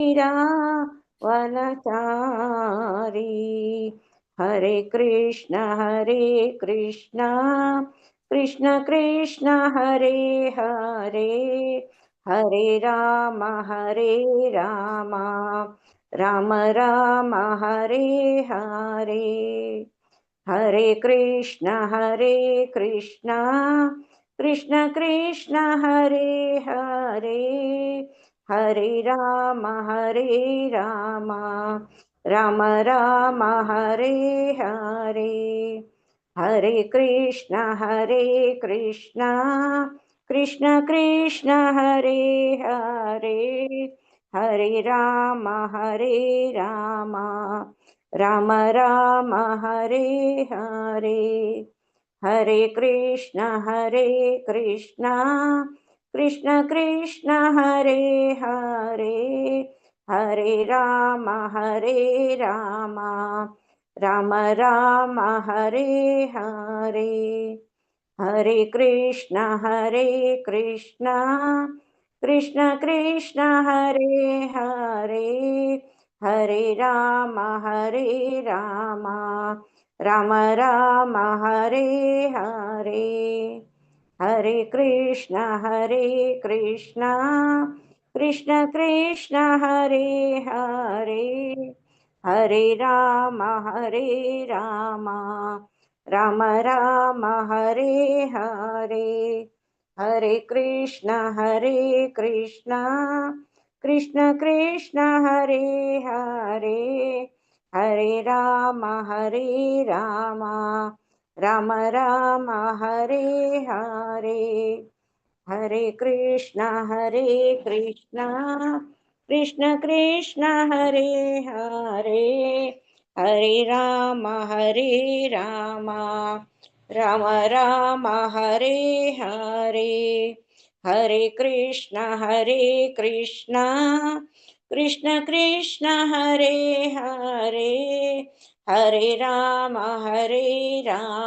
Meera वनचारी। Hare Krishna Krishna Krishna Hare Hare, Hare Ram Ram Ram Hare Hare. Hare Krishna Krishna Krishna Hare Hare, Hare Ram Ram Ram Hare Hare. Hare Krishna Krishna Krishna Hare Hare, Hare Ram Ram Ram Hare Hare. Hare Krishna Krishna Krishna Hare Hare, Hare Ram Ram Ram Hare Hare. Hare Krishna Krishna Krishna Hare Hare, Hare Ram Ram Ram Hare Hare. Hare Krishna Krishna Krishna Hare Hare, Hare Ram Ram Ram Hare Hare. Hare Krishna Krishna Krishna Hare Hare, Hare Ram Ram Ram Hare Hare. Hare Krishna Krishna Krishna Hare Hare, Hare Ram Ram Ram Hare Hare. Hare Krishna Krishna Krishna Hare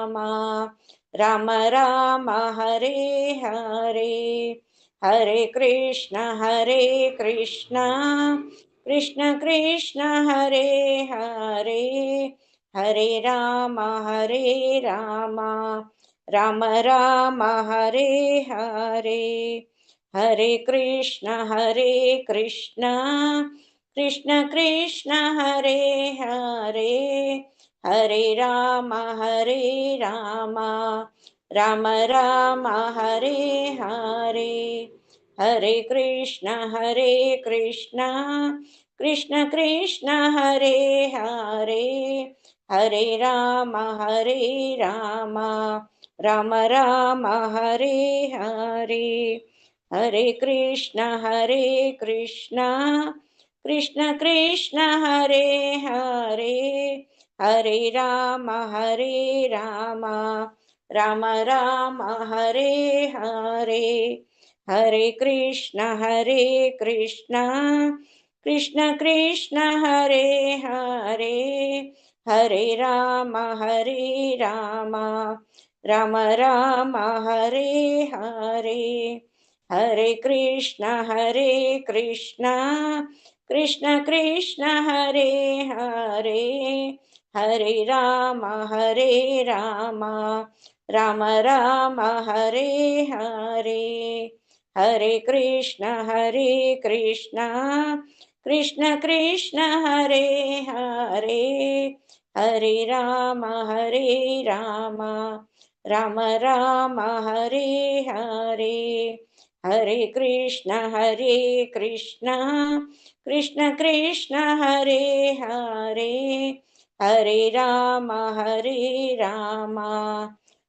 Hare, Hare Ram Ram Ram Hare Hare. Hare Krishna Krishna Krishna Hare Hare, Hare Ram Ram Ram Hare Hare. Hare Krishna Krishna Krishna Hare Hare, Hare Ram Ram Ram Hare Hare. Hare Krishna Krishna Krishna Hare Hare, Hare Ram Ram Ram Hare Hare. Hare Krishna Krishna Krishna Hare Hare, Hare Ram Ram Ram Hare Hare. Hare Krishna Krishna Krishna Hare Hare, Hare Ram Ram Ram Hare Hare. Hare Krishna Krishna Krishna Hare Hare, Hare Ram Ram Ram Hare Hare. Hare Krishna Krishna Krishna Hare Hare, Hare Ram Ram Ram Hare Hare. Hare Krishna Krishna Krishna Hare Hare, Hare Ram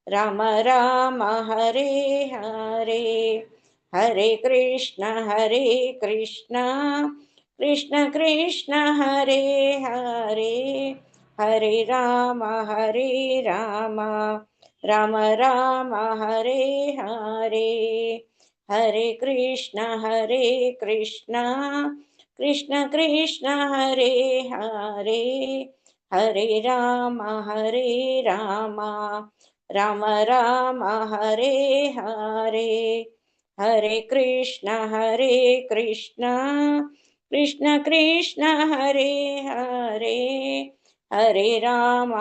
Ram Ram Hare Hare. Hare Krishna Krishna Krishna Hare Hare, Hare Ram Ram Ram Hare Hare. Hare Krishna Krishna Krishna Hare Hare, Hare Ram Ram Ram Hare Hare. Hare Krishna Krishna Krishna Hare Hare Hare Ram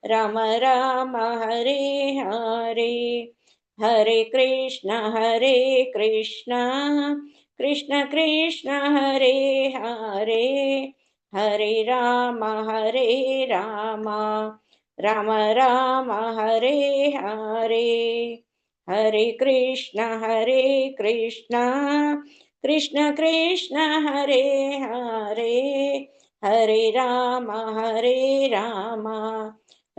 Ram Ram Hare Hare Hare Krishna Krishna Krishna Hare Hare Hare Ram Ram Ram Hare Hare Hare Krishna Krishna Krishna Hare Hare Hare Ram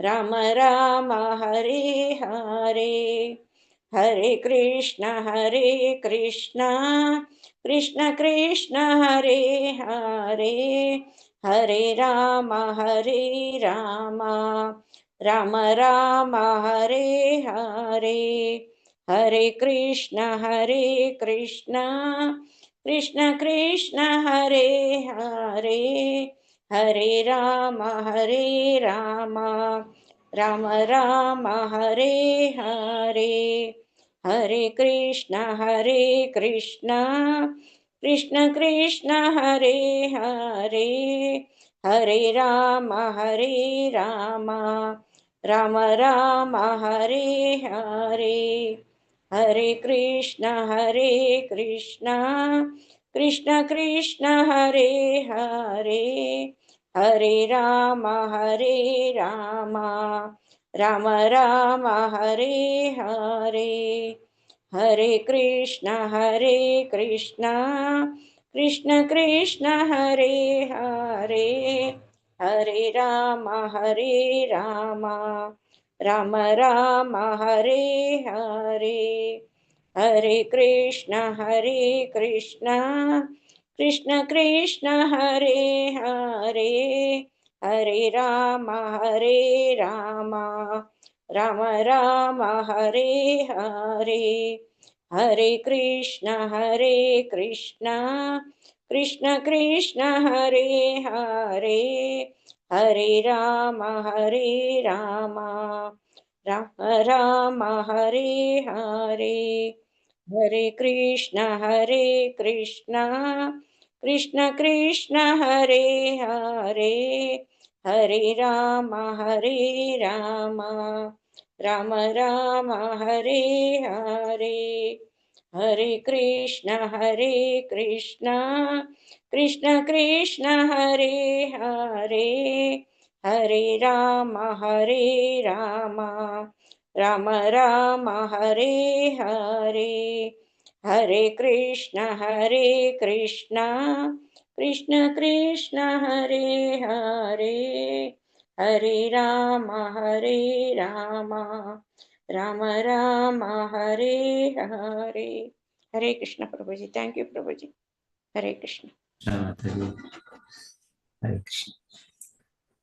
Ram Ram Hare Hare Hare Krishna Krishna Krishna Hare Hare Hare Ram Ram Ram Hare Hare Hare Krishna Krishna Krishna Hare Hare Hare Ram Ram Ram Hare Hare Hare Krishna Krishna Krishna Hare Hare Hare Ram Ram Ram Hare Hare Hare Krishna Krishna Krishna Hare Hare Hare Ram Ram Ram Hare Hare Hare Krishna Krishna Krishna Hare Hare Hare Ram Ram Ram Hare Hare Hare Krishna Krishna Krishna Hare Hare Hare Ram Ram Ram Hare Hare Hare Krishna Krishna Krishna Hare Hare Hare Ram Ram Ram Hare Hare Hare Krishna Krishna Krishna Hare Hare Hare Ram Ram Ram Ram Hare Hare Hare Krishna Krishna Krishna Hare Hare Hare Ram Ram Ram Hare Hare Hare Krishna Krishna Krishna Hare Hare Hare Ram Ram Ram Hare Hare Hare Krishna Prabhu ji. Thank you Prabhu ji. Hare Krishna. Hare Krishna.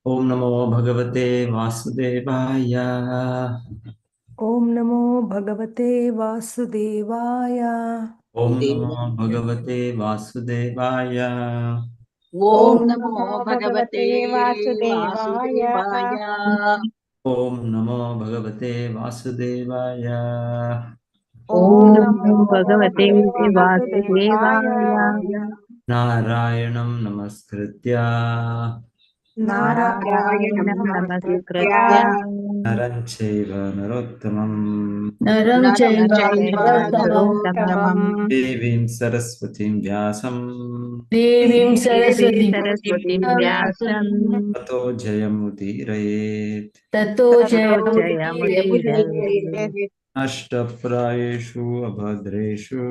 ओम नमो भगवते वासुदेवाय। ओम नमो भगवते वासुदेवाय। ओम नमो भगवते वासुदेवाय। ओम नमो भगवते वासुदेवाय। ओम नमो भगवते वासुदेवाय। ओम ओम नमो नमो भगवते भगवते वासुदेवाय। वासुदेवाय। नारायणं नमस्कृत्य नारायणं नारायणं नमस्कृत्य नमस्कृत्य नरं चैव नरोत्तमं नरं नरं चैव चैव नरोत्तमं नरोत्तमं देवीं सरस्वतीं व्यासं देवीं देवीं सरस्वतीं सरस्वतीं व्यासं व्यासं ततो जयमुदीरयेत्। ततो ततो जयमुदीरये। जयमुदीरये। नष्टप्रायेषु अभद्रेषु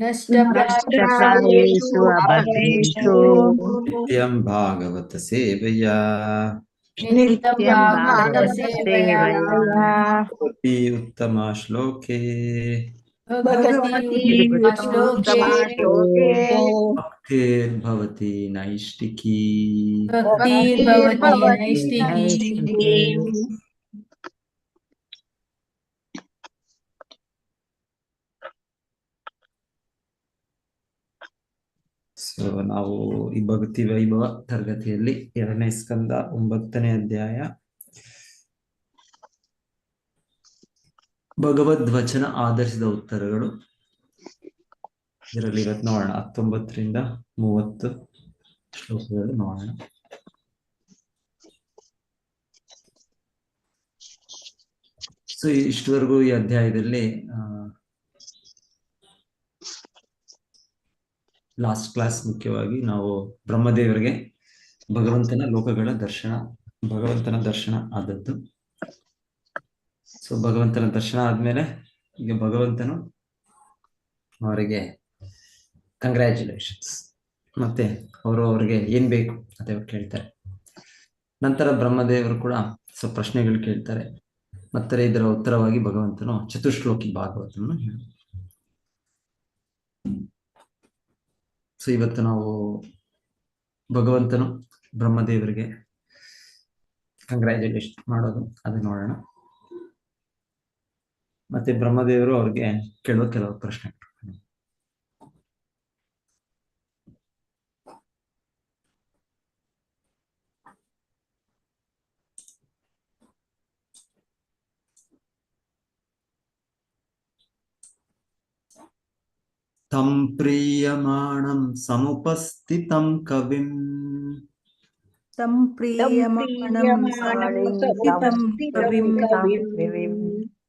नष्टप्रायेषु नष्टप्रायेषु अभद्रेषु अभद्रेषु नित्यं भागवत सेवया नित्यं नित्यं भागवतसेवया भागवतसेवया भवति उत्तमा श्लोके भगवती भगवती श्लोके उत्तमाश्लोके भक्तिर्भवति नैष्टिकी। भक्तिर्भवति भक्तिर्भवति नैष्टिकी। नैष्ठिकी। ಸೊ ನಾವು ಈ ಭಕ್ತಿ ವೈಭವ ತರಗತಿಯಲ್ಲಿ 2ನೇ ಸ್ಕಂದ 9ನೇ ಅಧ್ಯಾಯ ಭಗವದ್ವಚನ ಆಧರಿಸಿದ ಉತ್ತರಗಳು ಇದರಲ್ಲಿ ಇವತ್ತು ನೋಡೋಣ 19ರಿಂದ 30 ಶ್ಲೋಕಗಳು ನೋಡೋಣ. ಸೊ ಇಷ್ಟವರೆಗೂ ಈ ಅಧ್ಯಾಯದಲ್ಲಿ ಲಾಸ್ಟ್ ಕ್ಲಾಸ್ ಮುಖ್ಯವಾಗಿ ನಾವು ಬ್ರಹ್ಮದೇವರಿಗೆ ಭಗವಂತನ ದರ್ಶನ ಆದದ್ದು. ಸೊ ಭಗವಂತನ ದರ್ಶನ ಆದ್ಮೇಲೆ ಈಗ ಭಗವಂತನು ಅವರಿಗೆ ಕಂಗ್ರ್ಯಾಚುಲೇಷನ್ಸ್ ಮತ್ತೆ ಅವ್ರಿಗೆ ಏನ್ ಬೇಕು ಅಂತ ಕೇಳ್ತಾರೆ. ನಂತರ ಬ್ರಹ್ಮದೇವರು ಕೂಡ ಸ್ವಲ್ಪ ಪ್ರಶ್ನೆಗಳು ಕೇಳ್ತಾರೆ. ಮತ್ತೆ ಇದರ ಉತ್ತರವಾಗಿ ಭಗವಂತನು ಚತುಶ್ಲೋಕಿ ಭಾಗವತವನ್ನು ಹೇಳ್ತಾರೆ. ಸೊ ಇವತ್ತು ನಾವು ಭಗವಂತನು ಬ್ರಹ್ಮದೇವರಿಗೆ ಕಂಗ್ರ್ಯಾಚುಲೇಷನ್ ಮಾಡೋದು ಅದು ನೋಡೋಣ. ಮತ್ತೆ ಬ್ರಹ್ಮದೇವರು ಅವ್ರಿಗೆ ಕೆಲವು ಪ್ರಶ್ನೆ. ತಂ ಪ್ರೀಯಮಾಣಂ ಸಮುಪಸ್ಥಿತಂ ಕವಿಂ ಸಂಪ್ರೀಯಮಾಣಂ ಸಮುಪಸ್ಥಿತಂ ಕವಿಂ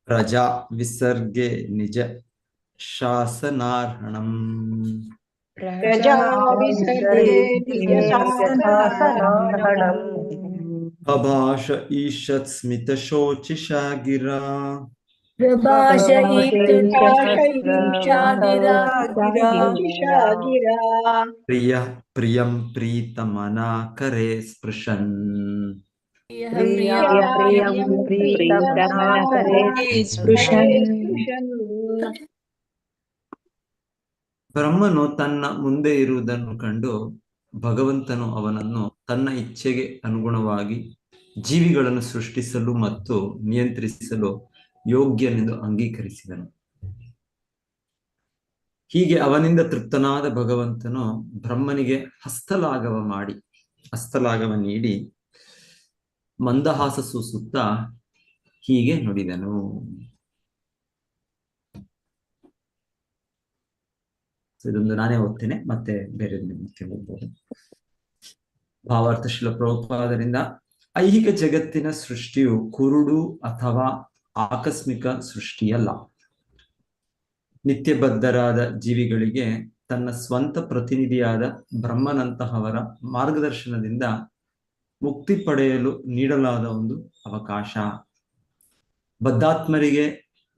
ಪ್ರಜಾ ವಿಸರ್ಗೆ ನಿಜ ಶಾಸನಾರ್ಹಣಂ ಅಭಾಷ ಈಷತ್ ಸ್ಮಿತ ಶೋಚಿಷಾ ಗಿರಾ ಪ್ರಿಯಂ ಪ್ರೀತಮನಾ ಕರೆ ಸ್ಪೃಶನ್ ಬ್ರಹ್ಮನು ತನ್ನ ಮುಂದೆ ಇರುವುದನ್ನು ಕಂಡು ಭಗವಂತನು ಅವನನ್ನು ತನ್ನ ಇಚ್ಛೆಗೆ ಅನುಗುಣವಾಗಿ ಜೀವಿಗಳನ್ನು ಸೃಷ್ಟಿಸಲು ಮತ್ತು ನಿಯಂತ್ರಿಸಲು ಯೋಗ್ಯನೆಂದು ಅಂಗೀಕರಿಸಿದನು. ಹೀಗೆ ಅವನಿಂದ ತೃಪ್ತನಾದ ಭಗವಂತನು ಬ್ರಹ್ಮನಿಗೆ ಹಸ್ತಲಾಘವ ನೀಡಿ ಮಂದಹಾಸ ಸೂಸುತ್ತಾ ಹೀಗೆ ನುಡಿದನು. ಇದೊಂದು ನಾನೇ ಓದ್ತೇನೆ, ಮತ್ತೆ ಬೇರೆ ಹೋಗ್ಬೋದು. ಭಾವಾರ್ಥ ಶಿಲ ಪ್ರಭುಪಾದರಿಂದ ಐಹಿಕ ಜಗತ್ತಿನ ಸೃಷ್ಟಿಯು ಕುರುಡು ಅಥವಾ ಆಕಸ್ಮಿಕ ಸೃಷ್ಟಿಯಲ್ಲ. ನಿತ್ಯಬದ್ಧರಾದ ಜೀವಿಗಳಿಗೆ ತನ್ನ ಸ್ವಂತ ಪ್ರತಿನಿಧಿಯಾದ ಬ್ರಹ್ಮನಂತಹವರ ಮಾರ್ಗದರ್ಶನದಿಂದ ಮುಕ್ತಿ ಪಡೆಯಲು ನೀಡಲಾದ ಒಂದು ಅವಕಾಶ. ಬದ್ಧಾತ್ಮರಿಗೆ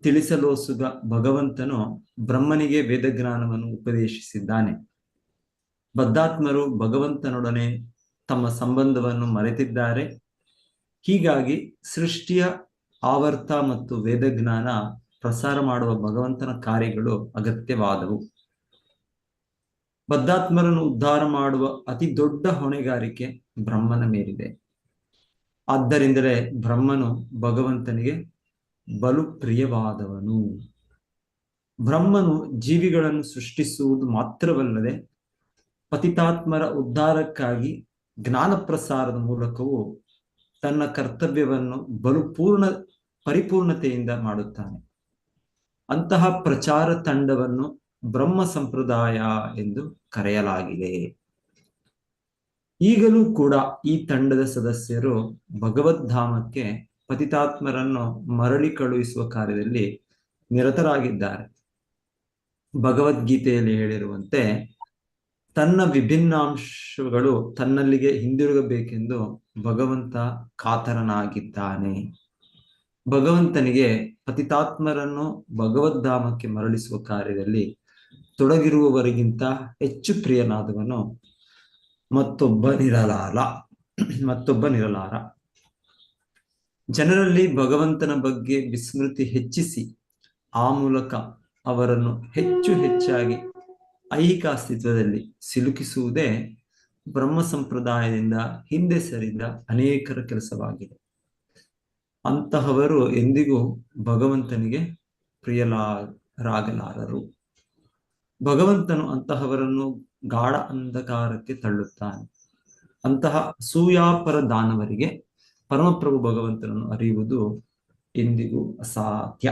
ತಿಳಿಸಲೋಸುಗ ಭಗವಂತನು ಬ್ರಹ್ಮನಿಗೆ ವೇದಜ್ಞಾನವನ್ನು ಉಪದೇಶಿಸಿದ್ದಾನೆ. ಬದ್ಧಾತ್ಮರು ಭಗವಂತನೊಡನೆ ತಮ್ಮ ಸಂಬಂಧವನ್ನು ಮರೆತಿದ್ದಾರೆ. ಹೀಗಾಗಿ ಸೃಷ್ಟಿಯ ಆವರ್ತ ಮತ್ತು ವೇದಜ್ಞಾನ ಪ್ರಸಾರ ಮಾಡುವ ಭಗವಂತನ ಕಾರ್ಯಗಳು ಅಗತ್ಯವಾದವು. ಬದ್ಧಾತ್ಮರನ್ನು ಉದ್ಧಾರ ಮಾಡುವ ಅತಿ ದೊಡ್ಡ ಹೊಣೆಗಾರಿಕೆ ಬ್ರಹ್ಮನ ಮೇಲಿದೆ. ಆದ್ದರಿಂದಲೇ ಬ್ರಹ್ಮನು ಭಗವಂತನಿಗೆ ಬಲು ಪ್ರಿಯವಾದವನು. ಬ್ರಹ್ಮನು ಜೀವಿಗಳನ್ನು ಸೃಷ್ಟಿಸುವುದು ಮಾತ್ರವಲ್ಲದೆ ಪತಿತಾತ್ಮರ ಉದ್ಧಾರಕ್ಕಾಗಿ ಜ್ಞಾನ ಪ್ರಸಾರದ ಮೂಲಕವೂ ತನ್ನ ಕರ್ತವ್ಯವನ್ನು ಬಲು ಪರಿಪೂರ್ಣತೆಯಿಂದ ಮಾಡುತ್ತಾನೆ. ಅಂತಹ ಪ್ರಚಾರ ತಂಡವನ್ನು ಬ್ರಹ್ಮ ಸಂಪ್ರದಾಯ ಎಂದು ಕರೆಯಲಾಗಿದೆ. ಈಗಲೂ ಕೂಡ ಈ ತಂಡದ ಸದಸ್ಯರು ಭಗವದ್ಧಾಮಕ್ಕೆ ಪತಿತಾತ್ಮರನ್ನು ಮರಳಿ ಕಳುಹಿಸುವ ಕಾರ್ಯದಲ್ಲಿ ನಿರತರಾಗಿದ್ದಾರೆ. ಭಗವದ್ಗೀತೆಯಲ್ಲಿ ಹೇಳಿರುವಂತೆ ತನ್ನ ವಿಭಿನ್ನಾಂಶಗಳು ತನ್ನಲ್ಲಿಗೆ ಹಿಂದಿರುಗಬೇಕೆಂದು ಭಗವಂತ ಕಾತರನಾಗಿದ್ದಾನೆ. ಭಗವಂತನಿಗೆ ಪತಿತಾತ್ಮರನ್ನು ಭಗವದ್ಧಾಮಕ್ಕೆ ಮರಳಿಸುವ ಕಾರ್ಯದಲ್ಲಿ ತೊಡಗಿರುವವರಿಗಿಂತ ಹೆಚ್ಚು ಪ್ರಿಯನಾದವನು ಮತ್ತೊಬ್ಬನಿರಲಾರ. ಜನರಲ್ಲಿ ಭಗವಂತನ ಬಗ್ಗೆ ವಿಸ್ಮೃತಿ ಹೆಚ್ಚಿಸಿ ಆ ಮೂಲಕ ಅವರನ್ನು ಹೆಚ್ಚಾಗಿ ಐಹಿಕ ಅಸ್ತಿತ್ವದಲ್ಲಿ ಸಿಲುಕಿಸುವುದೇ ಬ್ರಹ್ಮ ಸಂಪ್ರದಾಯದಿಂದ ಹಿಂದೆ ಸರಿದ ಅನೇಕರ ಕೆಲಸವಾಗಿದೆ. ಅಂತಹವರು ಎಂದಿಗೂ ಭಗವಂತನಿಗೆ ಪ್ರಿಯರಾಗಲಾರರು. ಭಗವಂತನು ಅಂತಹವರನ್ನು ಗಾಢ ಅಂಧಕಾರಕ್ಕೆ ತಳ್ಳುತ್ತಾನೆ. ಅಂತಹ ಅಸೂಯಾಪರ ದಾನವರಿಗೆ ಪರಮಪ್ರಭು ಭಗವಂತನನ್ನು ಅರಿಯುವುದು ಎಂದಿಗೂ ಅಸಾಧ್ಯ.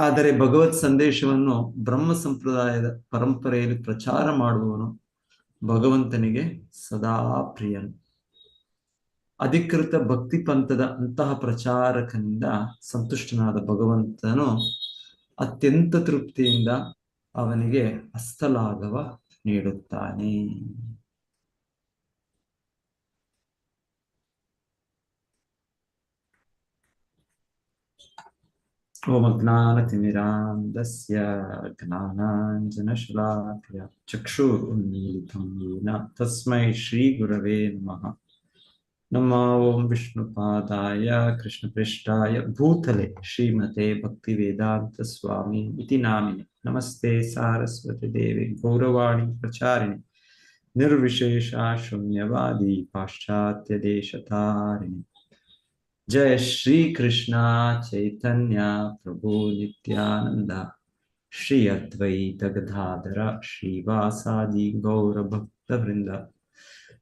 ಆದರೆ ಭಗವತ್ ಸಂದೇಶವನ್ನು ಬ್ರಹ್ಮ ಸಂಪ್ರದಾಯದ ಪರಂಪರೆಯಲ್ಲಿ ಪ್ರಚಾರ ಮಾಡುವವನು ಭಗವಂತನಿಗೆ ಸದಾ ಪ್ರಿಯನು. ಅಧಿಕೃತ ಭಕ್ತಿ ಪಂಥದ ಅಂತಹ ಪ್ರಚಾರಕನಿಂದ ಸಂತುಷ್ಟನಾದ ಭಗವಂತನು ಅತ್ಯಂತ ತೃಪ್ತಿಯಿಂದ ಅವನಿಗೆ ಹಸ್ತಲಾಘವ ನೀಡುತ್ತಾನೆ. ಓಂ ಅಜ್ಞಾನತಿಮಿರಾಂಧಸ್ಯ ಜ್ಞಾನಾಂಜನಶಲಾಕಯ ಚಕ್ಷುರುನ್ಮೀಲಿತಂ ಯೇನ ತಸ್ಮೈ ಶ್ರೀ ಗುರವೇ ನಮಃ. ನಮೋ ಓಂ ವಿಷ್ಣುಪಾದಾಯ ಕೃಷ್ಣಪೃಷ್ಠಾಯ ಭೂತಲೆ ಶ್ರೀಮತೆ ಭಕ್ತಿವೇದಾಂತ ಸ್ವಾಮಿ ಇತಿ ನಾಮಿನೆ. ನಮಸ್ತೆ ಸಾರಸ್ವತಿ ದೇವಿ ಗೌರವಾಣಿ ಪ್ರಚಾರಿಣಿ ನಿರ್ವಿಶೇಷ ಶೂನ್ಯವಾದಿ ಪಾಶ್ಚಾತ್ಯ ದೇಶತಾರಿಣಿ. ಜಯ ಶ್ರೀ ಕೃಷ್ಣ ಚೈತನ್ಯ ಪ್ರಭು ನಿತ್ಯಾನಂದ ಶ್ರೀ ಅದ್ವೈತ ಗದಾಧರ ಶ್ರೀವಾಸಾದಿ ಗೌರ ಭಕ್ತ ವೃಂದ.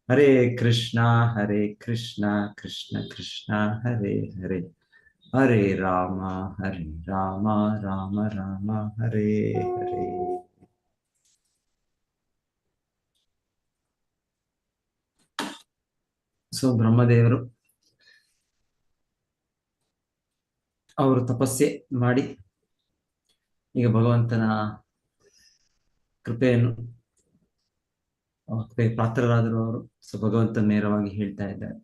ಹರೇ ಕೃಷ್ಣ ಕೃಷ್ಣ ಕೃಷ್ಣ ಹರೇ ಹರೇ, ಹರೇ ರಾಮ ರಾಮ ರಾಮ ಹರೇ ಹರೇ. ಸೊ ಬ್ರಹ್ಮದೇವರು ಅವರು ತಪಸ್ಸೆ ಮಾಡಿ ಈಗ ಭಗವಂತನ ಕೃಪೆಯನ್ನು ಪಾತ್ರರಾದರು ಅವರು. ಸೊ ಭಗವಂತನ ನೇರವಾಗಿ ಹೇಳ್ತಾ ಇದ್ದಾರೆ,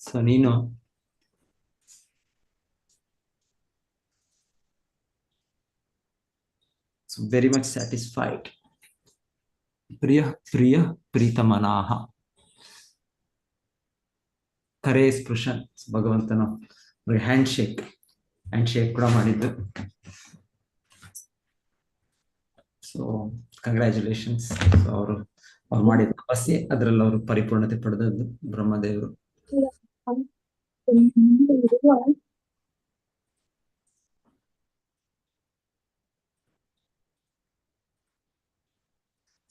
ಸೊ ನೀನು ವೆರಿ ಮಚ್ ಸ್ಯಾಟಿಸ್ಫೈಡ್, ಪ್ರಿಯ ಪ್ರಿಯ ಪ್ರೀತಮನಾಹ, ಕರೆ ಸ್ಪೃಶನ್. ಭಗವಂತನು ಹ್ಯಾಂಡ್ ಶೇಕ್ ಕೂಡ ಮಾಡಿದ್ದು. So congratulations. ಸೊ ಅವರು ಮಾಡಿದ ತಪಸ್ಸೆ ಅದರಲ್ಲಿ ಅವರು ಪರಿಪೂರ್ಣತೆ ಪಡೆದದ್ದು ಬ್ರಹ್ಮದೇವರು.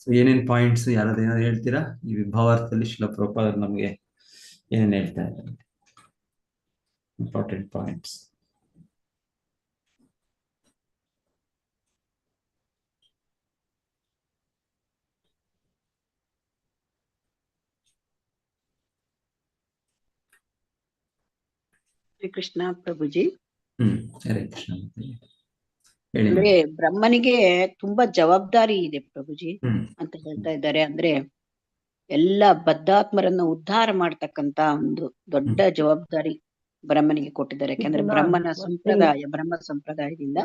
ಸೊ ಏನೇನ್ ಪಾಯಿಂಟ್ಸ್ ಯಾರಾದ್ರೇನಾದ್ರು ಹೇಳ್ತೀರಾ? ಈ ವಿಭಾವಾರ್ಥದಲ್ಲಿ ಶಿಲ ಪ್ರಭುಪಾದರು ನಮ್ಗೆ ಏನೇನ್ ಹೇಳ್ತಾ ಇದ್ದಾರೆ? Important points. ಶ್ರೀ ಕೃಷ್ಣ ಪ್ರಭುಜಿ. ಹರೇ ಕೃಷ್ಣ. ಅಂದ್ರೆ ಬ್ರಹ್ಮನಿಗೆ ತುಂಬಾ ಜವಾಬ್ದಾರಿ ಇದೆ ಪ್ರಭುಜಿ ಅಂತ ಹೇಳ್ತಾ ಇದ್ದಾರೆ. ಅಂದ್ರೆ ಎಲ್ಲ ಬದ್ಧಾತ್ಮರನ್ನ ಉದ್ಧಾರ ಮಾಡ್ತಕ್ಕಂತ ಒಂದು ದೊಡ್ಡ ಜವಾಬ್ದಾರಿ ಬ್ರಹ್ಮನಿಗೆ ಕೊಟ್ಟಿದ್ದಾರೆ. ಯಾಕಂದ್ರೆ ಬ್ರಹ್ಮ ಸಂಪ್ರದಾಯದಿಂದ.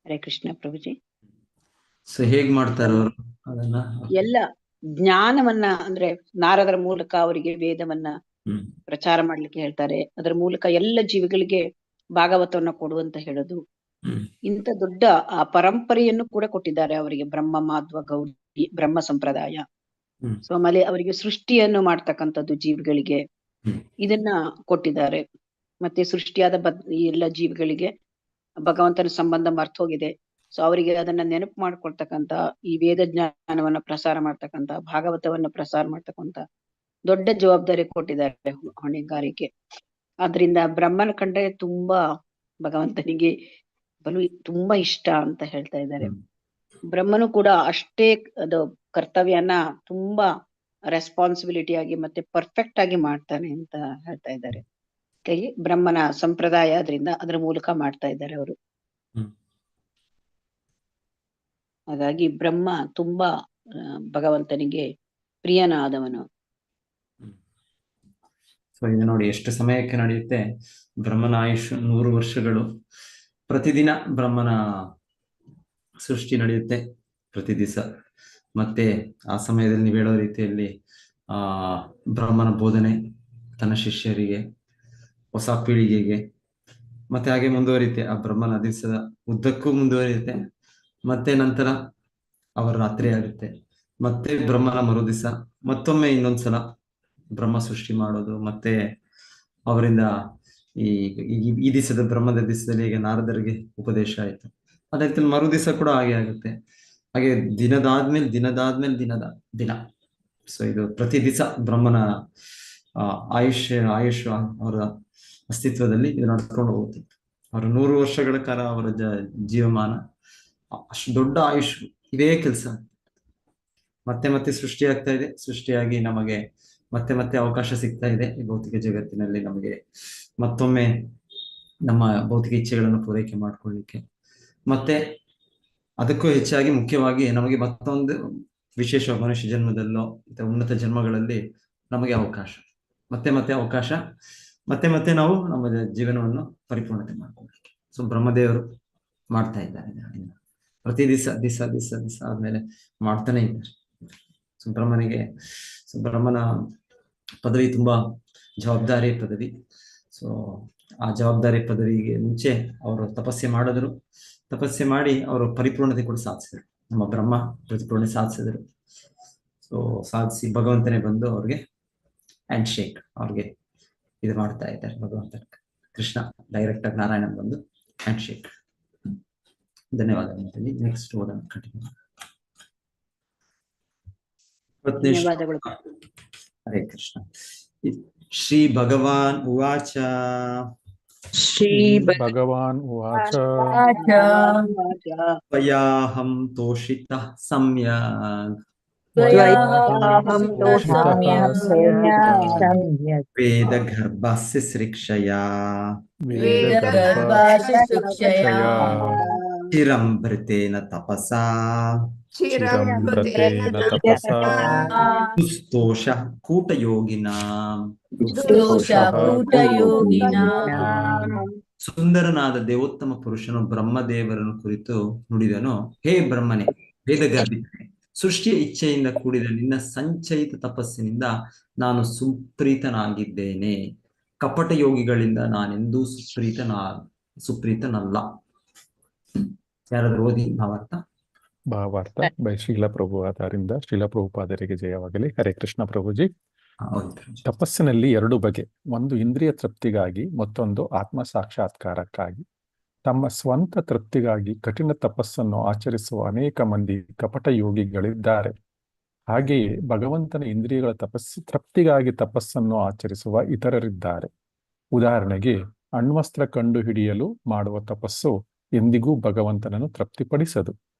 ಹರೇ ಕೃಷ್ಣ ಪ್ರಭುಜಿ. ಸೊ ಹೇಗ್ ಮಾಡ್ತಾರ ಅವರು ಅದನ್ನ? ಎಲ್ಲ ಜ್ಞಾನವನ್ನ ಅಂದ್ರೆ ನಾರದರ ಮೂಲಕ ಅವರಿಗೆ ವೇದವನ್ನ ಪ್ರಚಾರ ಮಾಡ್ಲಿಕ್ಕೆ ಹೇಳ್ತಾರೆ. ಅದರ ಮೂಲಕ ಎಲ್ಲ ಜೀವಿಗಳಿಗೆ ಭಾಗವತವನ್ನ ಕೊಡುವಂತ ಹೇಳೋದು. ಇಂಥ ದೊಡ್ಡ ಆ ಪರಂಪರೆಯನ್ನು ಕೂಡ ಕೊಟ್ಟಿದ್ದಾರೆ ಅವರಿಗೆ. ಬ್ರಹ್ಮ ಮಾಧ್ವ ಗೌರಿ ಬ್ರಹ್ಮ ಸಂಪ್ರದಾಯ. ಸೊ ಆಮೇಲೆ ಅವರಿಗೆ ಸೃಷ್ಟಿಯನ್ನು ಮಾಡ್ತಕ್ಕಂಥದ್ದು ಜೀವಿಗಳಿಗೆ ಇದನ್ನ ಕೊಟ್ಟಿದ್ದಾರೆ. ಮತ್ತೆ ಸೃಷ್ಟಿಯಾದ ಎಲ್ಲ ಜೀವಿಗಳಿಗೆ ಭಗವಂತನ ಸಂಬಂಧ ಮರ್ತ ಹೋಗಿದೆ. ಸೊ ಅವರಿಗೆ ಅದನ್ನ ನೆನಪು ಮಾಡ್ಕೊಳ್ತಕ್ಕಂತ, ಈ ವೇದ ಜ್ಞಾನವನ್ನ ಪ್ರಸಾರ ಮಾಡ್ತಕ್ಕಂತ, ಭಾಗವತವನ್ನ ಪ್ರಸಾರ ಮಾಡ್ತಕ್ಕಂತ ದೊಡ್ಡ ಜವಾಬ್ದಾರಿ ಕೊಟ್ಟಿದ್ದಾರೆ, ಹೊಣೆಗಾರಿಕೆ. ಆದ್ರಿಂದ ಬ್ರಹ್ಮನ ಕಂಡ್ರೆ ತುಂಬಾ ಭಗವಂತನಿಗೆ ತುಂಬಾ ಇಷ್ಟ ಅಂತ ಹೇಳ್ತಾ ಇದ್ದಾರೆ. ಬ್ರಹ್ಮನು ಕೂಡ ಅಷ್ಟೇ ಅದು ಕರ್ತವ್ಯನ ತುಂಬಾ ರೆಸ್ಪಾನ್ಸಿಬಿಲಿಟಿ ಆಗಿ ಮತ್ತೆ ಪರ್ಫೆಕ್ಟ್ ಆಗಿ ಮಾಡ್ತಾನೆ ಅಂತ ಹೇಳ್ತಾ ಇದ್ದಾರೆ. ಬ್ರಹ್ಮನ ಸಂಪ್ರದಾಯ ಆದ್ರಿಂದ ಅದರ ಮೂಲಕ ಮಾಡ್ತಾ ಇದ್ದಾರೆ ಅವರು. ಹಾಗಾಗಿ ಬ್ರಹ್ಮ ತುಂಬಾ ಭಗವಂತನಿಗೆ ಪ್ರಿಯನಾದವನು. ಸೊ ಇದು ನೋಡಿ ಎಷ್ಟು ಸಮಯಕ್ಕೆ ನಡೆಯುತ್ತೆ. ಬ್ರಹ್ಮನ ಆಯುಷ್ 100 ವರ್ಷಗಳು. ಪ್ರತಿದಿನ ಬ್ರಹ್ಮನ ಸೃಷ್ಟಿ ನಡೆಯುತ್ತೆ ಪ್ರತಿ ದಿವಸ. ಮತ್ತೆ ಆ ಸಮಯದಲ್ಲಿ ನೀವು ಹೇಳೋ ರೀತಿಯಲ್ಲಿ ಬ್ರಹ್ಮನ ಬೋಧನೆ ತನ್ನ ಶಿಷ್ಯರಿಗೆ, ಹೊಸ ಪೀಳಿಗೆಗೆ ಮತ್ತೆ ಹಾಗೆ ಮುಂದುವರಿಯುತ್ತೆ. ಆ ಬ್ರಹ್ಮನ ದಿವಸದ ಉದ್ದಕ್ಕೂ ಮುಂದುವರಿಯುತ್ತೆ. ಮತ್ತೆ ನಂತರ ಅವರ ರಾತ್ರಿ ಆಗುತ್ತೆ. ಮತ್ತೆ ಬ್ರಹ್ಮನ ಮರುದಿವಸ ಮತ್ತೊಮ್ಮೆ ಇನ್ನೊಂದ್ಸಲ ಬ್ರಹ್ಮ ಸೃಷ್ಟಿ ಮಾಡೋದು. ಮತ್ತೆ ಅವರಿಂದ ಈ ದಿವಸದ ಬ್ರಹ್ಮದ ದಿವಸದಲ್ಲಿ ಈಗ ನಾರದರಿಗೆ ಉಪದೇಶ ಆಯ್ತು. ಅದೇ ರೀತಿ ಮರು ದಿವಸ ಕೂಡ ಹಾಗೆ ಆಗುತ್ತೆ. ಹಾಗೆ ದಿನದಾದ್ಮೇಲೆ ದಿನ. ಸೊ ಇದು ಪ್ರತಿ ದಿವಸ ಬ್ರಹ್ಮನ ಆಯುಷ್ ಅವರ ಅಸ್ತಿತ್ವದಲ್ಲಿ ಇದು ನಡ್ಕೊಂಡು ಹೋಗುತ್ತೆ. ಅವರು 100 ವರ್ಷಗಳ ಕಾಲ ಅವರ ಜೀವಮಾನ, ಅಷ್ಟು ದೊಡ್ಡ ಆಯುಷ್ ಇದೇ ಕೆಲಸ. ಮತ್ತೆ ಮತ್ತೆ ಸೃಷ್ಟಿಯಾಗ್ತಾ ಇದೆ, ಸೃಷ್ಟಿಯಾಗಿ ನಮಗೆ ಮತ್ತೆ ಮತ್ತೆ ಅವಕಾಶ ಸಿಗ್ತಾ ಇದೆ ಈ ಭೌತಿಕ ಜಗತ್ತಿನಲ್ಲಿ ನಮಗೆ ಮತ್ತೊಮ್ಮೆ ನಮ್ಮ ಭೌತಿಕ ಇಚ್ಛೆಗಳನ್ನು ಪೂರೈಕೆ ಮಾಡ್ಕೊಳ್ಳಿಕ್ಕೆ. ಮತ್ತೆ ಅದಕ್ಕೂ ಹೆಚ್ಚಾಗಿ ಮುಖ್ಯವಾಗಿ ನಮಗೆ ಮತ್ತೊಂದು ವಿಶೇಷ ಮನುಷ್ಯ ಜನ್ಮದಲ್ಲೋ ಅಥವಾ ಉನ್ನತ ಜನ್ಮಗಳಲ್ಲಿ ನಮಗೆ ಅವಕಾಶ, ಮತ್ತೆ ಮತ್ತೆ ಅವಕಾಶ, ಮತ್ತೆ ಮತ್ತೆ ನಾವು ನಮ್ಮ ಜೀವನವನ್ನು ಪರಿಪೂರ್ಣತೆ ಮಾಡ್ಕೊಳ್ಳಿಕ್ಕೆ. ಸೊ ಬ್ರಹ್ಮದೇವರು ಮಾಡ್ತಾ ಇದ್ದಾರೆ ಪ್ರತಿ ದಿವಸ ಆದ್ಮೇಲೆ ಮಾಡ್ತಾನೆ ಇದ್ದಾರೆ. ಸೊ ಬ್ರಹ್ಮನ ಪದವಿ ತುಂಬಾ ಜವಾಬ್ದಾರಿ ಪದವಿ. ಸೊ ಆ ಜವಾಬ್ದಾರಿ ಪದವಿಗೆ ಮುಂಚೆ ಅವರು ತಪಸ್ಸೆ ಮಾಡಿ ಅವರು ಪರಿಪೂರ್ಣತೆ ಕೂಡ ಸಾಧಿಸಿದರು. ನಮ್ಮ ಬ್ರಹ್ಮ ಪರಿಪೂರ್ಣತೆ ಸಾಧಿಸಿದರು. ಸೊ ಸಾಧಿಸಿ ಭಗವಂತನೇ ಬಂದು ಅವ್ರಿಗೆ ಹ್ಯಾಂಡ್ ಶೇಕ್ ಅವ್ರಿಗೆ ಇದು ಮಾಡ್ತಾ ಇದ್ದಾರೆ. ಭಗವಂತ ಕೃಷ್ಣ ಡೈರೆಕ್ಟ್ ಆಗಿ ನಾರಾಯಣನ್ ಬಂದು ಹ್ಯಾಂಡ್ ಶೇಕ್. ಧನ್ಯವಾದ. ನೆಕ್ಸ್ಟ್ ಓದೋಣ, ಕಂಟಿನ್ಯೂ. ಧನ್ಯವಾದಗಳು. ಹರೇ ಕೃಷ್ಣ. ಶ್ರೀ ಭಗವಾನ್ ಉವಾಚ. ಭಗವಾನ್ ಉವಾಚ. ತ್ವಯಾಹಂ ತೋಷಿತಃ ಸಮ್ಯಕ್ ವೇದಗರ್ಭಸ್ಯ ಸೃಕ್ಷಯಾ ಚಿರಂ ಭೃತೇನ ತಪಸಾ ದುಸ್ತೋಷ ಕೂಟಯೋಗಿನಾಂ. ಸುಂದರನಾದ ದೇವೋತ್ತಮ ಪುರುಷನು ಬ್ರಹ್ಮದೇವರನ್ನು ಕುರಿತು ನುಡಿದನು. ಹೇ ಬ್ರಹ್ಮನೇ, ವೇದಗರ್ಭಿತನೇ, ಸೃಷ್ಟಿಯ ಇಚ್ಛೆಯಿಂದ ಕೂಡಿದ ನಿನ್ನ ಸಂಚಯಿತ ತಪಸ್ಸಿನಿಂದ ನಾನು ಸುಪ್ರೀತನಾಗಿದ್ದೇನೆ. ಕಪಟ ಯೋಗಿಗಳಿಂದ ನಾನೆಂದೂ ಸುಪ್ರೀತನಲ್ಲ. ಯಾರಾದ್ರೂ ಓದಿ ಭಾವಾರ್ಥ ಬೈ ಶ್ರೀಲ ಪ್ರಭುಪಾದರಿಂದ. ಶ್ರೀಲ ಪ್ರಭುಪಾದರಿಗೆ ಜಯವಾಗಲಿ. ಹರೇ ಕೃಷ್ಣ ಪ್ರಭುಜಿ. ತಪಸ್ಸಿನಲ್ಲಿ 2 ಬಗೆ, ಒಂದು ಇಂದ್ರಿಯ ತೃಪ್ತಿಗಾಗಿ, ಮತ್ತೊಂದು ಆತ್ಮ ಸಾಕ್ಷಾತ್ಕಾರಕ್ಕಾಗಿ. ತಮ್ಮ ಸ್ವಂತ ತೃಪ್ತಿಗಾಗಿ ಕಠಿಣ ತಪಸ್ಸನ್ನು ಆಚರಿಸುವ ಅನೇಕ ಮಂದಿ ಕಪಟ ಯೋಗಿಗಳಿದ್ದಾರೆ. ಹಾಗೆಯೇ ಭಗವಂತನ ಇಂದ್ರಿಯಗಳ ತೃಪ್ತಿಗಾಗಿ ತಪಸ್ಸನ್ನು ಆಚರಿಸುವ ಇತರರಿದ್ದಾರೆ. ಉದಾಹರಣೆಗೆ, ಅಣ್ವಸ್ತ್ರ ಕಂಡು ಹಿಡಿಯಲು ಮಾಡುವ ತಪಸ್ಸು ಎಂದಿಗೂ ಭಗವಂತನನ್ನು ತೃಪ್ತಿಪಡಿಸದು,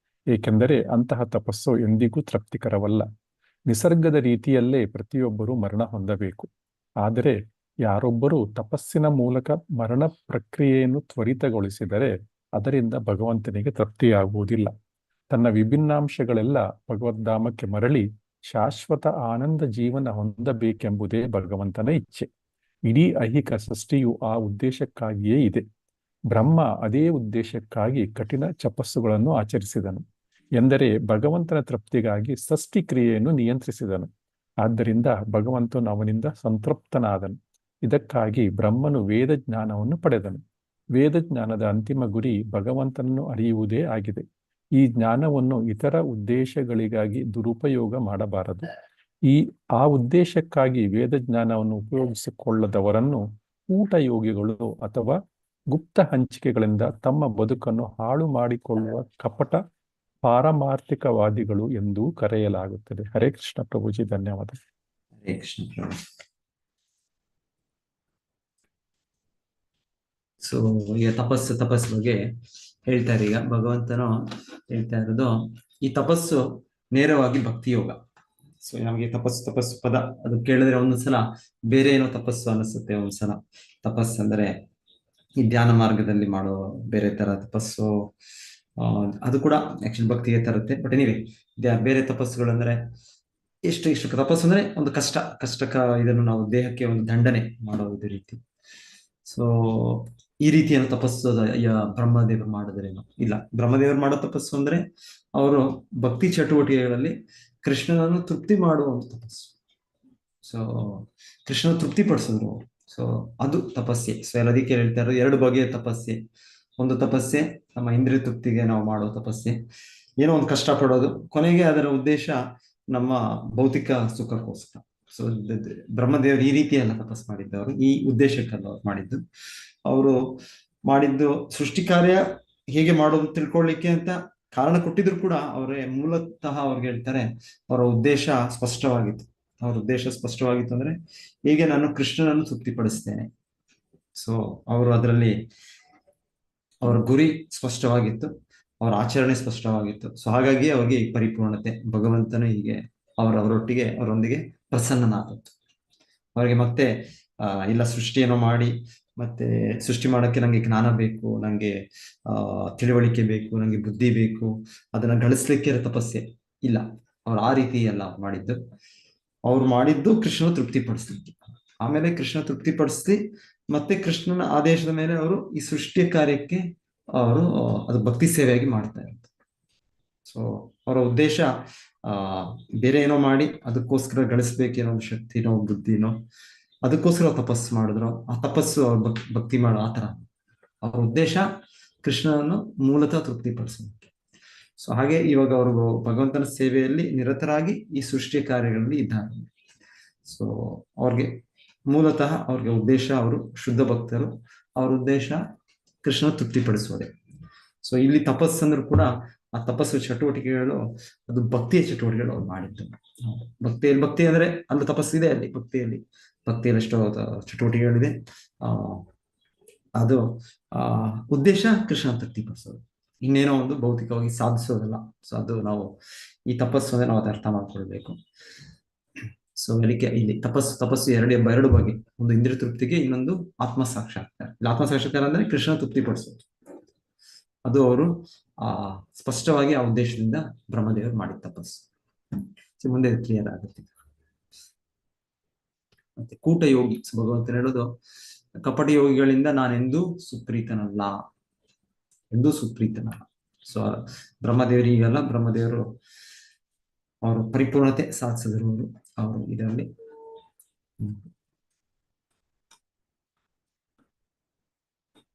ಏಕೆಂದರೆ ಅಂತಹ ತಪಸ್ಸು ಎಂದಿಗೂ ತೃಪ್ತಿಕರವಲ್ಲ. ನಿಸರ್ಗದ ರೀತಿಯಲ್ಲೇ ಪ್ರತಿಯೊಬ್ಬರೂ ಮರಣ ಹೊಂದಬೇಕು. ಆದರೆ ಯಾರೊಬ್ಬರೂ ತಪಸ್ಸಿನ ಮೂಲಕ ಮರಣ ಪ್ರಕ್ರಿಯೆಯನ್ನು ತ್ವರಿತಗೊಳಿಸಿದರೆ ಅದರಿಂದ ಭಗವಂತನಿಗೆ ತೃಪ್ತಿಯಾಗುವುದಿಲ್ಲ. ತನ್ನ ವಿಭಿನ್ನಾಂಶಗಳೆಲ್ಲ ಭಗವದ್ಧಾಮಕ್ಕೆ ಮರಳಿ ಶಾಶ್ವತ ಆನಂದ ಜೀವನ ಹೊಂದಬೇಕೆಂಬುದೇ ಭಗವಂತನ ಇಚ್ಛೆ. ಇಡೀ ಐಹಿಕ ಸೃಷ್ಟಿಯು ಆ ಉದ್ದೇಶಕ್ಕಾಗಿಯೇ ಇದೆ. ಬ್ರಹ್ಮ ಅದೇ ಉದ್ದೇಶಕ್ಕಾಗಿ ಕಠಿಣ ತಪಸ್ಸುಗಳನ್ನು ಆಚರಿಸಿದನು. ಎಂದರೆ ಭಗವಂತನ ತೃಪ್ತಿಗಾಗಿ ಸೃಷ್ಟಿ ಕ್ರಿಯೆಯನ್ನು ನಿಯಂತ್ರಿಸಿದನು. ಆದ್ದರಿಂದ ಭಗವಂತನು ಅವನಿಂದ ಸಂತೃಪ್ತನಾದನು. ಇದಕ್ಕಾಗಿ ಬ್ರಹ್ಮನು ವೇದ ಜ್ಞಾನವನ್ನು ಪಡೆದನು. ವೇದ ಜ್ಞಾನದ ಅಂತಿಮ ಗುರಿ ಭಗವಂತನನ್ನು ಅರಿಯುವುದೇ ಆಗಿದೆ. ಈ ಜ್ಞಾನವನ್ನು ಇತರ ಉದ್ದೇಶಗಳಿಗಾಗಿ ದುರುಪಯೋಗ ಮಾಡಬಾರದು. ಆ ಉದ್ದೇಶಕ್ಕಾಗಿ ವೇದ ಜ್ಞಾನವನ್ನು ಉಪಯೋಗಿಸಿಕೊಳ್ಳದವರನ್ನು ಊಟ ಯೋಗಿಗಳು ಅಥವಾ ಗುಪ್ತ ಹಂಚಿಕೆಗಳಿಂದ ತಮ್ಮ ಬದುಕನ್ನು ಹಾಳು ಮಾಡಿಕೊಳ್ಳುವ ಕಪಟ ಪಾರಮಾರ್ಥಿಕವಾದಿಗಳು ಎಂದು ಕರೆಯಲಾಗುತ್ತದೆ. ಹರೇ ಕೃಷ್ಣ ಪ್ರಭುಜಿ. ಧನ್ಯವಾದ. ಹರೇ ಕೃಷ್ಣ ಪ್ರಭು. ಸೊ ಈಗ ತಪಸ್ಸು ಬಗ್ಗೆ ಹೇಳ್ತಾರೆ. ಈಗ ಭಗವಂತನು ಹೇಳ್ತಾ ಇರೋದು ಈ ತಪಸ್ಸು ನೇರವಾಗಿ ಭಕ್ತಿ ಯೋಗ. ಸೊ ನಮಗೆ ತಪಸ್ಸು ಪದ ಅದು ಕೇಳಿದ್ರೆ ಒಂದೊಂದ್ಸಲ ಬೇರೆ ಏನೋ ತಪಸ್ಸು ಅನಿಸುತ್ತೆ. ಒಂದ್ಸಲ ತಪಸ್ಸು ಅಂದ್ರೆ ಈ ಧ್ಯಾನ ಮಾರ್ಗದಲ್ಲಿ ಮಾಡೋ ಬೇರೆ ತರ ತಪಸ್ಸು, ಅದು ಕೂಡ ಆಕ್ಚುಲಿ ಭಕ್ತಿಗೆ ತರುತ್ತೆ. ಬಟ್ ಎನಿವೆ ಬೇರೆ ತಪಸ್ಸುಗಳು ಅಂದ್ರೆ ಇಷ್ಟು ತಪಸ್ಸು ಅಂದ್ರೆ ಒಂದು ಕಷ್ಟಕ ಇದನ್ನು ನಾವು ದೇಹಕ್ಕೆ ಒಂದು ದಂಡನೆ ಮಾಡೋ ಇದು ರೀತಿ. ಸೊ ಈ ರೀತಿಯ ತಪಸ್ಸು ಬ್ರಹ್ಮದೇವರು ಮಾಡಿದ್ರೇನು ಇಲ್ಲ. ಬ್ರಹ್ಮದೇವರು ಮಾಡೋ ತಪಸ್ಸು ಅಂದ್ರೆ ಅವರು ಭಕ್ತಿ ಚಟುವಟಿಕೆಗಳಲ್ಲಿ ಕೃಷ್ಣನನ್ನು ತೃಪ್ತಿ ಮಾಡುವಂತ ತಪಸ್ಸು. ಸೊ ಕೃಷ್ಣನ ತೃಪ್ತಿ ಪಡಿಸಿದ್ರು. ಸೊ ಅದು ತಪಸ್ಸೆ. ಸೊ ಅದಕ್ಕೆ ಹೇಳ್ತಾ ಇರೋದು 2 ಬಗೆಯ ತಪಸ್ಸೆ. ಒಂದು ತಪಸ್ಸೆ ನಮ್ಮ ಇಂದ್ರಿಯ ತೃಪ್ತಿಗೆ ನಾವು ಮಾಡೋ ತಪಸ್ಸೆ, ಏನೋ ಒಂದು ಕಷ್ಟ ಪಡೋದು, ಕೊನೆಗೆ ಅದರ ಉದ್ದೇಶ ನಮ್ಮ ಭೌತಿಕ ಸುಖಕ್ಕೋಸ್ಕರ. ಸೊ ಬ್ರಹ್ಮದೇವರು ಈ ರೀತಿ ಎಲ್ಲ ತಪಸ್ಸು ಮಾಡಿದ್ದವರು, ಈ ಉದ್ದೇಶಕ್ಕೆಲ್ಲ ಮಾಡಿದ್ದು. ಅವರು ಮಾಡಿದ್ದು ಸೃಷ್ಟಿ ಕಾರ್ಯ ಹೇಗೆ ಮಾಡೋದು ತಿಳ್ಕೊಳ್ಳಿಕ್ಕೆ ಅಂತ ಕಾರಣ ಕೊಟ್ಟಿದ್ರು ಕೂಡ ಅವರೇ ಮೂಲತಃ ಅವ್ರಿಗೆ ಹೇಳ್ತಾರೆ ಅವರ ಉದ್ದೇಶ ಸ್ಪಷ್ಟವಾಗಿತ್ತು. ಅಂದ್ರೆ ಹೇಗೆ ನಾನು ಕೃಷ್ಣನನ್ನು ತೃಪ್ತಿಪಡಿಸ್ತೇನೆ. ಸೊ ಅವರು ಅದರಲ್ಲಿ ಅವರ ಗುರಿ ಸ್ಪಷ್ಟವಾಗಿತ್ತು, ಅವರ ಆಚರಣೆ ಸ್ಪಷ್ಟವಾಗಿತ್ತು. ಸೊ ಹಾಗಾಗಿ ಅವ್ರಿಗೆ ಈ ಪರಿಪೂರ್ಣತೆ, ಭಗವಂತನು ಹೀಗೆ ಅವರೊಂದಿಗೆ ಪ್ರಸನ್ನನಾದದ್ದು. ಅವರಿಗೆ ಮತ್ತೆ ಇಲ್ಲ ಸೃಷ್ಟಿಯನ್ನು ಮಾಡಿ ಮತ್ತೆ ಸೃಷ್ಟಿ ಮಾಡೋಕ್ಕೆ ನಂಗೆ ಜ್ಞಾನ ಬೇಕು, ನಂಗೆ ತಿಳುವಳಿಕೆ ಬೇಕು, ನಂಗೆ ಬುದ್ಧಿ ಬೇಕು, ಅದನ್ನ ಗಳಿಸ್ಲಿಕ್ಕೆ ತಪಸ್ಸೆ ಇಲ್ಲ. ಅವ್ರು ಆ ರೀತಿ ಎಲ್ಲ ಮಾಡಿದ್ದು. ಅವ್ರು ಮಾಡಿದ್ದು ಕೃಷ್ಣನ ತೃಪ್ತಿಪಡಿಸ್ಲಿಕ್ಕೆ. ಆಮೇಲೆ ಕೃಷ್ಣ ತೃಪ್ತಿಪಡಿಸ್ಲಿ ಮತ್ತೆ ಕೃಷ್ಣನ ಆದೇಶದ ಮೇಲೆ ಅವರು ಈ ಸೃಷ್ಟಿಯ ಕಾರ್ಯಕ್ಕೆ ಅವರು ಅದು ಭಕ್ತಿ ಸೇವೆಯಾಗಿ ಮಾಡ್ತಾ ಇರ್ತಾರೆ. ಸೊ ಅವರ ಉದ್ದೇಶ ಬೇರೆ ಏನೋ ಮಾಡಿ ಅದಕ್ಕೋಸ್ಕರ ಗಳಿಸ್ಬೇಕೇನೋ ಒಂದು ಶಕ್ತಿನೋ ಬುದ್ಧಿನೋ ಅದಕ್ಕೋಸ್ಕರ ತಪಸ್ಸು ಮಾಡಿದ್ರು. ಆ ತಪಸ್ಸು ಅವ್ರ ಭಕ್ತಿ ಮಾಡೋ ಆತರ. ಅವ್ರ ಉದ್ದೇಶ ಕೃಷ್ಣನನ್ನು ಮೂಲತಃ ತೃಪ್ತಿಪಡಿಸೋದಕ್ಕೆ. ಸೊ ಹಾಗೆ ಇವಾಗ ಅವರು ಭಗವಂತನ ಸೇವೆಯಲ್ಲಿ ನಿರತರಾಗಿ ಈ ಸೃಷ್ಟಿಯ ಕಾರ್ಯಗಳಲ್ಲಿ ಇದ್ದಾರೆ. ಸೊ ಮೂಲತಃ ಅವ್ರಿಗೆ ಉದ್ದೇಶ, ಅವರು ಶುದ್ಧ ಭಕ್ತರು, ಅವ್ರ ಉದ್ದೇಶ ಕೃಷ್ಣ ತೃಪ್ತಿಪಡಿಸೋದೆ. ಸೊ ಇಲ್ಲಿ ತಪಸ್ಸಂದ್ರೂ ಕೂಡ ಆ ತಪಸ್ಸು ಚಟುವಟಿಕೆಗಳು ಅದು ಭಕ್ತಿಯ ಚಟುವಟಿಕೆಗಳು ಅವ್ರು ಮಾಡಿದ್ದು. ಭಕ್ತಿ ಅಂದ್ರೆ ಅಲ್ಲಿ ತಪಸ್ಸಿದೆ, ಅಲ್ಲಿ ಭಕ್ತಿಯಲ್ಲಿ ಎಷ್ಟೋ ಚಟುವಟಿಕೆಗಳಿದೆ. ಅದು ಉದ್ದೇಶ ಕೃಷ್ಣ ತೃಪ್ತಿಪಡಿಸೋದು, ಇನ್ನೇನೋ ಒಂದು ಭೌತಿಕವಾಗಿ ಸಾಧಿಸೋದಲ್ಲ. ಸೊ ಅದು ನಾವು ಈ ತಪಸ್ಸು ಅಂದ್ರೆ ನಾವು ಅದು ಅರ್ಥ ಮಾಡ್ಕೊಳ್ಬೇಕು. ಸೊ ಅದಕ್ಕೆ ಇಲ್ಲಿ ತಪಸ್ಸು ಎರಡು ಬಗೆ. ಒಂದು ಇಂದ್ರಿಯ ತೃಪ್ತಿಗೆ, ಇನ್ನೊಂದು ಆತ್ಮ ಸಾಕ್ಷಾತ್ಕಾರ. ಆತ್ಮ ಸಾಕ್ಷಾತ್ಕಾರ ಅಂದ್ರೆ ಕೃಷ್ಣ ತೃಪ್ತಿಪಡಿಸೋದು. ಅದು ಅವರು ಸ್ಪಷ್ಟವಾಗಿ ಆ ಉದ್ದೇಶದಿಂದ ಬ್ರಹ್ಮದೇವರು ಮಾಡಿದ ತಪಸ್ಸು. ಮುಂದೆ ಕ್ಲಿಯರ್ ಆಗುತ್ತೆ. ಮತ್ತೆ ಕೂಟ ಯೋಗಿ, ಭಗವಂತನ ಹೇಳೋದು ಕಪಟ ಯೋಗಿಗಳಿಂದ ನಾನೆಂದೂ ಸುಪ್ರೀತನಲ್ಲ. ಸೊ ಬ್ರಹ್ಮದೇವರಿಗಲ್ಲ, ಬ್ರಹ್ಮದೇವರು ಅವರು ಪರಿಪೂರ್ಣತೆ ಸಾಧಿಸಿದ್ರು ಅವರು ಇದರಲ್ಲಿ.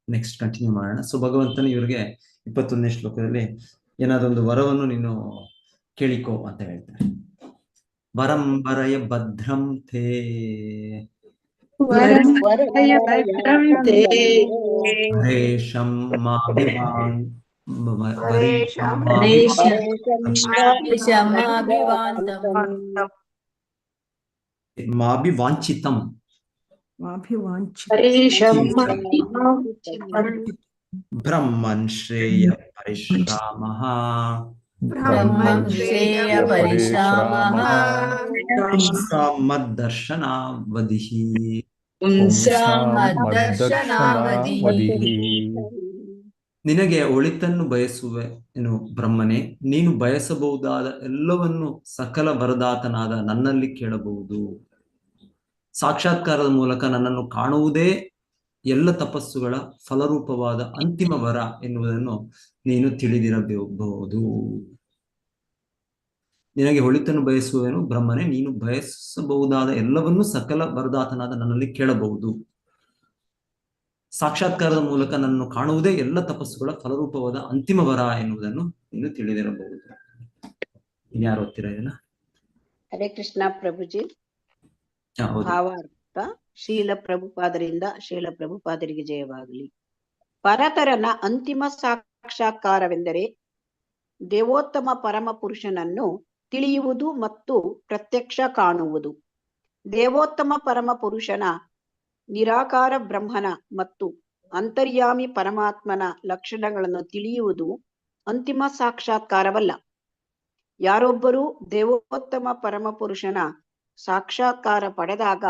ನೆಕ್ಸ್ಟ್ ಕಂಟಿನ್ಯೂ ಮಾಡೋಣ. ಸೊ ಭಗವಂತನು ಇವರಿಗೆ 21ನೇ ಶ್ಲೋಕದಲ್ಲಿ ಏನಾದೊಂದು ವರವನ್ನು ನೀನು ಕೇಳಿಕೋ ಅಂತ ಹೇಳ್ತಾರೆ. ವರಂ ವರಯ ಭದ್ರಂ ತೇ ಹರೇಶಂ ಮಾಭಿವಾಂಚಿತಂ ಬ್ರಹ್ಮನ್ ಶ್ರೇಯ ಪರಿಶ್ರಾಮಃ ಮದ್ದರ್ಶನಾವಧಿಃ. ನಿನಗೆ ಒಳಿತನ್ನು ಬಯಸುವೆನು ಬ್ರಹ್ಮನೇ, ನೀನು ಬಯಸಬಹುದಾದ ಎಲ್ಲವನ್ನು ಸಕಲ ವರದಾತನಾದ ನನ್ನಲ್ಲಿ ಕೇಳಬಹುದು. ಸಾಕ್ಷಾತ್ಕಾರದ ಮೂಲಕ ನನ್ನನ್ನು ಕಾಣುವುದೇ ಎಲ್ಲ ತಪಸ್ಸುಗಳ ಫಲರೂಪವಾದ ಅಂತಿಮ ವರ ಎನ್ನುವುದನ್ನು ನೀನು ತಿಳಿದಿರಬಹುದು. ನಿನಗೆ ಒಳಿತನ್ನು ಬಯಸುವೆನು ಬ್ರಹ್ಮನೇ, ನೀನು ಬಯಸಬಹುದಾದ ಎಲ್ಲವನ್ನೂ ಸಕಲ ವರದಾತನಾದ ನನ್ನಲ್ಲಿ ಕೇಳಬಹುದು. ಸಾಕ್ಷಾತ್ಕಾರದ ಮೂಲಕ ನನ್ನನ್ನು ಕಾಣುವುದೇ ಎಲ್ಲ ತಪಸ್ಸುಗಳ ಫಲರೂಪವಾದ ಅಂತಿಮ ವರ ಎನ್ನುವುದನ್ನು ನೀನು ತಿಳಿದಿರಬಹುದು. ಇನ್ಯಾರು ಓದ್ತೀರಾ ಇದನ್ನ? ಹರೇ ಕೃಷ್ಣ ಪ್ರಭುಜಿ. ಭಾವಾರ್ಥ. ಶೀಲ ಪ್ರಭುಪಾದರಿಗೆ ಜಯವಾಗಲಿ. ಪರತರನ ಅಂತಿಮ ಸಾಕ್ಷಾತ್ಕಾರವೆಂದರೆ ದೇವೋತ್ತಮ ಪರಮ ಪುರುಷನನ್ನು ತಿಳಿಯುವುದು ಮತ್ತು ಪ್ರತ್ಯಕ್ಷ ಕಾಣುವುದು. ದೇವೋತ್ತಮ ಪರಮ ಪುರುಷನ, ನಿರಾಕಾರ ಬ್ರಹ್ಮನ ಮತ್ತು ಅಂತರ್ಯಾಮಿ ಪರಮಾತ್ಮನ ಲಕ್ಷಣಗಳನ್ನು ತಿಳಿಯುವುದು ಅಂತಿಮ ಸಾಕ್ಷಾತ್ಕಾರವಲ್ಲ. ಯಾರೊಬ್ಬರೂ ದೇವೋತ್ತಮ ಪರಮ ಪುರುಷನ ಸಾಕ್ಷಾತ್ಕಾರ ಪಡೆದಾಗ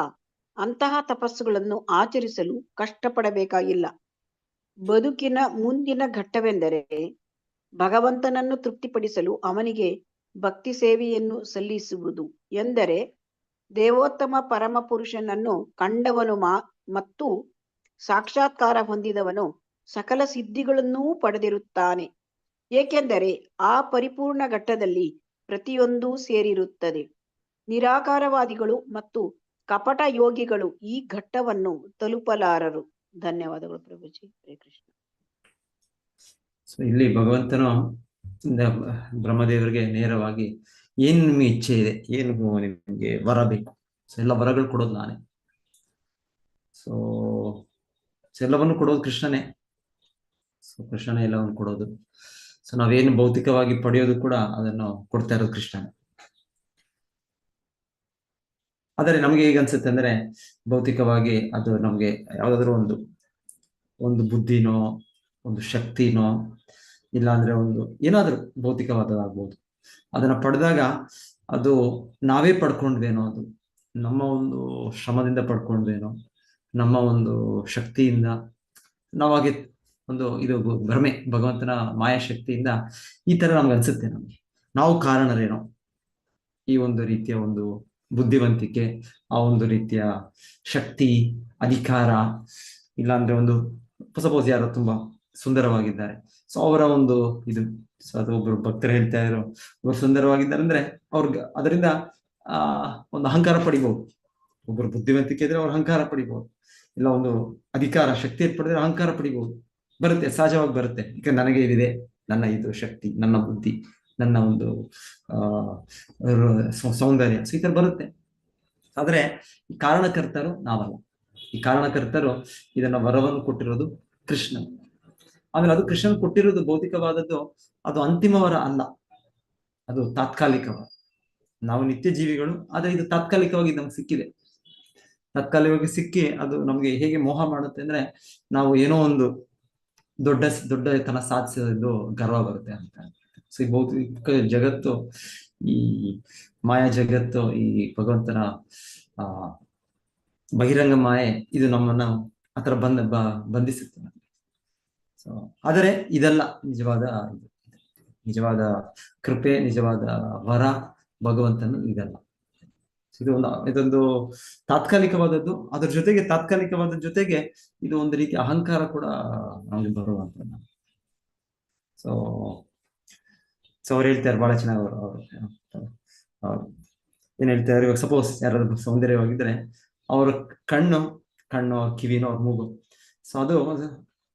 ಅಂತಹ ತಪಸ್ಸುಗಳನ್ನು ಆಚರಿಸಲು ಕಷ್ಟಪಡಬೇಕಾಗಿಲ್ಲ. ಬದುಕಿನ ಮುಂದಿನ ಘಟ್ಟವೆಂದರೆ ಭಗವಂತನನ್ನು ತೃಪ್ತಿಪಡಿಸಲು ಅವನಿಗೆ ಭಕ್ತಿ ಸೇವೆಯನ್ನು ಸಲ್ಲಿಸುವುದು. ಎಂದರೆ ದೇವೋತ್ತಮ ಪರಮ ಪುರುಷನನ್ನು ಕಂಡವನು ಮತ್ತು ಸಾಕ್ಷಾತ್ಕಾರ ಹೊಂದಿದವನು ಸಕಲ ಸಿದ್ಧಿಗಳನ್ನೂ ಪಡೆದಿರುತ್ತಾನೆ. ಏಕೆಂದರೆ ಆ ಪರಿಪೂರ್ಣ ಘಟ್ಟದಲ್ಲಿ ಪ್ರತಿಯೊಂದೂ ಸೇರಿರುತ್ತದೆ. ನಿರಾಕಾರವಾದಿಗಳು ಮತ್ತು ಕಪಟ ಯೋಗಿಗಳು ಈ ಘಟ್ಟವನ್ನು ತಲುಪಲಾರರು. ಧನ್ಯವಾದಗಳು ಪ್ರಭುಜಿ. ಹರೇ ಕೃಷ್ಣ. ಇಲ್ಲಿ ಭಗವಂತನು ಬ್ರಹ್ಮದೇವರಿಗೆ ನೇರವಾಗಿ ಏನ್ ನಿಮ್ಗೆ ಇಚ್ಛೆ ಇದೆ, ಏನು ನಿಮ್ಗೆ ವರ ಬೇಕು, ಎಲ್ಲ ವರಗಳು ಕೊಡೋದು ನಾನೇ. ಸೊ ಎಲ್ಲವನ್ನು ಕೊಡೋದು ಕೃಷ್ಣನೇ. ಸೊ ಕೃಷ್ಣನೇ ಎಲ್ಲವನ್ನು ಕೊಡೋದು. ಸೊ ನಾವೇನು ಭೌತಿಕವಾಗಿ ಪಡೆಯೋದು ಕೂಡ ಅದನ್ನು ಕೊಡ್ತಾ ಇರೋದು ಕೃಷ್ಣನೇ. ಆದರೆ ನಮ್ಗೆ ಹೇಗೆ ಅನ್ಸುತ್ತೆ ಅಂದ್ರೆ ಭೌತಿಕವಾಗಿ ಅದು ನಮ್ಗೆ ಯಾವ್ದಾದ್ರು ಒಂದು ಬುದ್ಧಿನೋ ಒಂದು ಶಕ್ತಿನೋ ಇಲ್ಲಾಂದ್ರೆ ಒಂದು ಏನಾದ್ರೂ ಭೌತಿಕವಾದದ್ದಾಗ್ಬೋದು, ಅದನ್ನ ಪಡೆದಾಗ ಅದು ನಾವೇ ಪಡ್ಕೊಂಡ್ವೇನೋ, ಅದು ನಮ್ಮ ಒಂದು ಶ್ರಮದಿಂದ ಪಡ್ಕೊಂಡ್ವೇನೋ, ನಮ್ಮ ಒಂದು ಶಕ್ತಿಯಿಂದ ನಾವಾಗೆ ಒಂದು ಇದು ಭ್ರಮೆ, ಭಗವಂತನ ಮಾಯಾಶಕ್ತಿಯಿಂದ ಈ ತರ ನಮ್ಗೆ ಅನ್ಸುತ್ತೆ, ನಮ್ಗೆ ನಾವು ಕಾರಣರೇನೋ, ಈ ಒಂದು ರೀತಿಯ ಒಂದು ಬುದ್ಧಿವಂತಿಕೆ, ಆ ಒಂದು ರೀತಿಯ ಶಕ್ತಿ, ಅಧಿಕಾರ, ಇಲ್ಲಾಂದ್ರೆ ಒಂದು ಸಪೋಸ್ ಯಾರೋ ತುಂಬಾ ಸುಂದರವಾಗಿದ್ದಾರೆ, ಸೊ ಅವರ ಒಂದು ಇದು, ಸೊ ಅದು ಒಬ್ರು ಭಕ್ತರು ಹೇಳ್ತಾ ಇದ್ರು, ಒಬ್ರು ಸುಂದರವಾಗಿದ್ದಾರೆ ಅಂದ್ರೆ ಅವ್ರಿಗೆ ಅದರಿಂದ ಒಂದು ಅಹಂಕಾರ ಪಡಿಬಹುದು. ಒಬ್ಬರು ಬುದ್ಧಿವಂತಿಕೆ ಇದ್ರೆ ಅವ್ರು ಅಹಂಕಾರ ಪಡಿಬಹುದು, ಇಲ್ಲ ಒಂದು ಅಧಿಕಾರ ಶಕ್ತಿ ಪಡೆದ್ರೆ ಅಹಂಕಾರ ಪಡಿಬಹುದು, ಬರುತ್ತೆ, ಸಹಜವಾಗಿ ಬರುತ್ತೆ. ಈಗ ನನಗೆ ಇದಿದೆ, ನನ್ನ ಇದು ಶಕ್ತಿ, ನನ್ನ ಬುದ್ಧಿ, ನನ್ನ ಒಂದು ಸೌಂದರ್ಯ, ಸೊ ಈ ತರ ಬರುತ್ತೆ. ಆದ್ರೆ ಈ ಕಾರಣಕರ್ತರು ನಾವಲ್ಲ. ಈ ಕಾರಣಕರ್ತರು ಇದನ್ನ ವರವನ್ನು ಕೊಟ್ಟಿರೋದು ಕೃಷ್ಣ. ಆಮೇಲೆ ಅದು ಕೃಷ್ಣನ್ ಕೊಟ್ಟಿರೋದು ಭೌತಿಕವಾದದ್ದು, ಅದು ಅಂತಿಮ ವರ ಅಲ್ಲ, ಅದು ತಾತ್ಕಾಲಿಕ ವರ. ನಾವು ನಿತ್ಯ ಜೀವಿಗಳು, ಆದ್ರೆ ಇದು ತಾತ್ಕಾಲಿಕವಾಗಿ ನಮ್ಗೆ ಸಿಕ್ಕಿದೆ. ತಾತ್ಕಾಲಿಕವಾಗಿ ಸಿಕ್ಕಿ ಅದು ನಮ್ಗೆ ಹೇಗೆ ಮೋಹ ಮಾಡುತ್ತೆ ಅಂದ್ರೆ, ನಾವು ಏನೋ ಒಂದು ದೊಡ್ಡತನ ಸಾಧಿಸೋದು ಗರ್ವ ಬರುತ್ತೆ ಅಂತ. ಸೊ ಈ ಭೌತಿಕ ಜಗತ್ತು, ಈ ಮಾಯಾ ಜಗತ್ತು, ಈ ಭಗವಂತನ ಬಹಿರಂಗ ಮಾಯೆ, ಇದು ನಮ್ಮನ್ನ ಆತರ ಬಂಧಿಸುತ್ತೆ ನಮಗೆ. ಸೊ ಆದರೆ ಇದೆಲ್ಲ ನಿಜವಾದ ಕೃಪೆ, ನಿಜವಾದ ವರ ಭಗವಂತನು ಇದೆಲ್ಲ. ಇದೊಂದು ತಾತ್ಕಾಲಿಕವಾದದ್ದು, ಅದ್ರ ಜೊತೆಗೆ ತಾತ್ಕಾಲಿಕವಾದ ಜೊತೆಗೆ ಇದು ಒಂದು ರೀತಿ ಅಹಂಕಾರ ಕೂಡ ನಮಗೆ ಬರುವಂತ. ಸೊ ಅವ್ರು ಹೇಳ್ತಾರೆ ಬಹಳ ಚೆನ್ನಾಗಿ, ಅವ್ರು ಏನ್ ಹೇಳ್ತಾರೆ, ಇವಾಗ ಸಪೋಸ್ ಯಾರಾದ್ರೂ ಸೌಂದರ್ಯವಾಗಿದ್ರೆ ಅವ್ರ ಕಣ್ಣು, ಕಿವಿನೋ, ಅವ್ರ ಮೂಗು, ಸೊ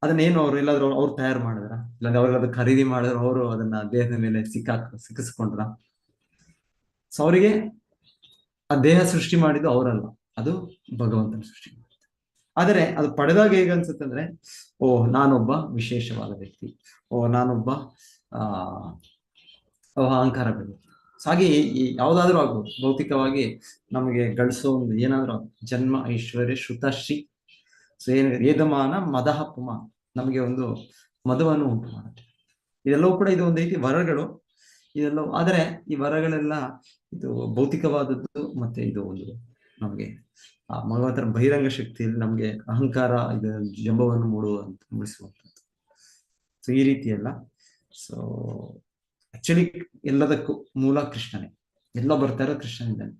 ಅದನ್ನೇನು ಅವ್ರು ಎಲ್ಲಾದ್ರೂ ಅವ್ರು ತಯಾರು ಮಾಡಿದ್ರ, ಇಲ್ಲಾಂದ್ರೆ ಅವ್ರಿಗೆ ಖರೀದಿ ಮಾಡಿದ್ರು, ಅವರು ಅದನ್ನ ದೇಹದ ಮೇಲೆ ಸಿಕ್ಕಿಸ್ಕೊಂಡ್ರ. ಸೊ ಅವರಿಗೆ ಆ ದೇಹ ಸೃಷ್ಟಿ ಮಾಡಿದ್ದು ಅವರಲ್ಲ, ಅದು ಭಗವಂತನ ಸೃಷ್ಟಿ ಮಾಡಿದ್ದು. ಆದರೆ ಅದು ಪಡೆದಾಗ ಹೇಗೆ ಅನ್ಸುತ್ತೆ ಅಂದ್ರೆ, ಓ ನಾನೊಬ್ಬ ವಿಶೇಷವಾದ ವ್ಯಕ್ತಿ, ಓ ನಾನೊಬ್ಬ ಅಹಂಕಾರ ಬೆಳೆಯುತ್ತೆ. ಹಾಗೆ ಯಾವ್ದಾದ್ರು ಆಗ್ಬೋದು, ಭೌತಿಕವಾಗಿ ನಮಗೆ ಗಳಿಸೋ ಒಂದು ಏನಾದ್ರು ಜನ್ಮ, ಐಶ್ವರ್ಯ, ಶ್ರುತಶ್ರೀ, ಸೊ ಏನು ವೇದಮಾನ, ಮದಹ ಪುಮ, ನಮಗೆ ಒಂದು ಮದವನ್ನು ಉಂಟು ಮಾಡುತ್ತೆ. ಇದೆಲ್ಲವೂ ಕೂಡ ಇದು ಒಂದು ರೀತಿ ವರಗಳು ಇದೆಲ್ಲವೂ. ಆದರೆ ಈ ವರಗಳೆಲ್ಲ ಇದು ಭೌತಿಕವಾದದ್ದು, ಮತ್ತೆ ಇದು ಒಂದು ನಮಗೆ ಆ ಭಗವಂತನ ಬಹಿರಂಗ ಶಕ್ತಿಯಲ್ಲಿ ನಮ್ಗೆ ಅಹಂಕಾರ, ಇದು ಜಂಬವನ್ನು ಮೂಡಿಸುವಂಥದ್ದು. ಸೊ ಈ ರೀತಿ ಎಲ್ಲ. ಸೊ ಆಕ್ಚುಲಿ ಎಲ್ಲದಕ್ಕೂ ಮೂಲ ಕೃಷ್ಣನೇ, ಎಲ್ಲ ಬರ್ತಾ ಇರೋದು ಕೃಷ್ಣನಿಂದಾನೆ.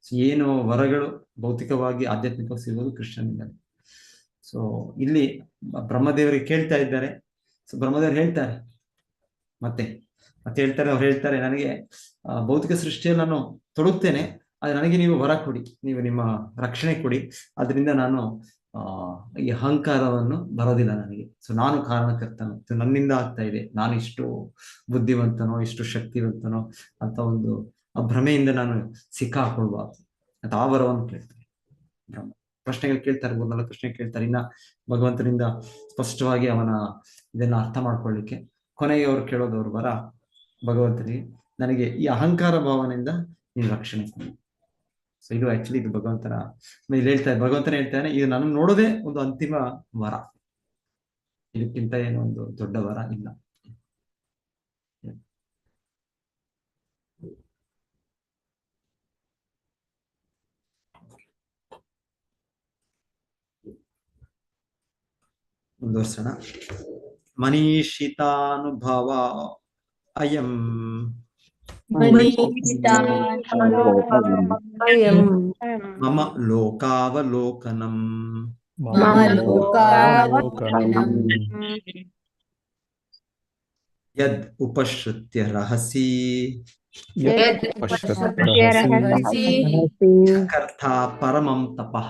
ಸೊ ಏನು ವರಗಳು ಭೌತಿಕವಾಗಿ ಆಧ್ಯಾತ್ಮಿಕವಾಗಿ ಸಿಗೋದು ಕೃಷ್ಣನಿಂದಾನೆ. ಸೊ ಇಲ್ಲಿ ಬ್ರಹ್ಮದೇವರಿಗೆ ಕೇಳ್ತಾ ಇದ್ದಾರೆ. ಸೊ ಬ್ರಹ್ಮದೇವರು ಹೇಳ್ತಾರೆ, ಮತ್ತೆ ಹೇಳ್ತಾರೆ, ಅವ್ರು ಹೇಳ್ತಾರೆ, ನನಗೆ ಭೌತಿಕ ಸೃಷ್ಟಿಯಲ್ಲಿ ನಾನು ತೊಡಗ್ತೇನೆ, ಆದ್ರೆ ನನಗೆ ನೀವು ವರ ಕೊಡಿ, ನೀವು ನಿಮ್ಮ ರಕ್ಷಣೆ ಕೊಡಿ, ಅದರಿಂದ ನಾನು ಈ ಅಹಂಕಾರವನ್ನು ಬರೋದಿಲ್ಲ ನನಗೆ. ಸೊ ನಾನು ಕಾರಣಕರ್ತನು, ನನ್ನಿಂದ ಆಗ್ತಾ ಇದೆ, ನಾನು ಇಷ್ಟು ಬುದ್ಧಿವಂತನೋ, ಇಷ್ಟು ಶಕ್ತಿವಂತನೋ ಅಂತ ಒಂದು ಆ ಭ್ರಮೆಯಿಂದ ನಾನು ಸಿಕ್ಕಾಕೊಳ್ಬಾರ್ದು ಅಂತ ಆ ವರವನ್ನು ಕೇಳ್ತಾರೆ. ಪ್ರಶ್ನೆಗಳು ಕೇಳ್ತಾರೆ, 3-4 ಪ್ರಶ್ನೆ ಕೇಳ್ತಾರೆ, ಇನ್ನ ಭಗವಂತನಿಂದ ಸ್ಪಷ್ಟವಾಗಿ ಅವನ ಇದನ್ನ ಅರ್ಥ ಮಾಡ್ಕೊಳ್ಳಿಕ್ಕೆ. ಕೊನೆಗೆ ಅವ್ರು ಕೇಳೋದು, ಅವ್ರ ವರ ಭಗವಂತನಿಗೆ, ನನಗೆ ಈ ಅಹಂಕಾರ ಭಾವನೆಯಿಂದ ನೀನು ರಕ್ಷಣೆ ಕೊಡಿ. ಸೊ ಇದು ಆಕ್ಚುಲಿ ಇದು ಭಗವಂತನ ಭಗವಂತನ ಹೇಳ್ತಾನೆ, ಇದು ನನ್ನ ನೋಡೋದೇ ಒಂದು ಅಂತಿಮ ವರ, ಇದಕ್ಕಿಂತ ಏನೋ ಒಂದು ದೊಡ್ಡ ವರ ಇಲ್ಲ. ಮುಂದುವರ್ಸೋಣ. ಮನೀಷಿತಾನುಭವ ಅಯಂ ಮಮ ಲೋಕಾವಲೋಕನಂ ಯದ್ ಉಪಶ್ರುತ್ಯ ರಹಸಿ ಚಕರ್ತಾ ಪರಮಂ ತಪಃ.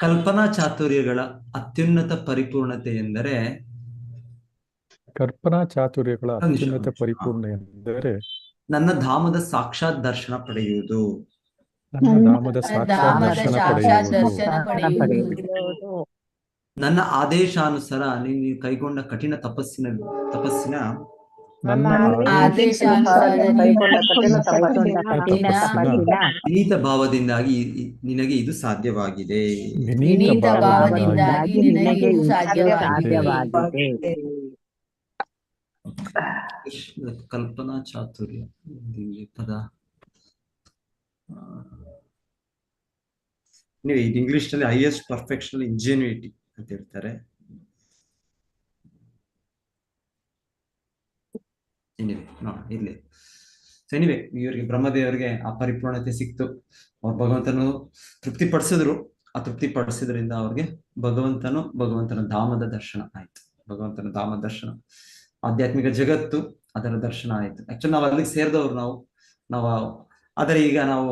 ಕಲ್ಪನಾ ಚಾತುರ್ಯಗಳ ಅತ್ಯುನ್ನತ ಪರಿಪೂರ್ಣತೆ ಎಂದರೆ ನನ್ನ ಧಾಮದ ಸಾಕ್ಷಾತ್ ದರ್ಶನ ಪಡೆಯುವುದು. ನನ್ನ ಆದೇಶಾನುಸಾರ ನೀವು ಕೈಗೊಂಡ ಕಠಿಣ ತಪಸ್ಸಿನ ನನ್ನ ಆದೇಶಾನುಸಾರ ಕೈಗೊಂಡ ಕಠಿಣ ಕೈಗೊಂಡ ತಪಸ್ಸಿನ ತಪಸ್ಸಿನ ವಿನೀತ ಭಾವದಿಂದಾಗಿ ನಿನಗೆ ಇದು ಸಾಧ್ಯವಾಗಿದೆ. ವಿನೀತ ಭಾವದಿಂದಾಗಿ ನಿನಗೆ ಇದು ಸಾಧ್ಯವಾಗಿದೆ. ಕಲ್ಪನಾ ಚಾತುರ್ಯ ಇಲ್ಲಿ ಪದ ನೀವು ಇದು ಇಂಗ್ಲಿಷ್ ನಲ್ಲಿ ಹೈಯೆಸ್ಟ್ ಪರ್ಫೆಕ್ಷನ್ ಇಂಜಿನ್ಯೂಟಿ ಅಂತ ಹೇಳ್ತಾರೆ. ಇರ್ಲಿ. ಎನಿವೆ ಇವರಿಗೆ ಬ್ರಹ್ಮದೇವರಿಗೆ ಆ ಪರಿಪೂರ್ಣತೆ ಸಿಕ್ತು. ಅವ್ರು ಭಗವಂತನು ತೃಪ್ತಿಪಡಿಸಿದ್ರು. ಆ ತೃಪ್ತಿಪಡಿಸಿದ್ರಿಂದ ಅವ್ರಿಗೆ ಭಗವಂತನ ಧಾಮದ ದರ್ಶನ ಆಯ್ತು. ಭಗವಂತನ ಧಾಮದ ದರ್ಶನ, ಆಧ್ಯಾತ್ಮಿಕ ಜಗತ್ತು ಅದರ ದರ್ಶನ ಆಯ್ತು. ಆಕ್ಚುಲಿ ನಾವು ಅಲ್ಲಿಗೆ ಸೇರಿದವರು ನಾವು ಆದರೆ ಈಗ ನಾವು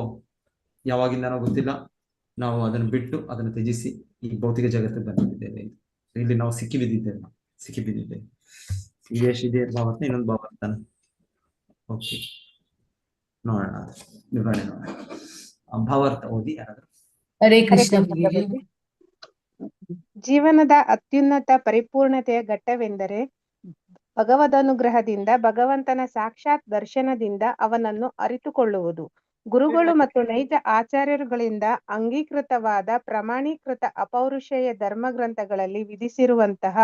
ಯಾವಾಗಿಂದನೋ ಗೊತ್ತಿಲ್ಲ, ನಾವು ಅದನ್ನು ಬಿಟ್ಟು ಅದನ್ನು ತ್ಯಜಿಸಿ ಈ ಭೌತಿಕ ಜಗತ್ತಿಗೆ ಬಂದಿದ್ದೇವೆ. ಇಲ್ಲಿ ನಾವು ಸಿಕ್ಕಿ ಬಿದ್ದಿದ್ದೇವೆ. ಇದೇ ಭಾವರ್ಥ, ಇನ್ನೊಂದು ಭಾವರ್ತಾನೆ. ಓಕೆ, ನೋಡೋಣ, ವಿವರಣೆ ನೋಡೋಣ. ಭಾವಾರ್ಥ ಓದಿ ಯಾರಾದ್ರೂ. ಹರೇ ಕೃಷ್ಣ. ಜೀವನದ ಅತ್ಯುನ್ನತ ಪರಿಪೂರ್ಣತೆಯ ಘಟ್ಟವೆಂದರೆ ಭಗವದನುಗ್ರಹದಿಂದ ಭಗವಂತನ ಸಾಕ್ಷಾತ್ ದರ್ಶನದಿಂದ ಅವನನ್ನು ಅರಿತುಕೊಳ್ಳುವುದು. ಗುರುಗಳು ಮತ್ತು ನೈಜ ಆಚಾರ್ಯರುಗಳಿಂದ ಅಂಗೀಕೃತವಾದ ಪ್ರಮಾಣೀಕೃತ ಅಪೌರುಷೇಯ ಧರ್ಮಗ್ರಂಥಗಳಲ್ಲಿ ವಿಧಿಸಿರುವಂತಹ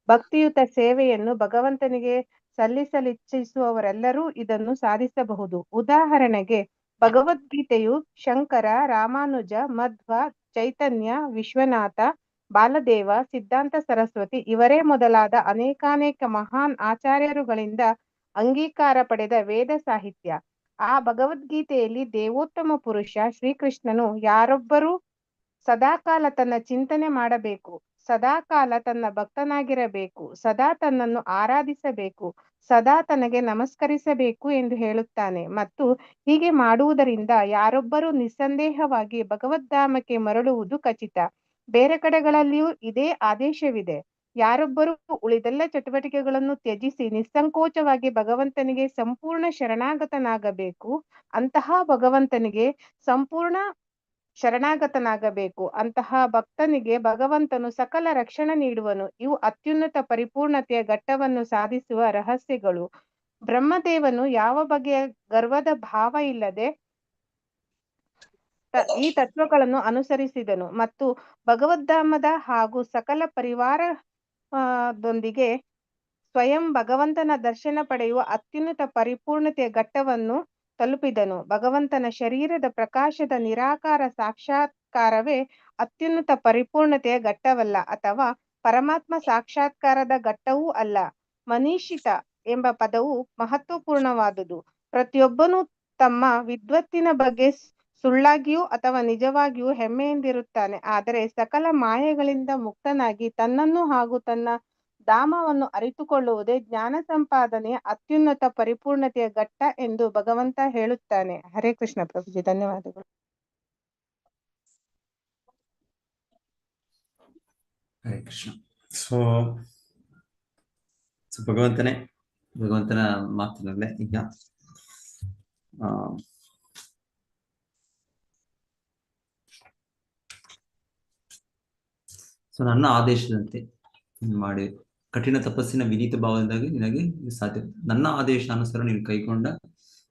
ಭಕ್ತಿಯುತ ಸೇವೆಯನ್ನು ಭಗವಂತನಿಗೆ ಸಲ್ಲಿಸಲಿಚ್ಛಿಸುವವರೆಲ್ಲರೂ ಇದನ್ನು ಸಾಧಿಸಬಹುದು. ಉದಾಹರಣೆಗೆ, ಭಗವದ್ಗೀತೆಯು ಶಂಕರ, ರಾಮಾನುಜ, ಮಧ್ವ, ಚೈತನ್ಯ, ವಿಶ್ವನಾಥ, ಬಾಲದೇವ, ಸಿದ್ಧಾಂತ ಸರಸ್ವತಿ ಇವರೇ ಮೊದಲಾದ ಅನೇಕಾನೇಕ ಮಹಾನ್ ಆಚಾರ್ಯರುಗಳಿಂದ ಅಂಗೀಕಾರ ಪಡೆದ ವೇದ ಸಾಹಿತ್ಯ. ಆ ಭಗವದ್ಗೀತೆಯಲ್ಲಿ ದೇವೋತ್ತಮ ಪುರುಷ ಶ್ರೀಕೃಷ್ಣನು ಯಾರೊಬ್ಬರೂ ಸದಾಕಾಲ ತನ್ನ ಚಿಂತನೆ ಮಾಡಬೇಕು, ಸದಾಕಾಲ ತನ್ನ ಭಕ್ತನಾಗಿರಬೇಕು, ಸದಾ ತನ್ನನ್ನು ಆರಾಧಿಸಬೇಕು, ಸದಾ ತನಗೆ ನಮಸ್ಕರಿಸಬೇಕು ಎಂದು ಹೇಳುತ್ತಾನೆ. ಮತ್ತು ಹೀಗೆ ಮಾಡುವುದರಿಂದ ಯಾರೊಬ್ಬರೂ ನಿಸ್ಸಂದೇಹವಾಗಿ ಭಗವದ್ಧಾಮಕ್ಕೆ ಮರಳುವುದು ಖಚಿತ. ಬೇರೆ ಕಡೆಗಳಲ್ಲಿಯೂ ಇದೇ ಆದೇಶವಿದೆ. ಯಾರೊಬ್ಬರೂ ಉಳಿದೆಲ್ಲ ಚಟುವಟಿಕೆಗಳನ್ನು ತ್ಯಜಿಸಿ ನಿಸ್ಸಂಕೋಚವಾಗಿ ಭಗವಂತನಿಗೆ ಸಂಪೂರ್ಣ ಶರಣಾಗತನಾಗಬೇಕು, ಅಂತಹ ಭಗವಂತನಿಗೆ ಸಂಪೂರ್ಣ ಶರಣಾಗತನಾಗಬೇಕು, ಅಂತಹ ಭಕ್ತನಿಗೆ ಭಗವಂತನು ಸಕಲ ರಕ್ಷಣೆ ನೀಡುವನು. ಇವು ಅತ್ಯುನ್ನತ ಪರಿಪೂರ್ಣತೆಯ ಘಟ್ಟವನ್ನು ಸಾಧಿಸುವ ರಹಸ್ಯಗಳು. ಬ್ರಹ್ಮದೇವನು ಯಾವ ಬಗೆಯ ಗರ್ವದ ಭಾವ ಇಲ್ಲದೆ ಈ ತತ್ವಗಳನ್ನು ಅನುಸರಿಸಿದನು ಮತ್ತು ಭಗವದ್ಧಾಮದ ಹಾಗೂ ಸಕಲ ಪರಿವಾರದೊಂದಿಗೆ ಸ್ವಯಂ ಭಗವಂತನ ದರ್ಶನ ಪಡೆಯುವ ಅತ್ಯುನ್ನತ ಪರಿಪೂರ್ಣತೆಯ ಘಟ್ಟವನ್ನು ತಲುಪಿದನು. ಭಗವಂತನ ಶರೀರದ ಪ್ರಕಾಶದ ನಿರಾಕಾರ ಸಾಕ್ಷಾತ್ಕಾರವೇ ಅತ್ಯುನ್ನತ ಪರಿಪೂರ್ಣತೆಯ ಘಟ್ಟವಲ್ಲ, ಅಥವಾ ಪರಮಾತ್ಮ ಸಾಕ್ಷಾತ್ಕಾರದ ಘಟ್ಟವೂ ಅಲ್ಲ. ಮನೀಷಿತ ಎಂಬ ಪದವು ಮಹತ್ವಪೂರ್ಣವಾದುದು. ಪ್ರತಿಯೊಬ್ಬನೂ ತಮ್ಮ ವಿದ್ವತ್ತಿನ ಬಗ್ಗೆ ಸುಳ್ಳಾಗಿಯೂ ಅಥವಾ ನಿಜವಾಗಿಯೂ ಹೆಮ್ಮೆಯಿಂದಿರುತ್ತಾನೆ. ಆದರೆ ಸಕಲ ಮಾಯೆಗಳಿಂದ ಮುಕ್ತನಾಗಿ ತನ್ನನ್ನು ಹಾಗೂ ತನ್ನ ಧಾಮವನ್ನು ಅರಿತುಕೊಳ್ಳುವುದೇ ಜ್ಞಾನ ಸಂಪಾದನೆಯ ಅತ್ಯುನ್ನತ ಪರಿಪೂರ್ಣತೆಯ ಘಟ್ಟ ಎಂದು ಭಗವಂತ ಹೇಳುತ್ತಾನೆ. ಹರೇ ಕೃಷ್ಣ ಪ್ರಭುಜಿ, ಧನ್ಯವಾದಗಳು. ಹರೇ ಕೃಷ್ಣ. ಸೊ ಭಗವಂತನ ಮಾತಿನಲ್ಲೇ ಈಗ ಸೊ ನನ್ನ ಆದೇಶದಂತೆ ಮಾಡಿ ಕಠಿಣ ತಪಸ್ಸಿನ ವಿನೀತ ಭಾವದಿಂದಾಗಿ ನಿನಗೆ ಸಾಧ್ಯ. ನನ್ನ ಆದೇಶಾನುಸಾರ ನೀನು ಕೈಗೊಂಡ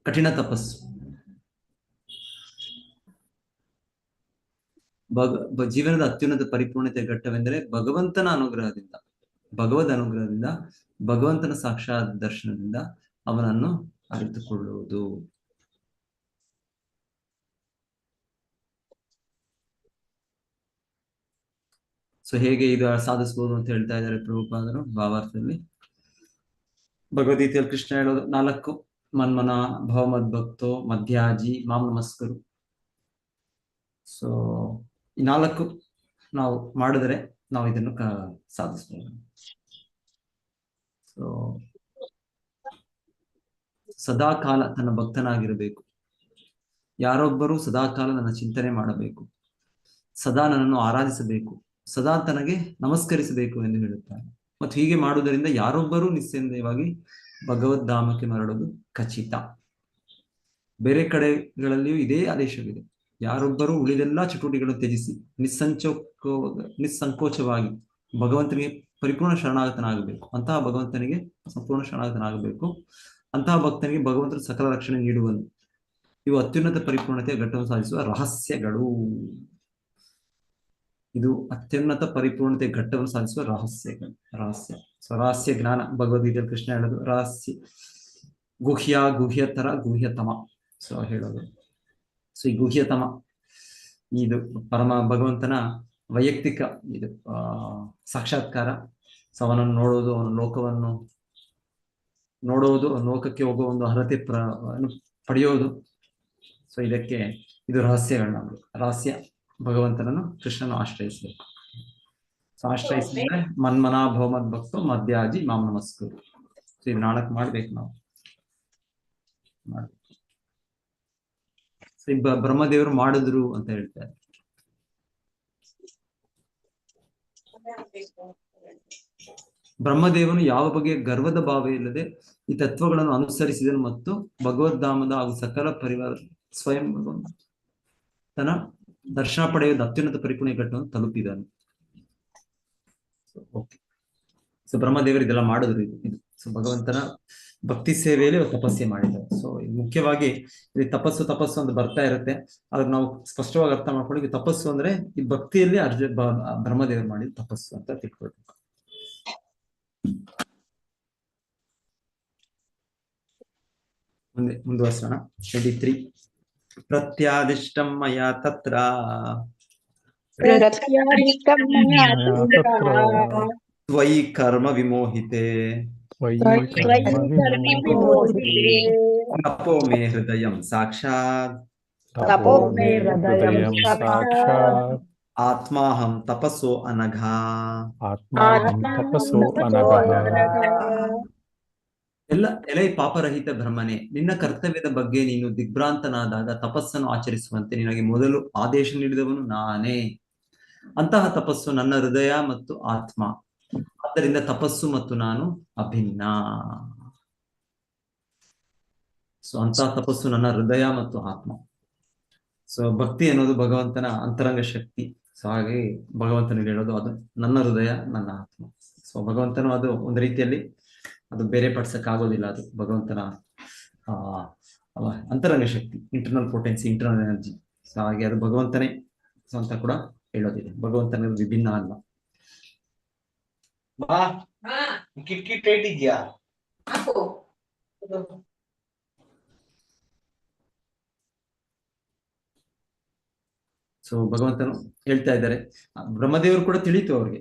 ಕಠಿಣ ತಪಸ್ಸು ಜೀವನದ ಅತ್ಯುನ್ನತ ಪರಿಪೂರ್ಣತೆಯ ಘಟ್ಟವೆಂದರೆ ಭಗವಂತನ ಅನುಗ್ರಹದಿಂದ ಭಗವಂತನ ಸಾಕ್ಷಾತ್ ದರ್ಶನದಿಂದ ಅವನನ್ನು ಅರಿತುಕೊಳ್ಳುವುದು. ಸೊ ಹೇಗೆ ಇದು ಸಾಧಿಸಬಹುದು ಅಂತ ಹೇಳ್ತಾ ಇದ್ದಾರೆ ಪ್ರಭುಪಾದರು ಭಾವಾರ್ಥದಲ್ಲಿ. ಭಗವದ್ಗೀತೆಯಲ್ಲಿ ಕೃಷ್ಣ ಹೇಳೋದು 4 ಮನ್ಮನ ಭವಮದ್ಭಕ್ತೋ ಮಧ್ಯಾಜಿ ಮಾಂ ನಮಸ್ಕರು. ಸೊ ಈ 4 ನಾವು ಮಾಡಿದರೆ ನಾವು ಇದನ್ನು ಸಾಧಿಸಬಹುದು. ಸೊ ಸದಾಕಾಲ ತನ್ನ ಭಕ್ತನಾಗಿರಬೇಕು, ಯಾರೊಬ್ಬರೂ ಸದಾಕಾಲ ನನ್ನ ಚಿಂತನೆ ಮಾಡಬೇಕು, ಸದಾ ನನ್ನನ್ನು ಆರಾಧಿಸಬೇಕು, ಸದಾ ತನಗೆ ನಮಸ್ಕರಿಸಬೇಕು ಎಂದು ಹೇಳುತ್ತಾರೆ. ಮತ್ತು ಹೀಗೆ ಮಾಡುವುದರಿಂದ ಯಾರೊಬ್ಬರೂ ನಿಸ್ಸಂದೇಹವಾಗಿ ಭಗವದ್ಧಾಮಕ್ಕೆ ಮರಳುವುದು ಖಚಿತ. ಬೇರೆ ಕಡೆಗಳಲ್ಲಿಯೂ ಇದೇ ಆದೇಶವಿದೆ. ಯಾರೊಬ್ಬರೂ ಉಳಿದೆಲ್ಲ ಚಟುವಟಿಕೆಗಳನ್ನು ತ್ಯಜಿಸಿ ನಿಸ್ಸಂಕೋಚವಾಗಿ ಭಗವಂತನಿಗೆ ಪರಿಪೂರ್ಣ ಶರಣಾಗತನಾಗಬೇಕು. ಅಂತಹ ಭಗವಂತನಿಗೆ ಸಂಪೂರ್ಣ ಶರಣಾಗತನಾಗಬೇಕು. ಅಂತಹ ಭಕ್ತನಿಗೆ ಭಗವಂತನು ಸಕಲ ರಕ್ಷಣೆ ನೀಡುವನು. ಇವು ಅತ್ಯುನ್ನತ ಪರಿಪೂರ್ಣತೆಯ ಘಟ್ಟವನ್ನು ಸಾಧಿಸುವ ರಹಸ್ಯಗಳು. ಇದು ಅತ್ಯುನ್ನತ ಪರಿಪೂರ್ಣತೆಯ ಘಟ್ಟವನ್ನು ಸಾಧಿಸುವ ರಹಸ್ಯಗಳು. ರಹಸ್ಯ ಜ್ಞಾನ. ಭಗವದ್ಗೀತೆಯಲ್ಲಿ ಕೃಷ್ಣ ಹೇಳೋದು ರಹಸ್ಯ, ಗುಹ್ಯತರ ಗುಹ್ಯತಮ ಹೇಳೋದು. ಸೊ ಈ ಗುಹ್ಯತಮ ಇದು ಪರಮ ಭಗವಂತನ ವೈಯಕ್ತಿಕ ಇದು ಸಾಕ್ಷಾತ್ಕಾರ. ಸೊ ಅವನನ್ನು ನೋಡೋದು, ಅವನ ಲೋಕವನ್ನು ನೋಡುವುದು, ಲೋಕಕ್ಕೆ ಹೋಗುವ ಒಂದು ಅರ್ಹತೆ ಪಡೆಯೋದು. ಸೊ ಇದಕ್ಕೆ ಇದು ರಹಸ್ಯಗಳನ್ನ ರಹಸ್ಯ. ಭಗವಂತನನ್ನು ಕೃಷ್ಣನು ಆಶ್ರಯಿಸಬೇಕು. ಸೊ ಆಶ್ರಯಿಸಿದ್ರೆ ಮನ್ಮನಾ ಭವಮದ್ ಭಕ್ತೋ ಮಧ್ಯಾಜಿ ಮಾಂ ನಮಸ್ಕರು. ಸೊ ಇದು 4 ಮಾಡ್ಬೇಕು ನಾವು. ಸೊ ಬ್ರಹ್ಮದೇವರು ಮಾಡಿದ್ರು ಅಂತ ಹೇಳ್ತಾರೆ. ಬ್ರಹ್ಮದೇವನು ಯಾವ ಬಗೆಯ ಗರ್ವದ ಭಾವ ಇಲ್ಲದೆ ಈ ತತ್ವಗಳನ್ನು ಅನುಸರಿಸಿದನು ಮತ್ತು ಭಗವದ್ಧಾಮದ ಹಾಗೂ ಸಕಲ ಪರಿವಾರ ಸ್ವಯಂ ತನ್ನ ದರ್ಶನ ಪಡೆಯುವ ಅತ್ಯುನ್ನತ ಪರಿಪೂರ್ಣ ಘಟ್ಟವನ್ನು ತಲುಪಿದನು. ಸೊ ಬ್ರಹ್ಮದೇವರು ಇದೆಲ್ಲ ಮಾಡಿದ್ರು. ಇದು ಸೊ ಭಗವಂತನ ಭಕ್ತಿ ಸೇವೆಯಲ್ಲಿ ತಪಸ್ಸೆ ಮಾಡಿದ್ದಾರೆ. ಸೊ ಮುಖ್ಯವಾಗಿ ಇಲ್ಲಿ ತಪಸ್ಸು ಅಂತ ಬರ್ತಾ ಇರುತ್ತೆ. ಆದ್ರೆ ನಾವು ಸ್ಪಷ್ಟವಾಗಿ ಅರ್ಥ ಮಾಡ್ಕೊಳ್ಳಿ, ತಪಸ್ಸು ಅಂದ್ರೆ ಈ ಭಕ್ತಿಯಲ್ಲಿ ಬ್ರಹ್ಮದೇವರು ಮಾಡಿದ ತಪಸ್ಸು ಅಂತ ತಿಳ್ಕೊಳ್ಬೇಕು. ಮುಂದುವರ್ಸೋಣ. 23 ಪ್ರತ್ಯಾದಿಷ್ಟಂ ಮಯಾ ತತ್ರ ತ್ವಯಿ ಕರ್ಮ ವಿಮೋಹಿತೆ ತಪೋ ಮೇ ಹೃದಯಂ ಸಾಕ್ಷಾತ್ ಆತ್ಮಾಹಂ ತಪಸ್ಸೋ ಅನಘ. ಎಲೆ ಪಾಪರಹಿತ ಬ್ರಹ್ಮನೇ, ನಿನ್ನ ಕರ್ತವ್ಯದ ಬಗ್ಗೆ ನೀನು ದಿಗ್ಭ್ರಾಂತನಾದಾಗ ತಪಸ್ಸನ್ನು ಆಚರಿಸುವಂತೆ ನಿನಗೆ ಮೊದಲು ಆದೇಶ ನೀಡಿದವನು ನಾನೇ. ಅಂತಹ ತಪಸ್ಸು ನನ್ನ ಹೃದಯ ಮತ್ತು ಆತ್ಮ. ಆದ್ದರಿಂದ ತಪಸ್ಸು ಮತ್ತು ನಾನು ಅಭಿನ್ನ. ಸೊ ಅಂತಹ ತಪಸ್ಸು ನನ್ನ ಹೃದಯ ಮತ್ತು ಆತ್ಮ. ಸೊ ಭಕ್ತಿ ಅನ್ನೋದು ಭಗವಂತನ ಅಂತರಂಗ ಶಕ್ತಿ. ಸೊ ಹಾಗೆ ಭಗವಂತನಿಗೆ ಹೇಳೋದು ಅದು ನನ್ನ ಹೃದಯ, ನನ್ನ ಆತ್ಮ. ಸೊ ಭಗವಂತನು ಅದು ಒಂದು ರೀತಿಯಲ್ಲಿ ಅದು ಬೇರೆ ಪಡಿಸಕ್ಕಾಗೋದಿಲ್ಲ. ಅದು ಭಗವಂತನ ಅಂತರಂಗ ಶಕ್ತಿ, internal potency, internal energy. So ಹಾಗೆ ಅದು ಭಗವಂತನೇ ಅಂತ ಕೂಡ ಹೇಳೋದಿದೆ. ಭಗವಂತನ ವಿಭಿನ್ನ ಅಲ್ಲ. ಕಿಟಕಿ ಟೈಟ್ ಇದೆಯಾ? ಸೊ ಭಗವಂತನು ಹೇಳ್ತಾ ಇದ್ದಾರೆ. ಬ್ರಹ್ಮದೇವರು ಕೂಡ ತಿಳಿತು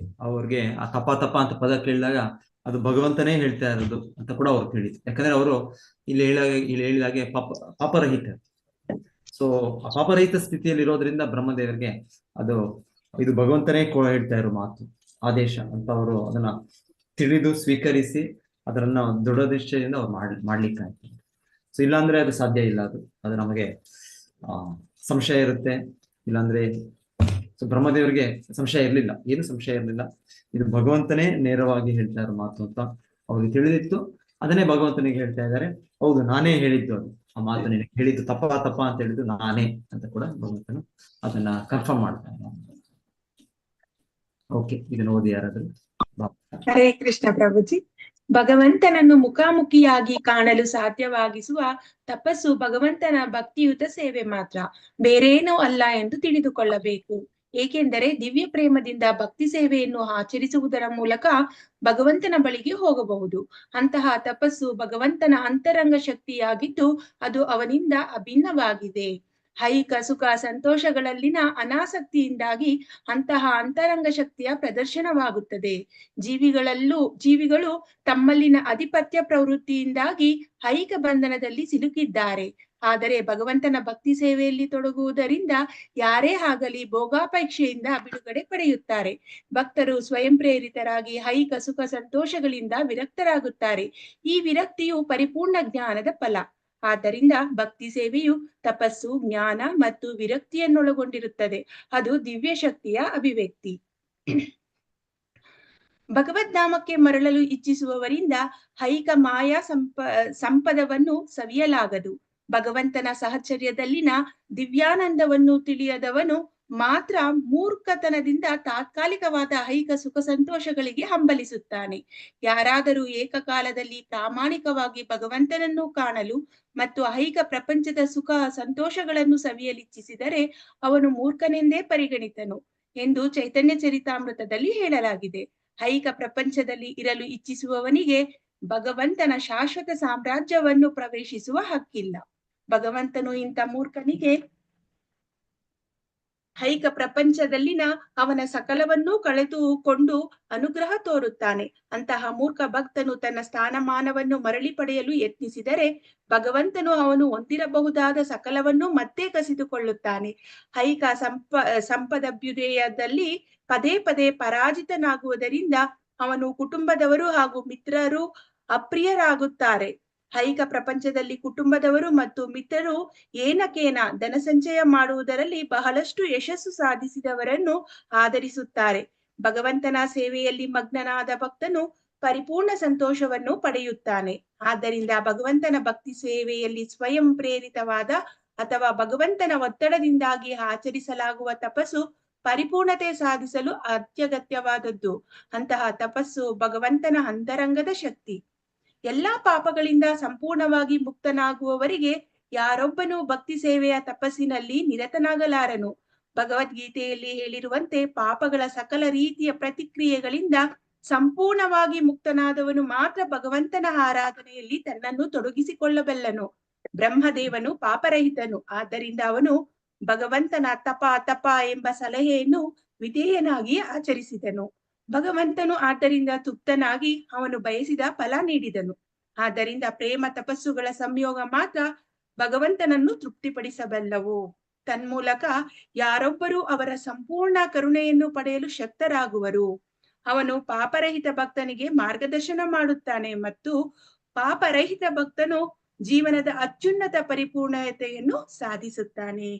ಅವ್ರಿಗೆ ಆ ತಪ ಅಂತ ಪದ ಕೇಳಿದಾಗ ಅದು ಭಗವಂತನೇ ಹೇಳ್ತಾ ಇರೋದು ಅಂತ ಕೂಡ ಅವ್ರು ತಿಳಿತು. ಯಾಕಂದ್ರೆ ಅವರು ಇಲ್ಲಿ ಹೇಳಿದಾಗೆ ಪಾಪರಹಿತ. ಸೊ ಆ ಪಾಪರಹಿತ ಸ್ಥಿತಿಯಲ್ಲಿ ಇರೋದ್ರಿಂದ ಬ್ರಹ್ಮದೇವರಿಗೆ ಇದು ಭಗವಂತನೇ ಹೇಳ್ತಾ ಇರೋ ಮಾತು, ಆದೇಶ ಅಂತ ಅವರು ಅದನ್ನ ತಿಳಿದು ಸ್ವೀಕರಿಸಿ ಅದನ್ನ ದೃಢನಿಶ್ಚಯದಿಂದ ಅವ್ರು ಮಾಡ್ಲಿಕ್ಕೆ ಆಯ್ತು. ಸೊ ಇಲ್ಲಾಂದ್ರೆ ಅದು ಸಾಧ್ಯ ಇಲ್ಲ. ಅದು ನಮಗೆ ಸಂಶಯ ಇರುತ್ತೆ. ಇಲ್ಲಾಂದ್ರೆ ಸೊ ಬ್ರಹ್ಮದೇವರಿಗೆ ಸಂಶಯ ಇರ್ಲಿಲ್ಲ, ಏನು ಸಂಶಯ ಇರ್ಲಿಲ್ಲ. ಇದು ಭಗವಂತನೇ ನೇರವಾಗಿ ಹೇಳ್ತಾ ಇರೋ ಮಾತು ಅಂತ ಅವ್ರಿಗೆ ತಿಳಿದಿತ್ತು. ಅದನ್ನೇ ಭಗವಂತನಿಗೆ ಹೇಳ್ತಾ ಇದ್ದಾರೆ. ಹೌದು, ನಾನೇ ಹೇಳಿದ್ದು ಅದು, ಆ ಮಾತು ನಿನಗೆ ಹೇಳಿದ್ದು ತಪ್ಪ ಅಂತ ಹೇಳಿದ್ದು ನಾನೇ ಅಂತ ಕೂಡ ಭಗವಂತನು ಅದನ್ನ ಕನ್ಫರ್ಮ್ ಮಾಡ್ತಾ ಇದ್ದಾರೆ. ಓಕೆ, ಇದನ್ನ ಓದಿ ಯಾರಾದ್ರೂ. ಹರೇ ಕೃಷ್ಣ ಪ್ರಭುಜಿ. ಭಗವಂತನನ್ನು ಮುಖಾಮುಖಿಯಾಗಿ ಕಾಣಲು ಸಾಧ್ಯವಾಗಿಸುವ ತಪಸ್ಸು ಭಗವಂತನ ಭಕ್ತಿಯುತ ಸೇವೆ ಮಾತ್ರ, ಬೇರೇನೂ ಅಲ್ಲ ಎಂದು ತಿಳಿದುಕೊಳ್ಳಬೇಕು. ಏಕೆಂದರೆ ದಿವ್ಯ ಪ್ರೇಮದಿಂದ ಭಕ್ತಿ ಸೇವೆಯನ್ನು ಆಚರಿಸುವುದರ ಮೂಲಕ ಭಗವಂತನ ಬಳಿಗೆ ಹೋಗಬಹುದು. ಅಂತಹ ತಪಸ್ಸು ಭಗವಂತನ ಅಂತರಂಗ ಶಕ್ತಿಯಾಗಿದ್ದು ಅದು ಅವನಿಂದ ಅಭಿನ್ನವಾಗಿದೆ. ಐಹಿಕ ಸುಖ ಸಂತೋಷಗಳಲ್ಲಿನ ಅನಾಸಕ್ತಿಯಿಂದಾಗಿ ಅಂತಹ ಅಂತರಂಗ ಶಕ್ತಿಯ ಪ್ರದರ್ಶನವಾಗುತ್ತದೆ. ಜೀವಿಗಳು ತಮ್ಮಲ್ಲಿನ ಅಧಿಪತ್ಯ ಪ್ರವೃತ್ತಿಯಿಂದಾಗಿ ಐಹಿಕ ಬಂಧನದಲ್ಲಿ ಸಿಲುಕಿದ್ದಾರೆ. ಆದರೆ ಭಗವಂತನ ಭಕ್ತಿ ಸೇವೆಯಲ್ಲಿ ತೊಡಗುವುದರಿಂದ ಯಾರೇ ಆಗಲಿ ಭೋಗಾಪೇಕ್ಷೆಯಿಂದ ಬಿಡುಗಡೆ ಪಡೆಯುತ್ತಾರೆ. ಭಕ್ತರು ಸ್ವಯಂ ಪ್ರೇರಿತರಾಗಿ ಐಹಿಕ ಸುಖ ಸಂತೋಷಗಳಿಂದ ವಿರಕ್ತರಾಗುತ್ತಾರೆ. ಈ ವಿರಕ್ತಿಯು ಪರಿಪೂರ್ಣ ಜ್ಞಾನದ ಫಲ. ಆದ್ದರಿಂದ ಭಕ್ತಿ ಸೇವೆಯು ತಪಸ್ಸು, ಜ್ಞಾನ ಮತ್ತು ವಿರಕ್ತಿಯನ್ನೊಳಗೊಂಡಿರುತ್ತದೆ. ಅದು ದಿವ್ಯ ಶಕ್ತಿಯ ಅಭಿವ್ಯಕ್ತಿ. ಭಗವದ್ಧಾಮಕ್ಕೆ ಮರಳಲು ಇಚ್ಛಿಸುವವರಿಂದ ಐಹಿಕ ಮಾಯಾ ಸಂಪದವನ್ನು ಸವಿಯಲಾಗದು. ಭಗವಂತನ ಸಹಚರ್ಯದಲ್ಲಿನ ದಿವ್ಯಾನಂದವನ್ನು ತಿಳಿಯದವನು ಮಾತ್ರ ಮೂರ್ಖತನದಿಂದ ತಾತ್ಕಾಲಿಕವಾದ ಐಹಿಕ ಸುಖ ಸಂತೋಷಗಳಿಗೆ ಹಂಬಲಿಸುತ್ತಾನೆ. ಯಾರಾದರೂ ಏಕಕಾಲದಲ್ಲಿ ಪ್ರಾಮಾಣಿಕವಾಗಿ ಭಗವಂತನನ್ನು ಕಾಣಲು ಮತ್ತು ಐಹಿಕ ಪ್ರಪಂಚದ ಸುಖ ಸಂತೋಷಗಳನ್ನು ಸವಿಯಲಿಚ್ಛಿಸಿದರೆ ಅವನು ಮೂರ್ಖನೆಂದೇ ಪರಿಗಣಿತನು ಎಂದು ಚೈತನ್ಯ ಚರಿತಾಮೃತದಲ್ಲಿ ಹೇಳಲಾಗಿದೆ. ಐಹಿಕ ಪ್ರಪಂಚದಲ್ಲಿ ಇರಲು ಇಚ್ಛಿಸುವವನಿಗೆ ಭಗವಂತನ ಶಾಶ್ವತ ಸಾಮ್ರಾಜ್ಯವನ್ನು ಪ್ರವೇಶಿಸುವ ಹಕ್ಕಿಲ್ಲ. ಭಗವಂತನು ಇಂಥ ಮೂರ್ಖನಿಗೆ ಐಹಿಕ ಪ್ರಪಂಚದಲ್ಲಿನ ಅವನ ಸಕಲವನ್ನೂ ಕಳೆದುಕೊಂಡು ಅನುಗ್ರಹ ತೋರುತ್ತಾನೆ. ಅಂತಹ ಮೂರ್ಖ ಭಕ್ತನು ತನ್ನ ಸ್ಥಾನಮಾನವನ್ನು ಮರಳಿ ಪಡೆಯಲು ಯತ್ನಿಸಿದರೆ ಭಗವಂತನು ಅವನು ಹೊಂದಿರಬಹುದಾದ ಸಕಲವನ್ನು ಮತ್ತೆ ಕಸಿದುಕೊಳ್ಳುತ್ತಾನೆ. ಐಹಿಕ ಸಂಪದಭ್ಯುದಯದಲ್ಲಿ ಪದೇ ಪದೇ ಪರಾಜಿತನಾಗುವುದರಿಂದ ಅವನು ಕುಟುಂಬದವರು ಹಾಗೂ ಮಿತ್ರರು ಅಪ್ರಿಯರಾಗುತ್ತಾರೆ. ಐಹಿಕ ಪ್ರಪಂಚದಲ್ಲಿ ಕುಟುಂಬದವರು ಮತ್ತು ಮಿತ್ರರು ಏನಕೇನ ಧನ ಸಂಚಯ ಮಾಡುವುದರಲ್ಲಿ ಬಹಳಷ್ಟು ಯಶಸ್ಸು ಸಾಧಿಸಿದವರನ್ನು ಆದರಿಸುತ್ತಾರೆ. ಭಗವಂತನ ಸೇವೆಯಲ್ಲಿ ಮಗ್ನನಾದ ಭಕ್ತನು ಪರಿಪೂರ್ಣ ಸಂತೋಷವನ್ನು ಪಡೆಯುತ್ತಾನೆ. ಆದ್ದರಿಂದ ಭಗವಂತನ ಭಕ್ತಿ ಸೇವೆಯಲ್ಲಿ ಸ್ವಯಂ ಪ್ರೇರಿತವಾದ ಅಥವಾ ಭಗವಂತನ ಒತ್ತಡದಿಂದಾಗಿ ಆಚರಿಸಲಾಗುವ ತಪಸ್ಸು ಪರಿಪೂರ್ಣತೆ ಸಾಧಿಸಲು ಅತ್ಯಗತ್ಯವಾದದ್ದು. ಅಂತಹ ತಪಸ್ಸು ಭಗವಂತನ ಅಂತರಂಗದ ಶಕ್ತಿ. ಎಲ್ಲಾ ಪಾಪಗಳಿಂದ ಸಂಪೂರ್ಣವಾಗಿ ಮುಕ್ತನಾಗುವವರಿಗೆ ಯಾರೊಬ್ಬನು ಭಕ್ತಿ ಸೇವೆಯ ತಪಸ್ಸಿನಲ್ಲಿ ನಿರತನಾಗಲಾರನು. ಭಗವದ್ಗೀತೆಯಲ್ಲಿ ಹೇಳಿರುವಂತೆ ಪಾಪಗಳ ಸಕಲ ರೀತಿಯ ಪ್ರತಿಕ್ರಿಯೆಗಳಿಂದ ಸಂಪೂರ್ಣವಾಗಿ ಮುಕ್ತನಾದವನು ಮಾತ್ರ ಭಗವಂತನ ಆರಾಧನೆಯಲ್ಲಿ ತನ್ನನ್ನು ತೊಡಗಿಸಿಕೊಳ್ಳಬಲ್ಲನು. ಬ್ರಹ್ಮದೇವನು ಪಾಪರಹಿತನು. ಆದ್ದರಿಂದ ಅವನು ಭಗವಂತನ ತಪ ಎಂಬ ಸಲಹೆಯನ್ನು ವಿಧೇಯನಾಗಿ ಆಚರಿಸಿದನು. ಭಗವಂತನು ಆದ್ದರಿಂದ ತೃಪ್ತನಾಗಿ ಅವನು ಬಯಸಿದ ಫಲ ನೀಡಿದನು. ಆದ್ದರಿಂದ ಪ್ರೇಮ ತಪಸ್ಸುಗಳ ಸಂಯೋಗ ಮಾತ್ರ ಭಗವಂತನನ್ನು ತೃಪ್ತಿಪಡಿಸಬಲ್ಲವು. ತನ್ಮೂಲಕ ಯಾರೊಬ್ಬರೂ ಅವರ ಸಂಪೂರ್ಣ ಕರುಣೆಯನ್ನು ಪಡೆಯಲು ಶಕ್ತರಾಗುವರು. ಅವನು ಪಾಪರಹಿತ ಭಕ್ತನಿಗೆ ಮಾರ್ಗದರ್ಶನ ಮಾಡುತ್ತಾನೆ ಮತ್ತು ಪಾಪರಹಿತ ಭಕ್ತನು ಜೀವನದ ಅತ್ಯುನ್ನತ ಪರಿಪೂರ್ಣತೆಯನ್ನು ಸಾಧಿಸುತ್ತಾನೆ.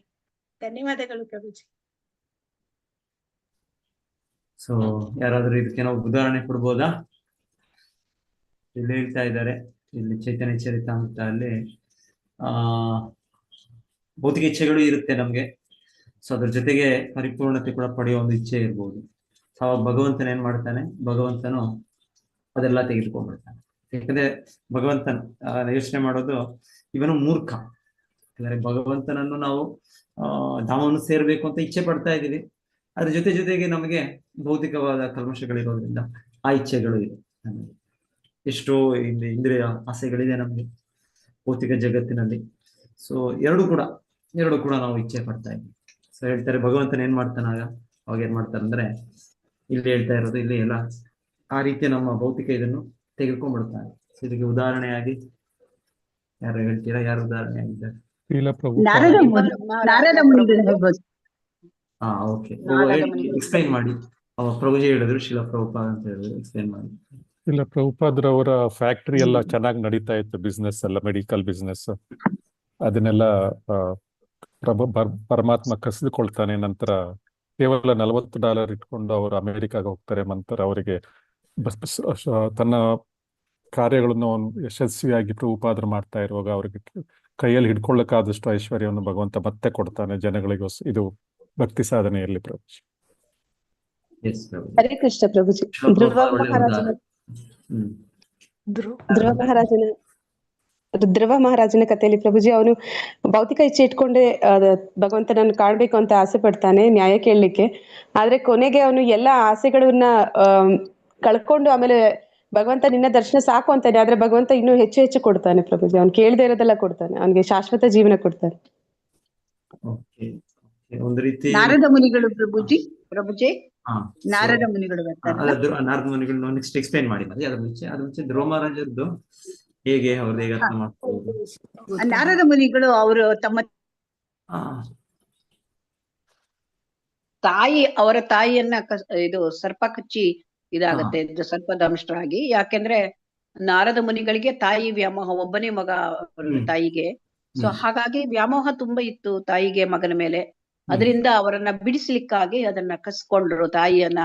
ಧನ್ಯವಾದಗಳು ಪ್ರಭುಜಿ. ಸೊ ಯಾರಾದ್ರೂ ಇದಕ್ಕೆ ನಾವು ಉದಾಹರಣೆ ಕೊಡ್ಬೋದಾ? ಇಲ್ಲಿ ಹೇಳ್ತಾ ಇದ್ದಾರೆ, ಇಲ್ಲಿ ಚೈತನ್ಯ ಚರಿತಾಮೃತ ಅಲ್ಲಿ ಭೌತಿಕ ಇಚ್ಛೆಗಳು ಇರುತ್ತೆ ನಮ್ಗೆ. ಸೊ ಅದ್ರ ಜೊತೆಗೆ ಪರಿಪೂರ್ಣತೆ ಕೂಡ ಪಡೆಯುವ ಒಂದು ಇಚ್ಛೆ ಇರ್ಬೋದು. ಸೊ ಭಗವಂತನ ಏನ್ ಮಾಡ್ತಾನೆ, ಭಗವಂತನು ಅದೆಲ್ಲ ತೆಗೆದುಕೊಂಡ್ಬಿಡ್ತಾನೆ. ಯಾಕಂದ್ರೆ ಭಗವಂತನ ಯೋಚನೆ ಮಾಡೋದು, ಇವನು ಮೂರ್ಖ. ಯಾಕಂದ್ರೆ ಭಗವಂತನನ್ನು ನಾವು ಧಾಮವನ್ನು ಸೇರ್ಬೇಕು ಅಂತ ಇಚ್ಛೆ ಪಡ್ತಾ ಇದೀವಿ. ಅದ್ರ ಜೊತೆಗೆ ನಮಗೆ ಭೌತಿಕವಾದ ಕಲ್ಮಶಗಳಿರೋದ್ರಿಂದ ಆ ಇಚ್ಛೆಗಳು ಇದೆ. ಎಷ್ಟೋ ಇಂದ್ರಿಯ ಆಸೆಗಳಿದೆ ನಮ್ಗೆ ಭೌತಿಕ ಜಗತ್ತಿನಲ್ಲಿ. ಸೊ ಎರಡು ಕೂಡ ನಾವು ಇಚ್ಛೆ ಪಡ್ತಾ ಇದ್ವಿ. ಸೊ ಹೇಳ್ತಾರೆ ಭಗವಂತನ ಏನ್ ಮಾಡ್ತಾನ ಅವಾಗ ಏನ್ ಮಾಡ್ತಾರೆ ಅಂದ್ರೆ, ಇಲ್ಲಿ ಹೇಳ್ತಾ ಇರೋದು ಇಲ್ಲಿ ಎಲ್ಲ ಆ ರೀತಿಯ ನಮ್ಮ ಭೌತಿಕ ಇದನ್ನು ತೆಗೆದುಕೊಂಡ್ಬಿಡ್ತಾರೆ. ಸೊ ಇದಕ್ಕೆ ಉದಾಹರಣೆಯಾಗಿ ಯಾರು ಹೇಳ್ತೀರಾ? ಯಾರು ಉದಾಹರಣೆ ಆಗಿದ್ದಾರೆ? ನಾರದ ಮುನಿಗಳು ಹೇಳ್ಬೋದು. ಓಕೆ, ಎಕ್ಸ್ಪ್ಲೈನ್ ಮಾಡಿ. ಪ್ರಭುಜಿ ಹೇಳಿದ್ರು, ಶಿಲ ಪ್ರಭುಪಾದ ಅಂತ ಹೇಳಿದ್ರು, ಎಕ್ಸ್ಪ್ಲೈನ್ ಮಾಡಿ. ಇಲ್ಲ, ಪ್ರಭುಪಾದ್ರವರ ಫ್ಯಾಕ್ಟರಿ ಎಲ್ಲ ಚೆನ್ನಾಗಿ ನಡೀತಾ ಇತ್ತು, ಬಿಸ್ನೆಸ್ ಎಲ್ಲ, ಮೆಡಿಕಲ್ ಬಿಸ್ನೆಸ್. ಅದನ್ನೆಲ್ಲ ಪರಮಾತ್ಮ ಕಸಿದುಕೊಳ್ತಾನೆ. ನಂತರ ಕೇವಲ $40 ಇಟ್ಕೊಂಡು ಅವರು ಅಮೆರಿಕಾಗೆ ಹೋಗ್ತಾರೆ. ನಂತರ ಅವರಿಗೆ ತನ್ನ ಕಾರ್ಯಗಳನ್ನು ಯಶಸ್ವಿಯಾಗಿ ಪ್ರಭುಪಾದರು ಮಾಡ್ತಾ ಇರುವಾಗ ಅವರಿಗೆ ಕೈಯಲ್ಲಿ ಹಿಡ್ಕೊಳ್ಳಕ್ಕಾದಷ್ಟು ಐಶ್ವರ್ಯವನ್ನು ಭಗವಂತ ಮತ್ತೆ ಕೊಡ್ತಾನೆ ಜನಗಳಿಗೆ. ಇದು ಭಕ್ತಿ ಸಾಧನೆಯಲ್ಲಿ ಪ್ರಭುಜಿ. ಹರೇ ಕೃಷ್ಣ ಪ್ರಭುಜಿ. ಧ್ರುವ ಮಹಾರಾಜನ ಕಥೆಯಲ್ಲಿ ಪ್ರಭುಜಿ, ಅವನು ಭೌತಿಕ ಇಚ್ಛೆ ಇಟ್ಕೊಂಡೆ ಭಗವಂತನನ್ನು ಕಾಣ್ಬೇಕು ಅಂತ ಆಸೆ ಪಡ್ತಾನೆ ನ್ಯಾಯ ಕೇಳಲಿಕ್ಕೆ. ಆದ್ರೆ ಕೊನೆಗೆ ಅವನು ಎಲ್ಲಾ ಆಸೆಗಳನ್ನ ಕಳ್ಕೊಂಡು ಆಮೇಲೆ ಭಗವಂತ ನಿನ್ನ ದರ್ಶನ ಸಾಕು ಅಂತಾನೆ. ಆದ್ರೆ ಭಗವಂತ ಇನ್ನೂ ಹೆಚ್ಚು ಕೊಡ್ತಾನೆ ಪ್ರಭುಜಿ. ಅವ್ನು ಕೇಳದೆ ಇರೋದೆಲ್ಲ ಕೊಡ್ತಾನೆ, ಅವನಿಗೆ ಶಾಶ್ವತ ಜೀವನ ಕೊಡ್ತಾನೆ. ಒಂದು ರೀತಿ ನಾರದ ಮುನಿಗಳು ಪ್ರಭುಜಿ ನಾರದ ಮುನಿಗಳು ನಾರದ ಮುನಿಗಳು ನೆಕ್ಸ್ಟ್ ಎಕ್ಸ್ಪ್ಲೈನ್ ಮಾಡಿ. ಅದ್ರ ಮುಂಚೆ ಧ್ರುವ ಮಹಾರಾಜರದ್ದು ಹೇಗೆ ಅವ್ರದ್ದು ಹೇಗೆ ಅರ್ಥ ಮಾಡ್ಕೊಳ್ಳೋದು? ನಾರದ ಮುನಿಗಳು ಅವರು ತಮ್ಮ ಅವರ ತಾಯಿಯನ್ನ ಇದು ಸರ್ಪ ಕಚ್ಚಿ ಇದಾಗತ್ತೆ, ಸರ್ಪದಂಷ್ಟರಾಗಿ. ಯಾಕೆಂದ್ರೆ ನಾರದ ಮುನಿಗಳಿಗೆ ತಾಯಿ ವ್ಯಾಮೋಹ, ಒಬ್ಬನೇ ಮಗ ತಾಯಿಗೆ. ಸೊ ಹಾಗಾಗಿ ವ್ಯಾಮೋಹ ತುಂಬಾ ಇತ್ತು ತಾಯಿಗೆ ಮಗನ ಮೇಲೆ. ಅದರಿಂದ ಅವರನ್ನ ಬಿಡಿಸ್ಲಿಕ್ಕಾಗಿ ಅದನ್ನ ಕಸ್ಕೊಂಡ್ರು. ತಾಯಿಯನ್ನ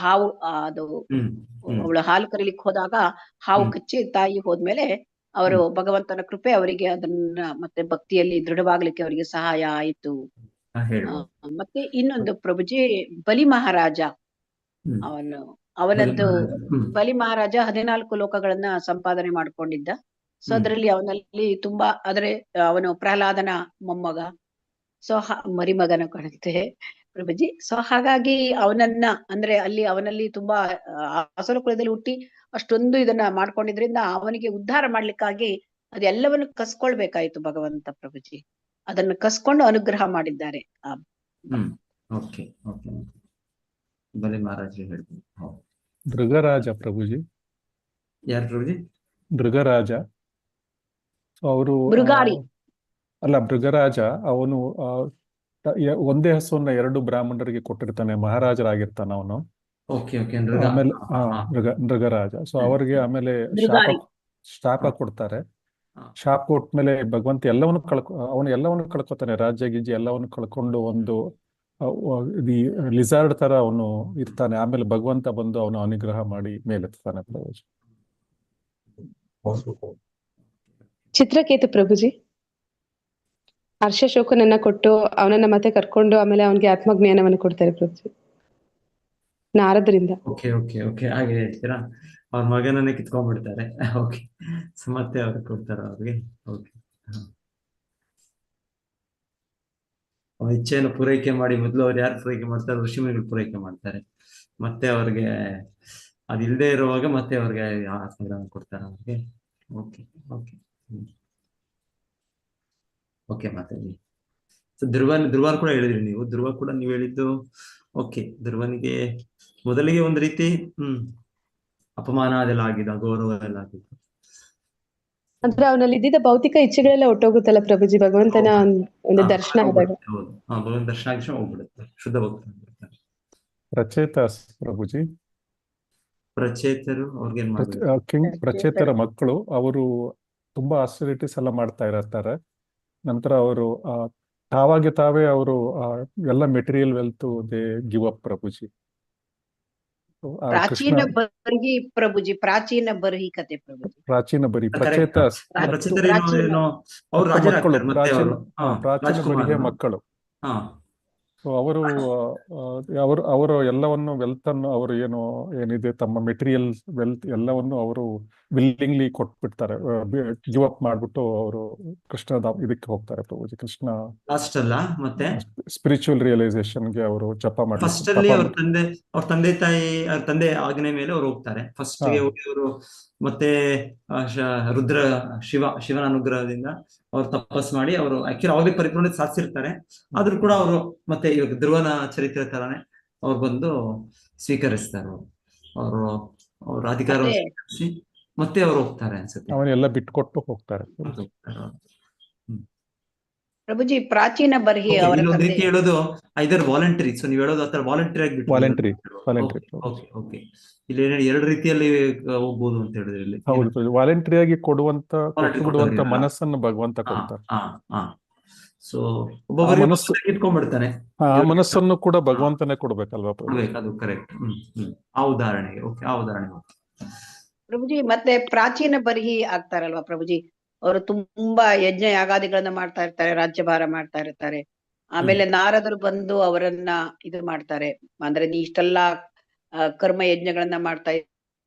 ಹಾವು, ಅದು ಅವಳು ಹಾಲು ಕರೀಲಿಕ್ಕೆ ಹೋದಾಗ ಹಾವು ಕಚ್ಚಿ ತಾಯಿ ಹೋದ್ಮೇಲೆ ಅವರು ಭಗವಂತನ ಕೃಪೆ ಅವರಿಗೆ ಅದನ್ನ ಮತ್ತೆ ಭಕ್ತಿಯಲ್ಲಿ ದೃಢವಾಗ್ಲಿಕ್ಕೆ ಅವರಿಗೆ ಸಹಾಯ ಆಯಿತು ಹೇಳ್ಬೋದು. ಮತ್ತೆ ಇನ್ನೊಂದು ಪ್ರಭುಜಿ, ಬಲಿ ಮಹಾರಾಜ ಹ್ಮ್. ಅವನದ್ದು ಹ್ಮ್. ಬಲಿ ಮಹಾರಾಜ 14 ಲೋಕಗಳನ್ನ ಸಂಪಾದನೆ ಮಾಡ್ಕೊಂಡಿದ್ದ. ಸೊ ಅದ್ರಲ್ಲಿ ಅವನಲ್ಲಿ ತುಂಬಾ ಅವನು ಪ್ರಹ್ಲಾದನ ಮೊಮ್ಮಗ, ಸೊ ಮರಿಮಗನ ಕಾಣುತ್ತೆ ಪ್ರಭುಜಿ. ಸೊ ಹಾಗಾಗಿ ಅವನನ್ನ ಅವನಲ್ಲಿ ತುಂಬಾ ಅಸಲು ಕುಲದಲ್ಲಿ ಹುಟ್ಟಿ ಅಷ್ಟೊಂದು ಇದನ್ನ ಮಾಡ್ಕೊಂಡಿದ್ರಿಂದ ಅವನಿಗೆ ಉದ್ಧಾರ ಮಾಡ್ಲಿಕ್ಕಾಗಿ ಅದೆಲ್ಲವನ್ನು ಕಸ್ಕೊಳ್ಬೇಕಾಯ್ತು ಭಗವಂತ ಪ್ರಭುಜಿ. ಅದನ್ನು ಕಸ್ಕೊಂಡು ಅನುಗ್ರಹ ಮಾಡಿದ್ದಾರೆ. ಓಕೆ ಓಕೆ, ಬಲಿ ಮಹಾರಾಜ ಹೇಳ್ತೀನಿ. ಭೃಗರಾಜ ಪ್ರಭುಜಿ. ಯಾರು ಪ್ರಭುಜಿ? ಭೃಗರಾಜ ಅವರು ಭೃಗರಾಜ ಅವನು ಒಂದೇ ಹಸುವನ್ನ 2 ಬ್ರಾಹ್ಮಣರಿಗೆ ಕೊಟ್ಟಿರ್ತಾನೆ, ಮಹಾರಾಜರಾಗಿರ್ತಾನೆ ಅವನು. ಆಮೇಲೆ ಮೃಗರಾಜ. ಸೊ ಅವರಿಗೆ ಆಮೇಲೆ ಶಾಪ ಕೊಡ್ತಾರೆ. ಶಾಪ ಕೊಟ್ಮೇಲೆ ಭಗವಂತ ಅವನು ಎಲ್ಲವನ್ನು ಕಳ್ಕೊತಾನೆ, ರಾಜ್ಯ ಗಿಜ್ಯ ಎಲ್ಲವನ್ನು ಕಳ್ಕೊಂಡು ಒಂದು ಲಿಸಾರ್ಡ್ ತರ ಅವನು ಇರ್ತಾನೆ. ಆಮೇಲೆ ಭಗವಂತ ಬಂದು ಅವನು ಅನುಗ್ರಹ ಮಾಡಿ ಮೇಲೆತ್ತಾನೆ ಪ್ರಭುಜಿ. ಚಿತ್ರಕೇತು ಪ್ರಭುಜಿ ಹರ್ಷಶೋಕನನ್ನ ಕೊಟ್ಟು ಅವನನ್ನ ಮತ್ತೆ ಕರ್ಕೊಂಡು ಆಮೇಲೆ ಅವನಿಗೆ ಆತ್ಮಜ್ಞಾನವನ್ನು ಕೊಡ್ತಾರೆ ಪ್ರಭುಜಿ ನಾರದರಿಂದ. ಓಕೆ ಓಕೆ ಓಕೆ, ಹಾಗೆ ಹೇಳ್ತೀರಾ? ಅವ್ರ ಮಗನನ್ನೇ ಕಿತ್ಕೊಂಡ್ಬಿಡ್ತಾರೆ. ಓಕೆ, ಮತ್ತೆ ಅವ್ರಿಗೆ ಕೊಡ್ತಾರ ಅವ್ರಿಗೆ. ಓಕೆ, ಅವ್ರ ಇಚ್ಛೆಯನ್ನು ಪೂರೈಕೆ ಮಾಡಿ ಮೊದಲು ಅವ್ರು ಯಾರು ಪೂರೈಕೆ ಮಾಡ್ತಾರೆ? ಋಷಿಮುನಿಗಳು ಪೂರೈಕೆ ಮಾಡ್ತಾರೆ. ಮತ್ತೆ ಅವ್ರಿಗೆ ಅದಿಲ್ಲದೆ ಇರುವಾಗ ಮತ್ತೆ ಅವ್ರಿಗೆ ಆತ್ಮಜ್ಞಾನ ಕೊಡ್ತಾರೆ ಅವ್ರಿಗೆ. ಓಕೆ ಓಕೆ ಓಕೆ ಮಾತಾಡಿ. ಧ್ರುವ ಕೂಡ ಹೇಳಿದ್ರಿ ನೀವು. ಧ್ರುವ ಕೂಡ ನೀವು ಹೇಳಿದ್ದು ಓಕೆ. ಧ್ರುವನಿಗೆ ಮೊದಲಿಗೆ ಒಂದು ರೀತಿ ಅಪಮಾನ ಅದೆಲ್ಲ ಆಗಿದ್ದು, ಗೌರವ ಎಲ್ಲ ಆಗಿದ್ದು. ಅಂದ್ರೆ ಅವನಲ್ಲಿ ಇದ್ದಿದ್ದ ಭೌತಿಕ ಇಚ್ಛೆಗಳೆಲ್ಲ ಒಟ್ಟೋಗುತ್ತಲ್ಲ ಪ್ರಭುಜಿ ಭಗವಂತನ ಒಂದು ದರ್ಶನ ಆದಾಗ. ಭಗವಂತ ದರ್ಶನ ಆಗಿ ಹೋಗ್ಬಿಡುತ್ತೆ, ಶುದ್ಧ ಭಕ್ತ. ಪ್ರಚೇತ ಪ್ರಭುಜಿ, ಪ್ರಚೇತರು ಅವ್ರಿಗೇನ್ ಮಾಡ್ತಾರೆ? ಪ್ರಚೇತರ ಮಕ್ಕಳು ಅವರು ತುಂಬಾ ಆಸ್ಟಿರಿಟೀಸ್ ಎಲ್ಲ ಮಾಡ್ತಾ ಇರ್ತಾರೆ. ನಂತರ ಅವರು ತಾವೇ ಅವರು ಎಲ್ಲ material wealth they give up Prabhuji. Prachina Barhi ಪ್ರಭುಜಿ, Prachina ಬರ್ಹಿ ಕತೆ ಪ್ರಭುಜಿ. ಪ್ರಾಚೀನ ಬರಿ ಪ್ರಚೇತ ಮಕ್ಕಳು, ಪ್ರಾಚೀನ ಬರಿಯ ಮಕ್ಕಳು. ಅವರು ಎಲ್ಲವನ್ನು ವೆಲ್ತ್ ಅನ್ನು ಅವರು ಏನಿದೆ ತಮ್ಮ ಮೆಟೀರಿಯಲ್ ವೆಲ್ತ್ ಎಲ್ಲವನ್ನು ಅವರು ವಿಲ್ಲಿಂಗ್ಲಿ ಕೊಟ್ಬಿಡ್ತಾರೆ, ಗಿವ್ ಅಪ್ ಮಾಡ್ಬಿಟ್ಟು ಅವರು ಕೃಷ್ಣದ ಇದಕ್ಕೆ ಹೋಗ್ತಾರೆ ಪ್ರಭುಜಿ. ಕೃಷ್ಣ ಮತ್ತೆ ಸ್ಪಿರಿಚುವಲ್ ರಿಯಲೈಸೇಷನ್ಗೆ ಅವರು ಜಪ ಫಸ್ಟ್ ಅಲ್ಲಿ ಅವ್ರ ತಂದೆ ತಾಯಿ, ಅವ್ರ ತಂದೆ ಆಜ್ಞೆ ಮೇಲೆ ಅವ್ರು ಹೋಗ್ತಾರೆ. ಫಸ್ಟ್ ಗೆ ಹೋಗಿ ಅವರು ಮತ್ತೆ ಶಿವನ ಅನುಗ್ರಹದಿಂದ ಅವ್ರು ತಪಸ್ ಮಾಡಿ ಅವರು ಆಕ್ಚುಲಿ ಅವಾಗಲೇ ಪರಿಪೂರ್ಣ ಸಾಧಿಸಿರ್ತಾರೆ. ಆದ್ರೂ ಕೂಡ ಅವರು ಮತ್ತೆ ಇವಾಗ ಧ್ರುವನ ಚರಿತ್ರೆ ತರಾನೇ ಅವ್ರು ಬಂದು ಸ್ವೀಕರಿಸ್ತಾರೆ. ಅವ್ರ ಅಧಿಕಾರ ಮತ್ತೆ ಅವ್ರು ಹೋಗ್ತಾರೆ ಅನ್ಸುತ್ತೆ, ಅವನ್ನೆಲ್ಲ ಬಿಟ್ಕೊಟ್ಟು ಹೋಗ್ತಾರೆ ಪ್ರಭುಜಿ. ಪ್ರಾಚೀನ ಬರ್ಹಿ ಒಂದು ರೀತಿ ಹೇಳೋದು ಐದರ್ ವಾಲಂಟರಿ. ಸೊ ನೀವು ಹೇಳೋದು ಆತರ ವಾಲಂಟರಿ ಆಗಿ ವಾಲಂಟರಿ. ಓಕೆ, ಇಲ್ಲಿ 2 ರೀತಿಯಲ್ಲಿ ಹೋಗ್ಬೋದು ಅಂತ ಹೇಳಿದ್ರೆ ಇಲ್ಲಿ. ಹೌದು, ವಾಲಂಟರಿ ಆಗಿ ಕೊಡುವಂತ ಮನಸ್ಸನ್ನು ಭಗವಂತ ಕೊಡ್ತಾರೆ. ಸೊ ಒಬ್ಬೊಬ್ಬರಿಗೆ ಇಟ್ಕೊಂಡ್ಬಿಡ್ತಾನೆ, ಆ ಮನಸ್ಸನ್ನು ಕೂಡ ಭಗವಂತನೇ ಕೊಡ್ಬೇಕಲ್ವಾ? ಅದು ಕರೆಕ್ಟ್. ಆ ಉದಾಹರಣೆಗೆ ಓಕೆ, ಆ ಉದಾಹರಣೆ ಪ್ರಭುಜಿ. ಮತ್ತೆ ಪ್ರಾಚೀನ ಬರ್ಹಿ ಆಗ್ತಾರಲ್ವಾ ಪ್ರಭುಜಿ, ಅವರು ತುಂಬಾ ಯಜ್ಞ ಯಾಗಾದಿಗಳನ್ನ ಮಾಡ್ತಾ ಇರ್ತಾರೆ, ರಾಜ್ಯಭಾರ ಮಾಡ್ತಾ ಇರ್ತಾರೆ. ಆಮೇಲೆ ನಾರದರು ಬಂದು ಅವರನ್ನ ಇದು ಮಾಡ್ತಾರೆ, ಅಂದ್ರೆ ನೀ ಇಷ್ಟೆಲ್ಲಾ ಕರ್ಮ ಯಜ್ಞಗಳನ್ನ ಮಾಡ್ತಾ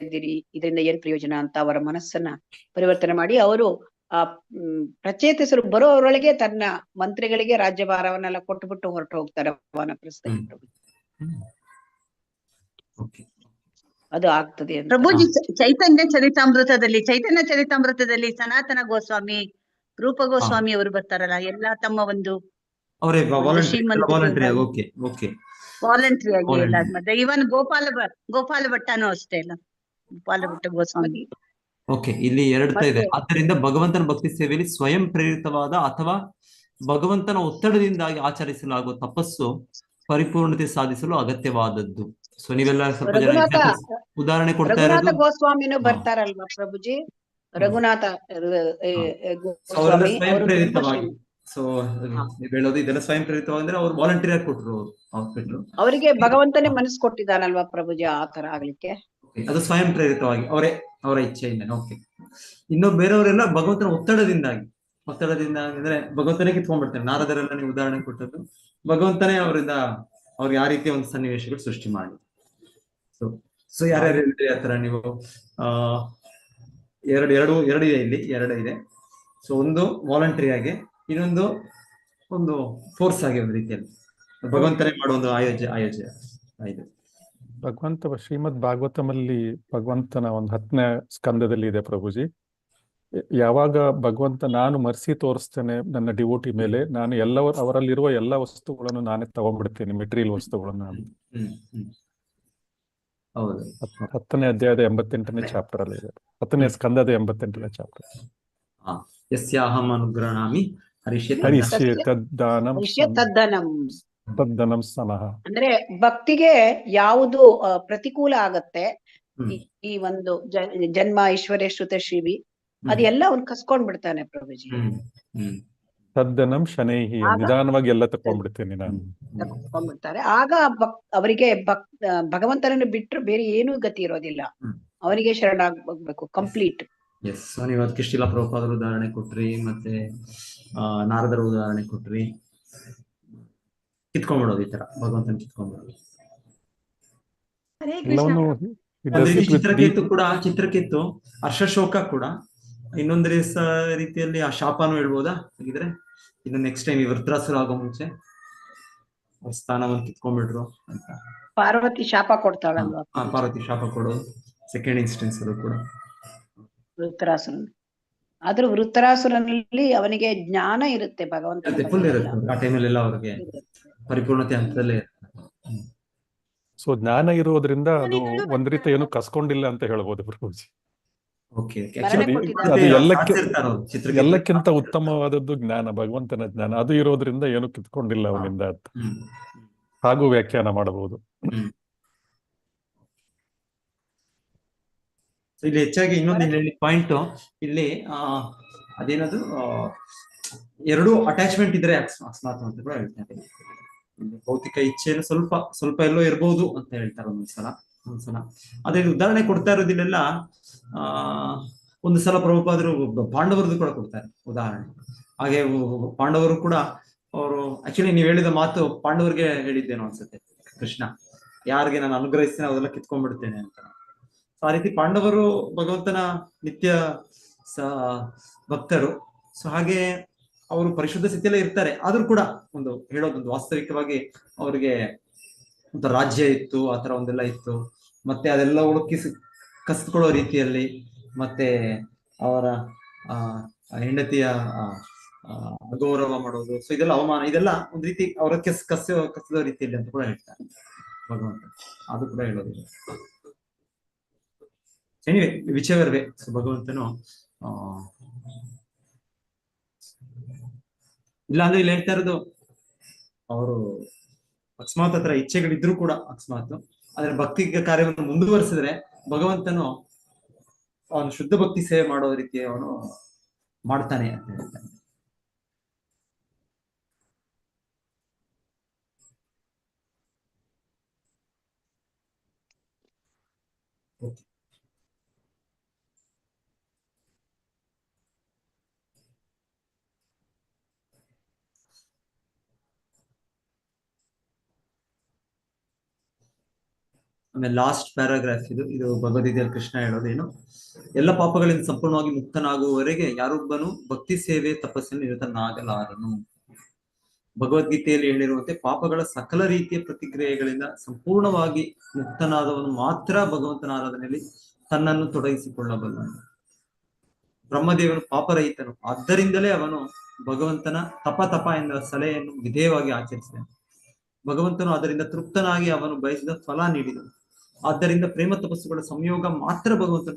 ಇದ್ದೀರಿ, ಇದರಿಂದ ಏನ್ ಪ್ರಯೋಜನ ಅಂತ ಅವರ ಮನಸ್ಸನ್ನ ಪರಿವರ್ತನೆ ಮಾಡಿ ಅವರು ಪ್ರಚೇತಸರು ಬರೋ ಅವರೊಳಗೆ ತನ್ನ ಮಂತ್ರಿಗಳಿಗೆ ರಾಜ್ಯಭಾರವನ್ನೆಲ್ಲ ಕೊಟ್ಟುಬಿಟ್ಟು ಹೊರಟು ಹೋಗ್ತಾರೆ ವಾನಪ್ರಸ್ಥಕ್ಕೆ. ಅದು ಆಗ್ತದೆ ಪ್ರಭುಜಿ. ಚೈತನ್ಯ ಚರಿತಾಮೃತದಲ್ಲಿ ಸನಾತನ ಗೋಸ್ವಾಮಿ, ರೂಪ ಗೋಸ್ವಾಮಿ ಅವರು ಬರ್ತಾರಲ್ಲ, ಎಲ್ಲಾ ತಮ್ಮ ಒಂದು ವಾಲಂಟ್ರಿ ಆಗಿ ಎಲ್ಲ. ಮತ್ತೆ ಇವನ್ ಗೋಪಾಲ ಭಟ್ಟನು ಅಷ್ಟೇ ಅಲ್ಲ, ಗೋಪಾಲ ಭಟ್ಟ ಗೋಸ್ವಾಮಿ. ಓಕೆ, ಇಲ್ಲಿ 2 ಇದೆ. ಆದ್ದರಿಂದ ಭಗವಂತನ ಭಕ್ತಿ ಸೇವೆಯಲ್ಲಿ ಸ್ವಯಂ ಪ್ರೇರಿತವಾದ ಅಥವಾ ಭಗವಂತನ ಒತ್ತಡದಿಂದಾಗಿ ಆಚರಿಸಲಾಗುವ ತಪಸ್ಸು ಪರಿಪೂರ್ಣತೆ ಸಾಧಿಸಲು ಅಗತ್ಯವಾದದ್ದು. ಸೊ ನೀವೆಲ್ಲ ಸ್ವಲ್ಪ ಜನ ಉದಾಹರಣೆ ಕೊಡ್ತಾ ಇರೋದು. ಗೋಸ್ವಾಮಿನೂ ಬರ್ತಾರಲ್ವಾ ಪ್ರಭುಜಿ? ರಘುನಾಥ ಸ್ವಯಂ ಪ್ರೇರಿತವಾಗಿ. ಸೊ ನೀವು ಹೇಳೋದು ಇದೆಲ್ಲ ಸ್ವಯಂ ಪ್ರೇರಿತವಾದ್ರೆ ಅವ್ರು ವಾಲಂಟರಿ ಆಗಿ ಕೊಟ್ಟರು ಅವರಿಗೆ ಭಗವಂತನೇ ಮನಸ್ಸು ಕೊಟ್ಟಿದ್ದಾನಲ್ವಾ ಪ್ರಭುಜಿ ಆ ತರ ಆಗ್ಲಿಕ್ಕೆ. ಅದು ಸ್ವಯಂ ಪ್ರೇರಿತವಾಗಿ ಅವರ ಇಚ್ಛೆಯಿಂದ. ಓಕೆ, ಇನ್ನು ಬೇರೆಯವರೆಲ್ಲ ಭಗವಂತನ ಒತ್ತಡದಿಂದಾಗಿ ಒತ್ತಡದಿಂದ ಅಂದ್ರೆ ಭಗವಂತನೇ ಕಿತ್ಕೊಂಡ್ಬಿಡ್ತಾನೆ. ನಾರದರೆಲ್ಲ ನೀವು ಉದಾಹರಣೆ ಕೊಟ್ಟದ್ದು ಭಗವಂತನೇ ಅವರಿಂದ ಅವ್ರಿಗೆ ಆ ರೀತಿಯ ಒಂದು ಸನ್ನಿವೇಶಗಳು ಸೃಷ್ಟಿ ಮಾಡಿ. ಸೊ ಯಾರ್ಯಾರು ಹೇಳಿದ್ರಿ ಆತರ ನೀವು? ಎರಡು ಇದೆ ಇಲ್ಲಿ, ಇದೆ. ಸೊ ಒಂದು ವಾಲಂಟರಿ ಆಗಿ, ಇನ್ನೊಂದು ಒಂದು ಫೋರ್ಸ್ ಆಗಿ ಒಂದು ರೀತಿಯಲ್ಲಿ ಭಗವಂತನೇ ಮಾಡೋ ಒಂದು ಆಯೋಜನೆ ಇದು. ಭಗವಂತ ಶ್ರೀಮದ್ ಭಾಗವತಮಲ್ಲಿ ಭಗವಂತನ ಒಂದು 10ನೇ ಸ್ಕಂದದಲ್ಲಿ ಇದೆ ಪ್ರಭುಜಿ. ಯಾವಾಗ ಭಗವಂತ ನಾನು ಮರ್ಸಿ ತೋರಿಸ್ತೇನೆ ನನ್ನ ಡಿವೋಟಿ ಮೇಲೆ, ನಾನು ಅವರಲ್ಲಿರುವ ಎಲ್ಲ ವಸ್ತುಗಳನ್ನು ನಾನೇ ತಗೊಂಡ್ಬಿಡ್ತೇನೆ, ಮೆಟೀರಿಯಲ್ ವಸ್ತುಗಳನ್ನು. ಹೌದು, 10ನೇ ಅಧ್ಯಾಯದ 88ನೇ ಚಾಪ್ಟರ್ ಅಲ್ಲಿ ಇದೆ, 10ನೇ ಸ್ಕಂದದ 88ನೇ ಚಾಪ್ಟರ್. ಯಸ್ಯಾಹಂ ಅನುಗ್ರಹಾಮಿ ಹರಿಷ್ಯೇ ತದ್ದನಂ ಸಮಃ. ಅಂದ್ರೆ ಭಕ್ತಿಗೆ ಯಾವುದು ಪ್ರತಿಕೂಲ ಆಗತ್ತೆ, ಈ ಒಂದು ಜನ್ಮ ಐಶ್ವರ್ಯ ಶ್ರುತ ಶ್ರೀವಿ ಅದೆಲ್ಲ ಅವ್ನು ಕಸ್ಕೊಂಡ್ ಬಿಡ್ತಾನೆ ಪ್ರಭುಜಿ. ತದ್ದನಂ ಶನೈಹಿ, ನಿಧಾನವಾಗಿ ಎಲ್ಲ ತಕೊಂಡ್ಬಿಡ್ತೇನೆ ನಾನು. ತಕೊಂಡ್ಬಿಡ್ತಾರೆ. ಆಗ ಅವರಿಗೆ ಭಗವಂತನನ್ನು ಬಿಟ್ಟರು ಬೇರೆ ಏನೂ ಗತಿ ಇರೋದಿಲ್ಲ, ಅವನಿಗೆ ಶರಣಾಗ್ಬೇಕು ಕಂಪ್ಲೀಟ್. ಎಸ್, ನೀವು ಅದಕ್ಕೆ ಶ್ರೀಲ ಪ್ರಭುಪಾದರ ಉದಾಹರಣೆ ಕೊಟ್ರಿ, ಮತ್ತೆ ನಾರದರ ಉದಾಹರಣೆ ಕೊಟ್ರಿ. ಕಿತ್ಕೊಂಡ್ಬಿಡೋದು, ಈ ತರ ಭಗವಂತನ ಕಿತ್ಕೊಂಡ್ಬಿಡೋದು. ಚಿತ್ರಕೇತು ಹರ್ಷಶೋಕ ಕೂಡ ಇನ್ನೊಂದು ರೀತಿಯಲ್ಲಿ ಆ ಶಾಪನೂ ಹೇಳ್ಬೋದಾ ಹಾಗಿದ್ರೆ? ಇನ್ನು ನೆಕ್ಸ್ಟ್ ಟೈಮ್ ವೃತ್ರಾಸುರ ಆಗೋ ಮುಂಚೆ ಅವ್ರ ಸ್ಥಾನವನ್ನು ಕಿತ್ಕೊಂಡ್ಬಿಟ್ರು ಅಂತ ಪಾರ್ವತಿ ಶಾಪ ಕೊಡ್ತಾಳಲ್ವಾ? ಪಾರ್ವತಿ ಶಾಪ ಕೊಡೋದು ಸೆಕೆಂಡ್ ಇನ್ಸ್ಟೆನ್ಸ್ ಅದು ಕೂಡ ವೃತ್ರಾಸುರನ್. ಆದ್ರೂ ವೃತ್ರಾಸುರನಲ್ಲಿ ಅವನಿಗೆ ಜ್ಞಾನ ಇರುತ್ತೆ, ಭಗವಂತ ಫುಲ್ ಇರುತ್ತೆ ಆ ಟೈಮಲ್ಲೆಲ್ಲ ಅವ್ರಿಗೆ ಪರಿಪೂರ್ಣತೆ ಹಂತದಲ್ಲೇ ಇರುತ್ತೆ. ಸೊ ಜ್ಞಾನ ಇರೋದ್ರಿಂದ ಅದು ಒಂದ್ ರೀತಿ ಏನು ಕಸ್ಕೊಂಡಿಲ್ಲ ಅಂತ ಹೇಳ್ಬೋದು ಪ್ರಭುಜಿ. ಅದು ಎಲ್ಲಕ್ಕಿಂತ ಉತ್ತಮವಾದದ್ದು ಜ್ಞಾನ, ಭಗವಂತನ ಜ್ಞಾನ. ಅದು ಇರೋದ್ರಿಂದ ಏನು ಕಿತ್ಕೊಂಡಿಲ್ಲ ಅವನಿಂದ ಅಂತ ಹಾಗೂ ವ್ಯಾಖ್ಯಾನ ಮಾಡಬಹುದು. ಇಲ್ಲಿ ಹೆಚ್ಚಾಗಿ ಇನ್ನೊಂದು ಪಾಯಿಂಟ್ ಇಲ್ಲಿ ಅದೇನದು ಎರಡು ಅಟ್ಯಾಚ್ಮೆಂಟ್ ಇದ್ರೆ ಅಕಸ್ಮಾತ್ ಅಂತ ಕೂಡ ಹೇಳ್ತಾರೆ. ಭೌತಿಕ ಇಚ್ಛೆಯನ್ನು ಸ್ವಲ್ಪ ಎಲ್ಲೋ ಇರ್ಬೋದು ಅಂತ ಹೇಳ್ತಾರೆ ಒಂದೊಂದ್ಸಲ. ಅದೇ ಉದಾಹರಣೆ ಕೊಡ್ತಾ ಇರೋದಿಲ್ಲೆಲ್ಲ ಒಂದು ಸಲ ಪ್ರಭುಪಾದರು ಪಾಂಡವರದ್ದು ಕೂಡ ಕೊಡ್ತಾರೆ ಉದಾಹರಣೆ. ಹಾಗೆ ಪಾಂಡವರು ಕೂಡ ಅವರು ಆಕ್ಚುಲಿ ನೀವು ಹೇಳಿದ ಮಾತು ಪಾಂಡವರಿಗೆ ಹೇಳಿದ್ದೇನೋ ಅನ್ಸುತ್ತೆ ಕೃಷ್ಣ, ಯಾರಿಗೆ ನಾನು ಅನುಗ್ರಹಿಸ್ತೇನೆ ಅದೆಲ್ಲ ಕಿತ್ಕೊಂಡ್ಬಿಡ್ತೇನೆ ಅಂತ. ಆ ರೀತಿ ಪಾಂಡವರು ಭಗವಂತನ ನಿತ್ಯ ಭಕ್ತರು. ಸೊ ಹಾಗೆ ಅವರು ಪರಿಶುದ್ಧ ಸ್ಥಿತಿಯಲ್ಲೇ ಇರ್ತಾರೆ. ಆದ್ರೂ ಕೂಡ ಒಂದು ಹೇಳೋದೊಂದು ವಾಸ್ತವಿಕವಾಗಿ ಅವ್ರಿಗೆ ಒಂದು ರಾಜ್ಯ ಇತ್ತು, ಆತರ ಒಂದೆಲ್ಲ ಇತ್ತು. ಮತ್ತೆ ಅದೆಲ್ಲ ಕಸಿದುಕೊಳ್ಳೋ ರೀತಿಯಲ್ಲಿ, ಮತ್ತೆ ಅವರ ಹೆಂಡತಿಯ ಅಗೌರವ ಮಾಡೋದು, ಸೊ ಇದೆಲ್ಲ ಅವಮಾನ, ಇದೆಲ್ಲ ಒಂದ್ ರೀತಿ ಅವರ ಕಸಿದ ರೀತಿಯಲ್ಲಿ ಅಂತ ಕೂಡ ಹೇಳ್ತಾರೆ ಭಗವಂತ. ಅದು ಕೂಡ ಹೇಳೋದಿಲ್ಲ. ಎನಿವೆ ವಿಚವರ್ವೇ, ಸೊ ಭಗವಂತನು ಇಲ್ಲ ಅಂದ್ರೆ ಇಲ್ಲಿ ಹೇಳ್ತಾ ಇರೋದು ಅವರು ಅಕಸ್ಮಾತ್ ಹತ್ರ ಇಚ್ಛೆಗಳಿದ್ರು ಕೂಡ ಅಕಸ್ಮಾತ್ ಆದ್ರೆ ಭಕ್ತಿ ಕಾರ್ಯವನ್ನು ಮುಂದುವರಿಸಿದ್ರೆ ಭಗವಂತನು ಅವನು ಶುದ್ಧ ಭಕ್ತಿ ಸೇವೆ ಮಾಡೋ ರೀತಿ ಅವನು ಮಾಡ್ತಾನೆ ಅಂತ ಹೇಳ್ತಾನೆ. ಆಮೇಲೆ ಲಾಸ್ಟ್ ಪ್ಯಾರಾಗ್ರಾಫ್ ಇದು ಭಗವದ್ಗೀತೆಯಲ್ಲಿ ಕೃಷ್ಣ ಹೇಳೋದೇನು, ಎಲ್ಲ ಪಾಪಗಳಿಂದ ಸಂಪೂರ್ಣವಾಗಿ ಮುಕ್ತನಾಗುವವರೆಗೆ ಯಾರೊಬ್ಬನು ಭಕ್ತಿ ಸೇವೆ ತಪಸ್ಸಿನ ನಿರತನಾಗಲಾರನು. ಭಗವದ್ಗೀತೆಯಲ್ಲಿ ಹೇಳಿರುವಂತೆ ಪಾಪಗಳ ಸಕಲ ರೀತಿಯ ಪ್ರತಿಕ್ರಿಯೆಗಳಿಂದ ಸಂಪೂರ್ಣವಾಗಿ ಮುಕ್ತನಾದವನು ಮಾತ್ರ ಭಗವಂತನ ಆರಾಧನೆಯಲ್ಲಿ ತನ್ನನ್ನು ತೊಡಗಿಸಿಕೊಳ್ಳಬಲ್ಲನು. ಬ್ರಹ್ಮದೇವನು ಪಾಪರಹಿತನು, ಆದ್ದರಿಂದಲೇ ಅವನು ಭಗವಂತನ ತಪ ಎನ್ನುವ ಸಲಹೆಯನ್ನು ವಿಧೇಯವಾಗಿ ಆಚರಿಸಿದನು. ಭಗವಂತನು ಅದರಿಂದ ತೃಪ್ತನಾಗಿ ಅವನು ಬಯಸಿದ ಫಲ ನೀಡಿದನು. ಆದ್ದರಿಂದ ಪ್ರೇಮ ತಪಸ್ಸುಗಳ ಸಂಯೋಗ ಮಾತ್ರ ಭಗವಂತನ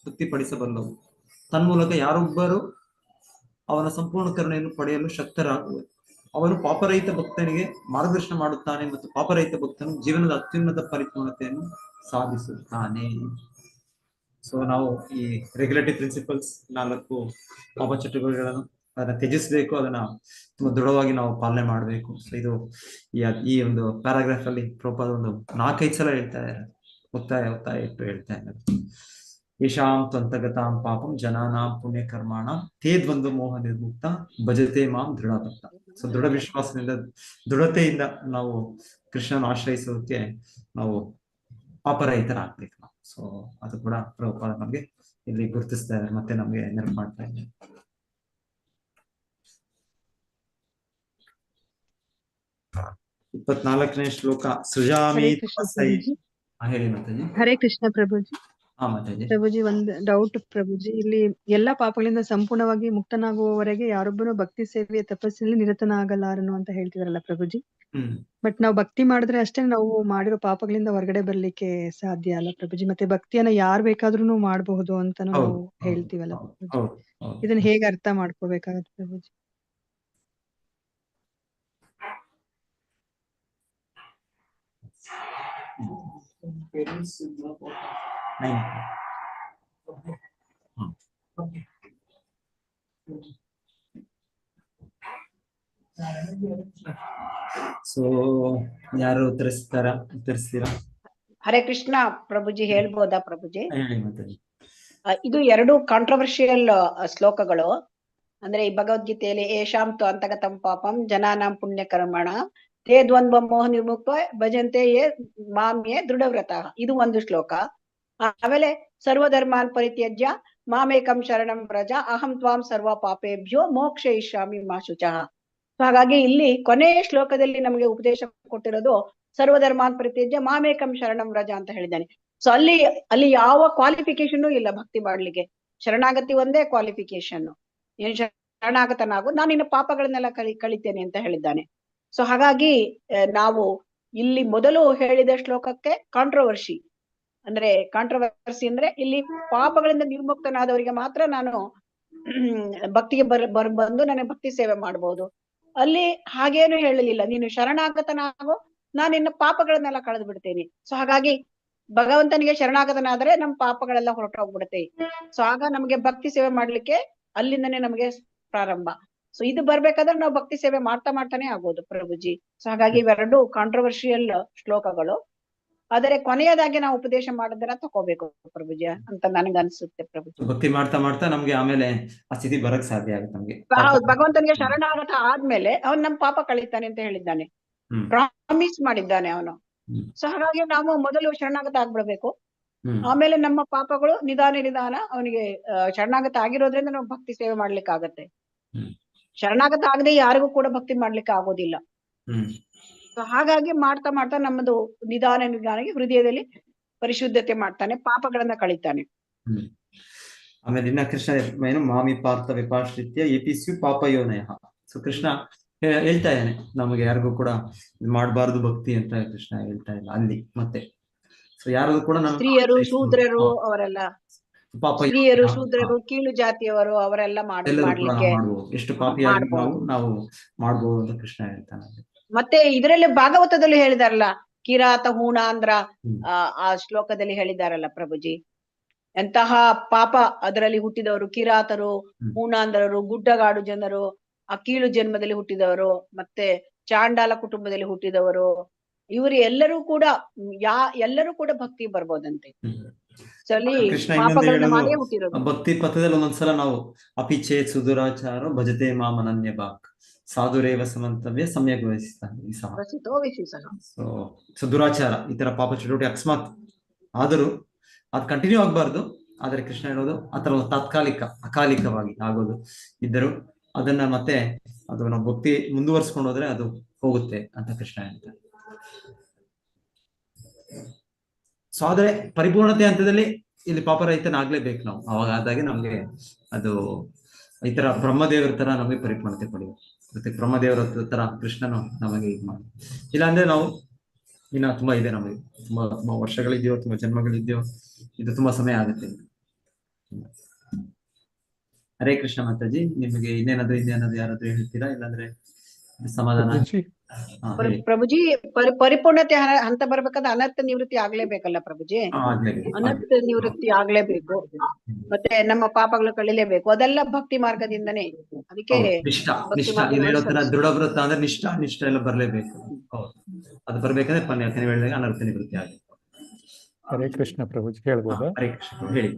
ತೃಪ್ತಿಪಡಿಸಬಲ್ಲವು. ತನ್ಮೂಲಕ ಯಾರೊಬ್ಬರು ಅವನ ಸಂಪೂರ್ಣ ಕರುಣೆಯನ್ನು ಪಡೆಯಲು ಶಕ್ತರಾಗುವರು. ಅವನು ಪಾಪರಹಿತ ಭಕ್ತನಿಗೆ ಮಾರ್ಗದರ್ಶನ ಮಾಡುತ್ತಾನೆ ಮತ್ತು ಪಾಪರಹಿತ ಭಕ್ತನು ಜೀವನದ ಅತ್ಯುನ್ನತ ಪರಿಪೂರ್ಣತೆಯನ್ನು ಸಾಧಿಸುತ್ತಾನೆ. ಸೊ ನಾವು ಈ ರೆಗ್ಯುಲೇಟರಿ ಪ್ರಿನ್ಸಿಪಲ್ಸ್ 4 ಪಾಪ ಚಟುವಟಿಕೆಗಳನ್ನು ಅದನ್ನ ತ್ಯಜಿಸಬೇಕು, ಅದನ್ನ ತುಂಬಾ ದೃಢವಾಗಿ ನಾವು ಪಾಲನೆ ಮಾಡಬೇಕು. ಸೊ ಇದು ಈ ಒಂದು ಪ್ಯಾರಾಗ್ರಾಫ್ ಅಲ್ಲಿ ಪ್ರಭುಪಾದ ಒಂದು 4-5 ಸಲ ಹೇಳ್ತಾ ಇದ್ದಾರೆ, ಒತ್ತಾಯ ಇಟ್ಟು ಹೇಳ್ತಾ ಇದ್ದಾರೆ. ಯಶಾಂ ತ್ವಂತಗತಾಂ ಪಾಪಂ ಜನಾನಾಂ ಪುಣ್ಯ ಕರ್ಮಾಣ ತೇ ದ್ವಂದ್ವ ಮೋಹ ನಿರ್ಮುಕ್ತ ಭಜತೆ ಮಾಂ ದೃಢಭಕ್ತ. ಸೊ ದೃಢ ವಿಶ್ವಾಸದಿಂದ, ದೃಢತೆಯಿಂದ ನಾವು ಕೃಷ್ಣನ ಆಶ್ರಯಿಸೋದಕ್ಕೆ ನಾವು ಪಾಪರಹಿತರಾಗ್ಬೇಕು ನಾವು. ಸೊ ಅದು ಕೂಡ ಪ್ರಭುಪಾದ ನಮ್ಗೆ ಇಲ್ಲಿ ಗುರುತಿಸ್ತಾ ಇದ್ದಾರೆ, ಮತ್ತೆ ನಮ್ಗೆ ನೆನಪು ಮಾಡ್ತಾ ಇದ್ದಾರೆ. 24ನೇ ಶ್ಲೋಕ ಸೃಜಾಮಿ ತಪಸ್ಸೈ. ಹೇಳಿ ಮಾತಾಜಿ. ಹರೇ ಕೃಷ್ಣ ಪ್ರಭುಜಿ. ಹಾ ಮಾತಾಜಿ. ಪ್ರಭುಜಿ, ಒಂದು ಡೌಟ್ ಪ್ರಭುಜಿ. ಇಲ್ಲಿ ಎಲ್ಲಾ ಪಾಪಗಳಿಂದ ಸಂಪೂರ್ಣವಾಗಿ ಮುಕ್ತನಾಗುವವರೆಗೆ ಯಾರೊಬ್ಬನು ಭಕ್ತಿ ಸೇವೆಯ ತಪಸ್ಸಿನಲ್ಲಿ ನಿರತನಾಗಲಾರನು ಅಂತ ಹೇಳ್ತಿದಾರಲ್ಲ ಪ್ರಭುಜಿ. ಬಟ್ ನಾವು ಭಕ್ತಿ ಮಾಡಿದ್ರೆ ಅಷ್ಟೇ ನಾವು ಮಾಡಿರೋ ಪಾಪಗಳಿಂದ ಹೊರಗಡೆ ಬರ್ಲಿಕ್ಕೆ ಸಾಧ್ಯ ಅಲ್ಲ ಪ್ರಭುಜಿ. ಮತ್ತೆ ಭಕ್ತಿಯನ್ನ ಯಾರ್ ಬೇಕಾದ್ರೂ ಮಾಡಬಹುದು ಅಂತ ನಾವು ಹೇಳ್ತೀವಲ್ಲ ಪ್ರಭುಜಿ. ಇದನ್ನ ಹೇಗೆ ಅರ್ಥ ಮಾಡ್ಕೋಬೇಕಾಗತ್ತೆ ಪ್ರಭುಜಿ? ಸೊ ಯಾರು ಉತ್ತರಿಸ್ತೀರಾ? ಹರೇ ಕೃಷ್ಣ ಪ್ರಭುಜಿ, ಹೇಳ್ಬೋದಾ ಪ್ರಭುಜಿ? ಹೇಳಿ ಮಾತಾಜಿ. ಇದು ಎರಡು ಕಾಂಟ್ರವರ್ಷಿಯಲ್ ಶ್ಲೋಕಗಳು. ಅಂದ್ರೆ ಈ ಭಗವದ್ಗೀತೆಯಲ್ಲಿ ಏಷಾಂ ತು ಅಂತಗತಂ ಪಾಪಂ ಜನಾನಾಂ ಪುಣ್ಯ ಕರ್ಮಣ ತೇ ದ್ವಂದ್ವ ಮೋಹ ನಿರ್ಮುಕ್ತ ಭಜಂತೆ ಯೇ ಮಾಮ್ಯೇ ದೃಢವ್ರತ. ಇದು ಒಂದು ಶ್ಲೋಕ. ಆಮೇಲೆ ಸರ್ವಧರ್ಮಾನ್ ಪರಿತ್ಯಜ್ಯ ಮಾಮೇಕಂ ಶರಣಂ ವ್ರಜ ಅಹಂ ತ್ವಾಂ ಸರ್ವ ಪಾಪೇಭ್ಯೋ ಮೋಕ್ಷಯಿಷ್ಯಾಮಿ ಮಾ ಶುಚಃ. ಹಾಗಾಗಿ ಇಲ್ಲಿ ಕೊನೆಯ ಶ್ಲೋಕದಲ್ಲಿ ನಮಗೆ ಉಪದೇಶ ಕೊಟ್ಟಿರೋದು ಸರ್ವಧರ್ಮಾನ್ ಪರಿತ್ಯಜ್ಯ ಮಾಮೇಕಂ ಶರಣಂ ವ್ರಜ ಅಂತ ಹೇಳಿದ್ದಾನೆ. ಸೊ ಅಲ್ಲಿ ಯಾವ ಕ್ವಾಲಿಫಿಕೇಶನ್ ಇಲ್ಲ ಭಕ್ತಿ ಮಾಡ್ಲಿಕ್ಕೆ. ಶರಣಾಗತಿ ಒಂದೇ ಕ್ವಾಲಿಫಿಕೇಶನ್. ಏನ್ ಶರಣಾಗತನಾಗು, ನಾನು ನಿನ್ನ ಪಾಪಗಳನ್ನೆಲ್ಲ ಕಳಿತೇನೆ ಅಂತ ಹೇಳಿದ್ದಾನೆ. ಸೊ ಹಾಗಾಗಿ ನಾವು ಇಲ್ಲಿ ಮೊದಲು ಹೇಳಿದ ಶ್ಲೋಕಕ್ಕೆ ಕಾಂಟ್ರವರ್ಸಿ ಅಂದ್ರೆ ಇಲ್ಲಿ ಪಾಪಗಳಿಂದ ನಿರ್ಮುಕ್ತನಾದವರಿಗೆ ಮಾತ್ರ ನಾನು ಭಕ್ತಿಗೆ ಬಂದು ನನಗೆ ಭಕ್ತಿ ಸೇವೆ ಮಾಡಬಹುದು. ಅಲ್ಲಿ ಹಾಗೇನು ಹೇಳಲಿಲ್ಲ, ನೀನು ಶರಣಾಗತನಾಗೋ, ನಾನು ನಿನ್ನ ಪಾಪಗಳನ್ನೆಲ್ಲ ಕಳೆದು ಬಿಡ್ತೇನೆ. ಸೊ ಹಾಗಾಗಿ ಭಗವಂತನಿಗೆ ಶರಣಾಗತನಾದ್ರೆ ನಮ್ಮ ಪಾಪಗಳೆಲ್ಲ ಹೊರಟೋಗ್ಬಿಡುತ್ತೆ. ಸೊ ಆಗ ನಮ್ಗೆ ಭಕ್ತಿ ಸೇವೆ ಮಾಡ್ಲಿಕ್ಕೆ ಅಲ್ಲಿಂದನೇ ನಮ್ಗೆ ಪ್ರಾರಂಭ. ಸೊ ಇದು ಬರ್ಬೇಕಾದ್ರೆ ನಾವು ಭಕ್ತಿ ಸೇವೆ ಮಾಡ್ತಾನೆ ಆಗೋದು ಪ್ರಭುಜಿ. ಸೊ ಹಾಗಾಗಿ ಇವೆರಡು ಕಾಂಟ್ರವರ್ಷಿಯಲ್ ಶ್ಲೋಕಗಳು. ಆದರೆ ಕೊನೆಯದಾಗಿ ನಾವು ಉಪದೇಶ ಮಾಡಿದ್ರೆ ತಗೋಬೇಕು ಪ್ರಭುಜಿ ಅಂತ ನನಗೆ ಅನ್ಸುತ್ತೆ ಪ್ರಭುಜಿ. ಭಕ್ತಿ ಮಾಡ್ತಾ ನಮ್ಗೆ ಆಮೇಲೆ ಆ ಸ್ಥಿತಿ ಬರಕ್ ಸಾಧ್ಯ ಆಗುತ್ತೆ ನಮ್ಗೆ. ಭಗವಂತನಿಗೆ ಶರಣಾಗತ ಆದ್ಮೇಲೆ ಅವನ್ ನಮ್ಮ ಪಾಪ ಕಳೀತಾನೆ ಅಂತ ಹೇಳಿದ್ದಾನೆ, ಪ್ರಾಮಿಸ್ ಮಾಡಿದ್ದಾನೆ ಅವನು. ಸೊ ಹಾಗಾಗಿ ನಾವು ಮೊದಲು ಶರಣಾಗತ ಆಗ್ಬಿಡ್ಬೇಕು. ಆಮೇಲೆ ನಮ್ಮ ಪಾಪಗಳು ನಿಧಾನ ಅವನಿಗೆ ಶರಣಾಗತ ಆಗಿರೋದ್ರಿಂದ ನಾವು ಭಕ್ತಿ ಸೇವೆ ಮಾಡ್ಲಿಕ್ಕೆ ಆಗತ್ತೆ. ಶರಣಾಗತ ಆಗದೆ ಯಾರಿಗೂ ಕೂಡ ಭಕ್ತಿ ಮಾಡ್ಲಿಕ್ಕೆ ಆಗೋದಿಲ್ಲ. ಸೊ ಹಾಗಾಗಿ ಮಾಡ್ತಾ ನಮ್ಮದು ನಿಧಾನಕ್ಕೆ ಹೃದಯದಲ್ಲಿ ಪರಿಶುದ್ಧತೆ ಮಾಡ್ತಾನೆ, ಪಾಪಗಳನ್ನ ಕಳೀತಾನೆ. ಆಮೇಲೆ ಇನ್ನ ಕೃಷ್ಣ ಏನು ಮಾಮಿ ಪಾರ್ಥ ವಿಪಾಶ್ರಿತ್ಯ ಎಪಿಸ್ಯು ಪಾಪಯೋನಯ. ಸೊ ಕೃಷ್ಣ ಹೇಳ್ತಾ ಇದ್ದಾನೆ ನಮಗೆ ಯಾರಿಗೂ ಕೂಡ ಮಾಡಬಾರ್ದು ಭಕ್ತಿ ಅಂತ ಕೃಷ್ಣ ಹೇಳ್ತಾ ಇಲ್ಲ ಅಲ್ಲಿ. ಮತ್ತೆ ಸೊ ಯಾರಿಗೂ ಕೂಡ ಸ್ತ್ರೀಯರು ಶೂದ್ರರು ಅವರೆಲ್ಲ, ಸ್ತ್ರೀಯರು ಶೂದ್ರರು ಕೀಳು ಜಾತಿಯವರು ಅವರೆಲ್ಲ ಮಾಡ್ಲಿಕ್ಕೆ ಎಷ್ಟು ಪಾಪಿಯಾಗಿ ನಾವು ಮಾಡ್ಬೋದು ಅಂತ ಕೃಷ್ಣ ಹೇಳ್ತಾನೆ. ಮತ್ತೆ ಇದರಲ್ಲಿ ಭಾಗವತದಲ್ಲಿ ಹೇಳಿದಾರಲ್ಲ, ಕಿರಾತ ಹೂಣಾಂಧ್ರ ಆ ಶ್ಲೋಕದಲ್ಲಿ ಹೇಳಿದಾರಲ್ಲ ಪ್ರಭುಜಿ, ಎಂತಹ ಪಾಪ ಅದರಲ್ಲಿ ಹುಟ್ಟಿದವರು ಕಿರಾತರು, ಹೂಣಾಂಧ್ರರು, ಗುಡ್ಡಗಾಡು ಜನರು, ಆ ಕೀಳು ಜನ್ಮದಲ್ಲಿ ಹುಟ್ಟಿದವರು, ಮತ್ತೆ ಚಾಂಡಾಲ ಕುಟುಂಬದಲ್ಲಿ ಹುಟ್ಟಿದವರು, ಇವರು ಎಲ್ಲರೂ ಕೂಡ ಭಕ್ತಿ ಬರ್ಬೋದಂತೆ. ಭಕ್ತಿ ಪಥದಲ್ಲಿ ಒಂದೊಂದ್ಸಲ ನಾವು ಅಪಿಚೇತ್ ಸುದುರಾಚಾರ ಭಜತೆ ಮಾಂ ಅನನ್ಯ ಭಾಕ್ ಸಾಧುರೇವ ಸಮಂತವ್ಯ ಸಮ್ಯಕ್ ವಹಿಸ್ತಾನೆ. ಸೊ ದುರಾಚಾರ ಈ ತರ ಪಾಪ ಚಟುವಟಿಕೆ ಅಕಸ್ಮಾತ್ ಆದರೂ ಅದು ಕಂಟಿನ್ಯೂ ಆಗ್ಬಾರ್ದು. ಆದ್ರೆ ಕೃಷ್ಣ ಹೇಳೋದು ಆತರ ಅಕಾಲಿಕವಾಗಿ ಆಗೋದು ಇದ್ದರು ಅದನ್ನ ಮತ್ತೆ ಅದು ನಾವು ಭಕ್ತಿ ಮುಂದುವರ್ಸ್ಕೊಂಡು ಹೋದ್ರೆ ಅದು ಹೋಗುತ್ತೆ ಅಂತ ಕೃಷ್ಣ ಹೇಳ್ತಾರೆ. ಸೊ ಆದ್ರೆ ಪರಿಪೂರ್ಣತೆ ಹಂತದಲ್ಲಿ ಇಲ್ಲಿ ಪಾಪರಹಿತನಾಗ್ಲೇಬೇಕು ನಾವು. ಅವಾಗ ಆದಾಗೆ ನಮ್ಗೆ ಅದು ಈ ತರ ಬ್ರಹ್ಮದೇವರ ತರ ನಮಗೆ ಪರಿಪೂರ್ಣತೆ ಪಡೆಯುತ್ತೆ. ಮತ್ತೆ ಬ್ರಹ್ಮದೇವರ ತರ ಕೃಷ್ಣನು ನಮಗೆ ಇದು ಮಾಡಿ, ಇಲ್ಲಾಂದ್ರೆ ನಾವು ಇನ್ನ ತುಂಬಾ ಇದೆ, ನಮಗೆ ತುಂಬಾ ವರ್ಷಗಳಿದೆಯೋ, ತುಂಬಾ ಜನ್ಮಗಳಿದೆಯೋ, ಇದು ತುಂಬಾ ಸಮಯ ಆಗುತ್ತೆ. ಹರೇ ಕೃಷ್ಣ ಮಾತಾಜಿ, ನಿಮಗೆ ಇನ್ನೇನಾದ್ರು ಯಾರಾದ್ರೂ ಹೇಳ್ತೀರಾ? ಇಲ್ಲಾಂದ್ರೆ ಸಮಾಧಾನ. ಪ್ರಭುಜಿ, ಪರಿಪೂರ್ಣತೆ ಹಂತ ಬರ್ಬೇಕಾದ್ರೆ ಅನರ್ಥ ನಿವೃತ್ತಿ ಆಗ್ಲೇಬೇಕಲ್ಲ ಪ್ರಭುಜಿ? ಅನರ್ಥ ನಿವೃತ್ತಿ ಆಗ್ಲೇಬೇಕು, ಮತ್ತೆ ನಮ್ಮ ಪಾಪಗಳು ಕಳಿಲೇಬೇಕು. ಅದೆಲ್ಲ ಭಕ್ತಿ ಮಾರ್ಗದಿಂದನೇ. ಅದಕ್ಕೆ ದೃಢವ್ರತ ಅಂದ್ರೆ ನಿಷ್ಠ ಎಲ್ಲ ಬರ್ಲೇಬೇಕು. ಅದು ಬರ್ಬೇಕಂದ್ರೆ ನೀವು ಹೇಳಿದಾಗ ಅನರ್ಥ ನಿವೃತ್ತಿ ಆಗುತ್ತೆ. ಹರೇ ಕೃಷ್ಣ ಪ್ರಭುಜಿ, ಹೇಳ್ಬೋದಾ? ಹರೇ ಕೃಷ್ಣ ಹೇಳಿ.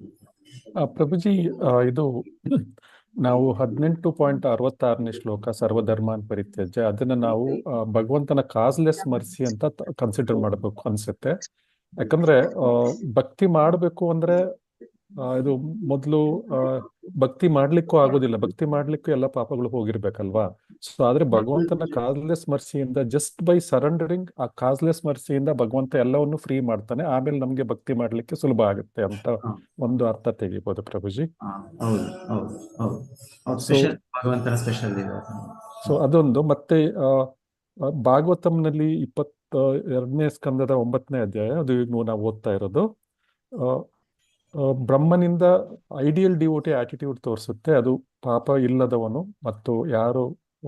ಪ್ರಭುಜಿ, ಇದು ನಾವು 18.66ನೇ ಶ್ಲೋಕ ಸರ್ವಧರ್ಮಾನ್ ಪರಿತ್ಯಜ್ಯ, ಅದನ್ನ ನಾವು ಭಗವಂತನ ಕಾಸ್ಲೆಸ್ ಮರ್ಸಿ ಅಂತ ಕನ್ಸಿಡರ್ ಮಾಡಬೇಕು ಅನ್ಸುತ್ತೆ. ಯಾಕಂದ್ರೆ ಭಕ್ತಿ ಮಾಡ್ಬೇಕು ಅಂದ್ರೆ ಇದು ಮೊದಲು ಭಕ್ತಿ ಮಾಡ್ಲಿಕ್ಕೂ ಆಗೋದಿಲ್ಲ, ಭಕ್ತಿ ಮಾಡ್ಲಿಕ್ಕೂ ಎಲ್ಲ ಪಾಪಗಳು ಹೋಗಿರ್ಬೇಕಲ್ವಾ. ಸೊ ಆದ್ರೆ ಭಗವಂತನ ಕಾಸ್ಲೆಸ್ ಮರ್ಸಿಯಿಂದ, ಜಸ್ಟ್ ಬೈ ಸರೆಂಡರಿಂಗ್ ಆ ಕಾಸ್ಲೆಸ್ ಮರ್ಸಿಯಿಂದ ಭಗವಂತ ಎಲ್ಲವನ್ನು ಫ್ರೀ ಮಾಡ್ತಾನೆ, ಆಮೇಲೆ ನಮ್ಗೆ ಭಕ್ತಿ ಮಾಡ್ಲಿಕ್ಕೆ ಸುಲಭ ಆಗುತ್ತೆ ಅಂತ ಒಂದು ಅರ್ಥ ತೆಗಿಬಹುದು ಪ್ರಭುಜಿ. ಸೊ ಅದೊಂದು. ಮತ್ತೆ ಭಾಗವತಂನಲ್ಲಿ 22ನೇ ಸ್ಕಂದದ 9ನೇ ಅಧ್ಯಾಯ, ಅದು ನಾವು ಓದ್ತಾ ಇರೋದು, ಬ್ರಹ್ಮನಿಂದ ಐಡಿಯಲ್ ಡಿವೋಟಿ ಆಟಿಟ್ಯೂಡ್ ತೋರಿಸುತ್ತೆ. ಅದು ಪಾಪ ಇಲ್ಲದವನು ಮತ್ತು ಯಾರು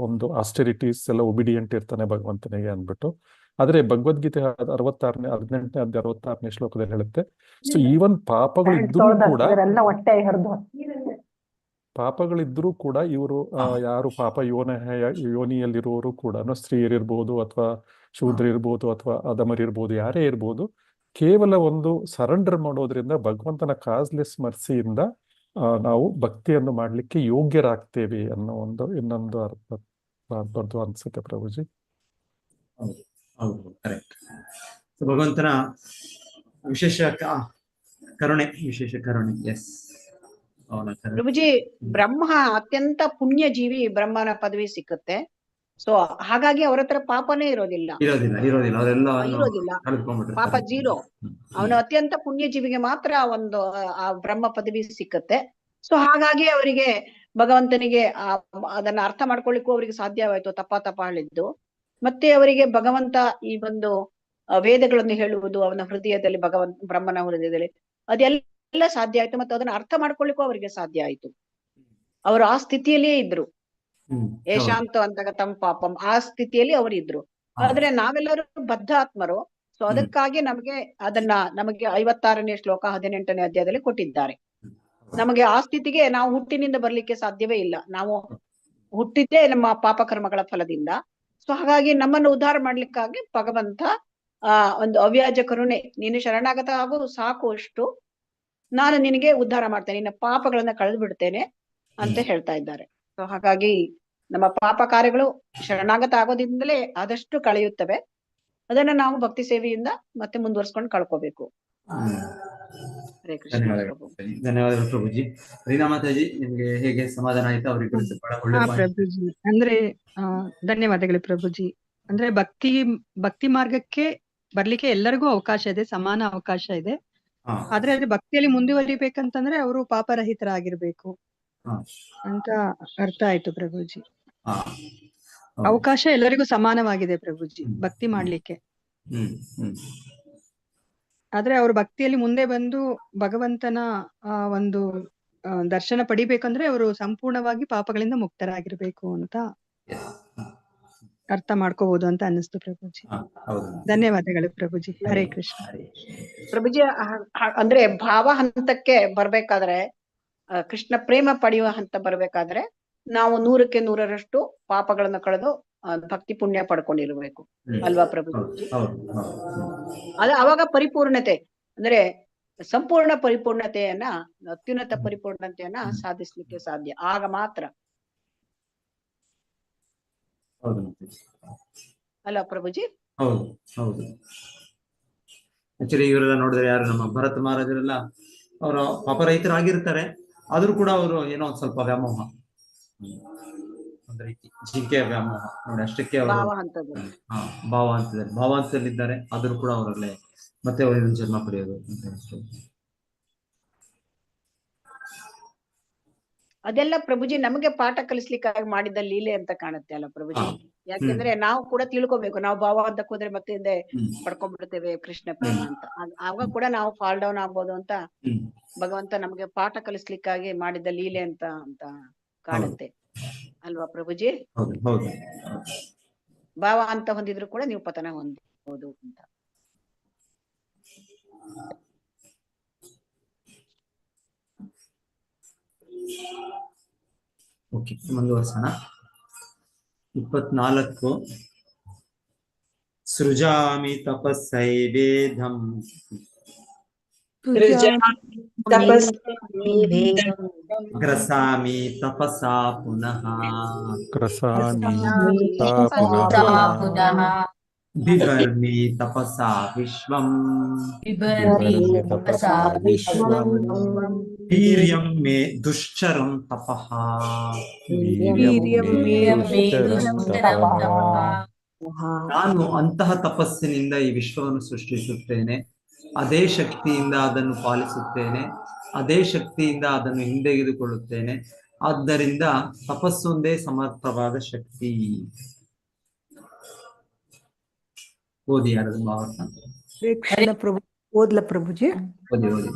ಒಂದು ಆಸ್ಟೆರಿಟೀಸ್ ಎಲ್ಲ ಒಬಿಡಿಯಂಟ್ ಇರ್ತಾನೆ ಭಗವಂತನಿಗೆ ಅಂದ್ಬಿಟ್ಟು. ಆದ್ರೆ ಭಗವದ್ಗೀತೆ 66ನೇ ಶ್ಲೋಕದಲ್ಲಿ ಹೇಳುತ್ತೆ, ಸೊ ಈವನ್ ಪಾಪಗಳಿದ್ರೂ ಕೂಡ ಇವರು ಯಾರು ಪಾಪ ಯೋನಿಯಲ್ಲಿರುವವರು ಕೂಡ, ಸ್ತ್ರೀಯರಿರ್ಬೋದು ಅಥವಾ ಶೂದ್ರ ಇರ್ಬೋದು ಅಥವಾ ಅಧಮರಿರ್ಬೋದು, ಯಾರೇ ಇರ್ಬೋದು, ಕೇವಲ ಒಂದು ಸರೆಂಡರ್ ಮಾಡೋದ್ರಿಂದ ಭಗವಂತನ ಕಾಸ್ಲೆಸ್ ಮರ್ಸಿಯಿಂದ ನಾವು ಭಕ್ತಿಯನ್ನು ಮಾಡ್ಲಿಕ್ಕೆ ಯೋಗ್ಯರಾಗ್ತೇವೆ ಅನ್ನೋ ಒಂದು ಇನ್ನೊಂದು ಅರ್ಥ ಬರ್ದು ಅನ್ಸುತ್ತೆ ಪ್ರಭುಜಿ. ಹೌದು, ಕರೆಕ್ಟ್. ಭಗವಂತನ ವಿಶೇಷ ಕರುಣೆ, ಎಸ್ ಪ್ರಭುಜಿ. ಬ್ರಹ್ಮ ಅತ್ಯಂತ ಪುಣ್ಯ ಜೀವಿ, ಬ್ರಹ್ಮನ ಪದವಿ ಸಿಕ್ಕುತ್ತೆ. ಸೊ ಹಾಗಾಗಿ ಅವ್ರ ಹತ್ರ ಪಾಪನೇ ಇರೋದಿಲ್ಲ. ಪಾಪ ಜೀರೋ. ಅವನು ಅತ್ಯಂತ ಪುಣ್ಯ ಜೀವಿಗೆ ಮಾತ್ರ ಒಂದು ಆ ಬ್ರಹ್ಮ ಪದವಿ ಸಿಕ್ಕತ್ತೆ. ಸೊ ಹಾಗಾಗಿ ಅವರಿಗೆ ಭಗವಂತನಿಗೆ ಅದನ್ನ ಅರ್ಥ ಮಾಡ್ಕೊಳ್ಳಿಕ್ಕೂ ಅವರಿಗೆ ಸಾಧ್ಯವಾಯ್ತು, ತಪ್ಪ ಹೇಳಿದ್ದು. ಮತ್ತೆ ಅವರಿಗೆ ಭಗವಂತ ಈ ಒಂದು ವೇದಗಳನ್ನು ಹೇಳುವುದು ಅವನ ಹೃದಯದಲ್ಲಿ, ಬ್ರಹ್ಮನ ಹೃದಯದಲ್ಲಿ ಅದೆಲ್ಲ ಸಾಧ್ಯ ಆಯ್ತು. ಮತ್ತೆ ಅದನ್ನ ಅರ್ಥ ಮಾಡ್ಕೊಳ್ಳಿಕ್ಕೂ ಅವರಿಗೆ ಸಾಧ್ಯ ಆಯ್ತು. ಅವರು ಆ ಸ್ಥಿತಿಯಲ್ಲಿಯೇ ಇದ್ರು, ಏಶಾಂತ ಅಂತ ತಮ್ಮ ಪಾಪಂ, ಆ ಸ್ಥಿತಿಯಲ್ಲಿ ಅವರು ಇದ್ರು. ಆದ್ರೆ ನಾವೆಲ್ಲರೂ ಬದ್ಧ ಆತ್ಮರು. ಸೊ ಅದಕ್ಕಾಗಿ ನಮಗೆ 56ನೇ ಶ್ಲೋಕ 18ನೇ ಅಧ್ಯಾಯದಲ್ಲಿ ಕೊಟ್ಟಿದ್ದಾರೆ. ನಮಗೆ ಆ ಸ್ಥಿತಿಗೆ ನಾವು ಹುಟ್ಟಿನಿಂದ ಬರ್ಲಿಕ್ಕೆ ಸಾಧ್ಯವೇ ಇಲ್ಲ. ನಾವು ಹುಟ್ಟಿದ್ದೇ ನಮ್ಮ ಪಾಪ ಕರ್ಮಗಳ ಫಲದಿಂದ. ಸೊ ಹಾಗಾಗಿ ನಮ್ಮನ್ನು ಉದ್ಧಾರ ಮಾಡ್ಲಿಕ್ಕಾಗಿ ಭಗವಂತ ಒಂದು ಅವ್ಯಾಜ ಕರುಣೆ, ನೀನು ಶರಣಾಗತ ಆಗು ಸಾಕು, ಅಷ್ಟು ನಾನು ನಿನಗೆ ಉದ್ಧಾರ ಮಾಡ್ತೇನೆ, ನಿನ್ನ ಪಾಪಗಳನ್ನ ಕಳೆದು ಬಿಡ್ತೇನೆ ಅಂತ ಹೇಳ್ತಾ ಇದ್ದಾರೆ. ಸೊ ಹಾಗಾಗಿ ನಮ್ಮ ಪಾಪ ಕಾರ್ಯಗಳು ಶರಣಾಗತ ಆಗೋದ್ರಿಂದಲೇ ಆದಷ್ಟು ಕಳೆಯುತ್ತವೆ. ಅದನ್ನ ನಾವು ಭಕ್ತಿ ಸೇವೆಯಿಂದ ಮತ್ತೆ ಮುಂದುವರ್ಸ್ಕೊಂಡು ಕಳ್ಕೋಬೇಕು. ಹರೇ ಕೃಷ್ಣ. ಧನ್ಯವಾದಗಳು ಪ್ರಭುಜಿ. ರೀನಾ ಮಾತಾಜಿ, ನಿಮ್ಗೆ ಹೇಗೆ ಸಮಾಧಾನ ಆಯ್ತಾ? ಅವರಿಗೆ ಪ್ರಭುಜಿ ಅಂದ್ರೆ ಧನ್ಯವಾದಗಳು ಪ್ರಭುಜಿ. ಅಂದ್ರೆ ಭಕ್ತಿ ಮಾರ್ಗಕ್ಕೆ ಬರ್ಲಿಕ್ಕೆ ಎಲ್ಲರಿಗೂ ಅವಕಾಶ ಇದೆ, ಸಮಾನ ಅವಕಾಶ ಇದೆ. ಆದ್ರೆ ಅದ್ರ ಭಕ್ತಿಯಲ್ಲಿ ಮುಂದುವರಿಬೇಕಂತಂದ್ರೆ ಅವರು ಪಾಪರಹಿತರಾಗಿರ್ಬೇಕು ಅಂತ ಅರ್ಥ ಆಯ್ತು ಪ್ರಭುಜಿ. ಅವಕಾಶ ಎಲ್ಲರಿಗೂ ಸಮಾನವಾಗಿದೆ ಪ್ರಭುಜಿ ಭಕ್ತಿ ಮಾಡ್ಲಿಕ್ಕೆ. ಆದ್ರೆ ಅವ್ರ ಭಕ್ತಿಯಲ್ಲಿ ಮುಂದೆ ಬಂದು ಭಗವಂತನ ಒಂದು ದರ್ಶನ ಪಡಿಬೇಕಂದ್ರೆ ಅವರು ಸಂಪೂರ್ಣವಾಗಿ ಪಾಪಗಳಿಂದ ಮುಕ್ತರಾಗಿರ್ಬೇಕು ಅಂತ ಅರ್ಥ ಮಾಡ್ಕೋಬಹುದು ಅಂತ ಅನ್ನಿಸ್ತು ಪ್ರಭುಜಿ. ಧನ್ಯವಾದಗಳು ಪ್ರಭುಜಿ. ಹರೇ ಕೃಷ್ಣ. ಪ್ರಭುಜಿ, ಅಂದ್ರೆ ಭಾವ ಹಂತಕ್ಕೆ ಬರ್ಬೇಕಾದ್ರೆ, ಕೃಷ್ಣ ಪ್ರೇಮ ಪಡೆಯುವ ಹಂತ ಬರ್ಬೇಕಾದ್ರೆ ನಾವು 100ಕ್ಕೆ 100ರಷ್ಟು ಪಾಪಗಳನ್ನ ಕಳೆದು ಭಕ್ತಿ ಪುಣ್ಯ ಪಡ್ಕೊಂಡಿರ್ಬೇಕು ಅಲ್ವಾ ಪ್ರಭುಜಿ? ಅವಾಗ ಪರಿಪೂರ್ಣತೆ ಅಂದ್ರೆ ಸಂಪೂರ್ಣ ಪರಿಪೂರ್ಣತೆಯನ್ನ, ಅತ್ಯುನ್ನತ ಪರಿಪೂರ್ಣತೆಯನ್ನ ಸಾಧಿಸ್ಲಿಕ್ಕೆ ಸಾಧ್ಯ. ಆಗ ಮಾತ್ರ ಅಲ್ಲ ಪ್ರಭುಜಿ? ಹೌದು. ಆಕ್ಚುಲಿ ಇವರೆಲ್ಲ ನೋಡಿದ್ರೆ ಯಾರು ನಮ್ಮ ಭರತ ಮಹಾರಾಜರೆಲ್ಲ ಅವರು ಪಾಪರಹಿತರಾಗಿರ್ತಾರೆ, ಆದ್ರೂ ಕೂಡ ಅವರು ಏನೋ ಒಂದ್ ಸ್ವಲ್ಪ ವ್ಯಾಮೋಹ, ಒಂದ್ ರೀತಿ ಜಿಂಕೆ ವ್ಯಾಮೋಹ ನೋಡಿ, ಅಷ್ಟಕ್ಕೆ ಅವರು ಭಾವಾಂತದಲ್ಲಿದ್ದಾರೆ. ಆದ್ರೂ ಕೂಡ ಅವರಲ್ಲೇ ಮತ್ತೆ ಅವರ ಜನ್ಮ ಪಡೆಯೋದು. ಅದೆಲ್ಲ ಪ್ರಭುಜಿ ನಮಗೆ ಪಾಠ ಕಲಿಸ್ಲಿಕ್ಕಾಗಿ ಮಾಡಿದ ಲೀಲೆ ಅಂತ ಕಾಣುತ್ತೆ ಅಲ್ಲ ಪ್ರಭುಜಿ? ಯಾಕೆಂದ್ರೆ ನಾವು ಕೂಡ ತಿಳ್ಕೊಬೇಕು, ನಾವು ಭಾವ ಅಂತಕ್ ಹೋದ್ರೆ ಮತ್ತೆ ಹಿಂದೆ ಪಡ್ಕೊಂಡ್ಬಿಡ್ತೇವೆ ಕೃಷ್ಣ ಪ್ರೇಮ ಅಂತ. ಆವಾಗ ಕೂಡ ನಾವು ಫಾಲ್ ಡೌನ್ ಆಗ್ಬೋದು ಅಂತ ಭಗವಂತ ನಮ್ಗೆ ಪಾಠ ಕಲಿಸ್ಲಿಕ್ಕಾಗಿ ಮಾಡಿದ ಲೀಲೆ ಅಂತ ಕಾಣುತ್ತೆ ಅಲ್ವಾ ಪ್ರಭುಜಿ? ಭಾವ ಅಂತ ಹೊಂದಿದ್ರು ಕೂಡ ನೀವು ಪತನ ಹೊಂದಬಹುದು ಅಂತ. ಓಕೆ, ಮುಂದುವರ್ಸೋಣ. 24 ಸೃಜಾಮಿ ತಪಸ್ಸೈವೇದಂ ಗ್ರಸಾಮಿ ತಪಸಾ ಪುನಃ ಪುನಃ ಬಿಭರ್ಮಿ ತಪಸಾ ವಿಶ್ವಂ ವೀರ್ಯಂ ಮೇ ದುಶ್ಚರಂ ತಪಃ ನಾನು ಅಂತಹ ತಪಸ್ಸಿನಿಂದ ಈ ವಿಶ್ವವನ್ನು ಸೃಷ್ಟಿಸುತ್ತೇನೆ, ಅದೇ ಶಕ್ತಿಯಿಂದ ಅದನ್ನು ಪಾಲಿಸುತ್ತೇನೆ, ಅದೇ ಶಕ್ತಿಯಿಂದ ಅದನ್ನು ಹಿಂದೆಗೆದುಕೊಳ್ಳುತ್ತೇನೆ. ಆದ್ದರಿಂದ ತಪಸ್ಸೊಂದೇ ಸಮರ್ಥವಾದ ಶಕ್ತಿ. ಓದಿ ಯಾರದು ಭಾವಾರ್ಥ? ಕೃಷ್ಣ ಪ್ರಭು ಓದ್ಲ ಪ್ರಭುಜಿ. ಓದಿ ಓದಿ.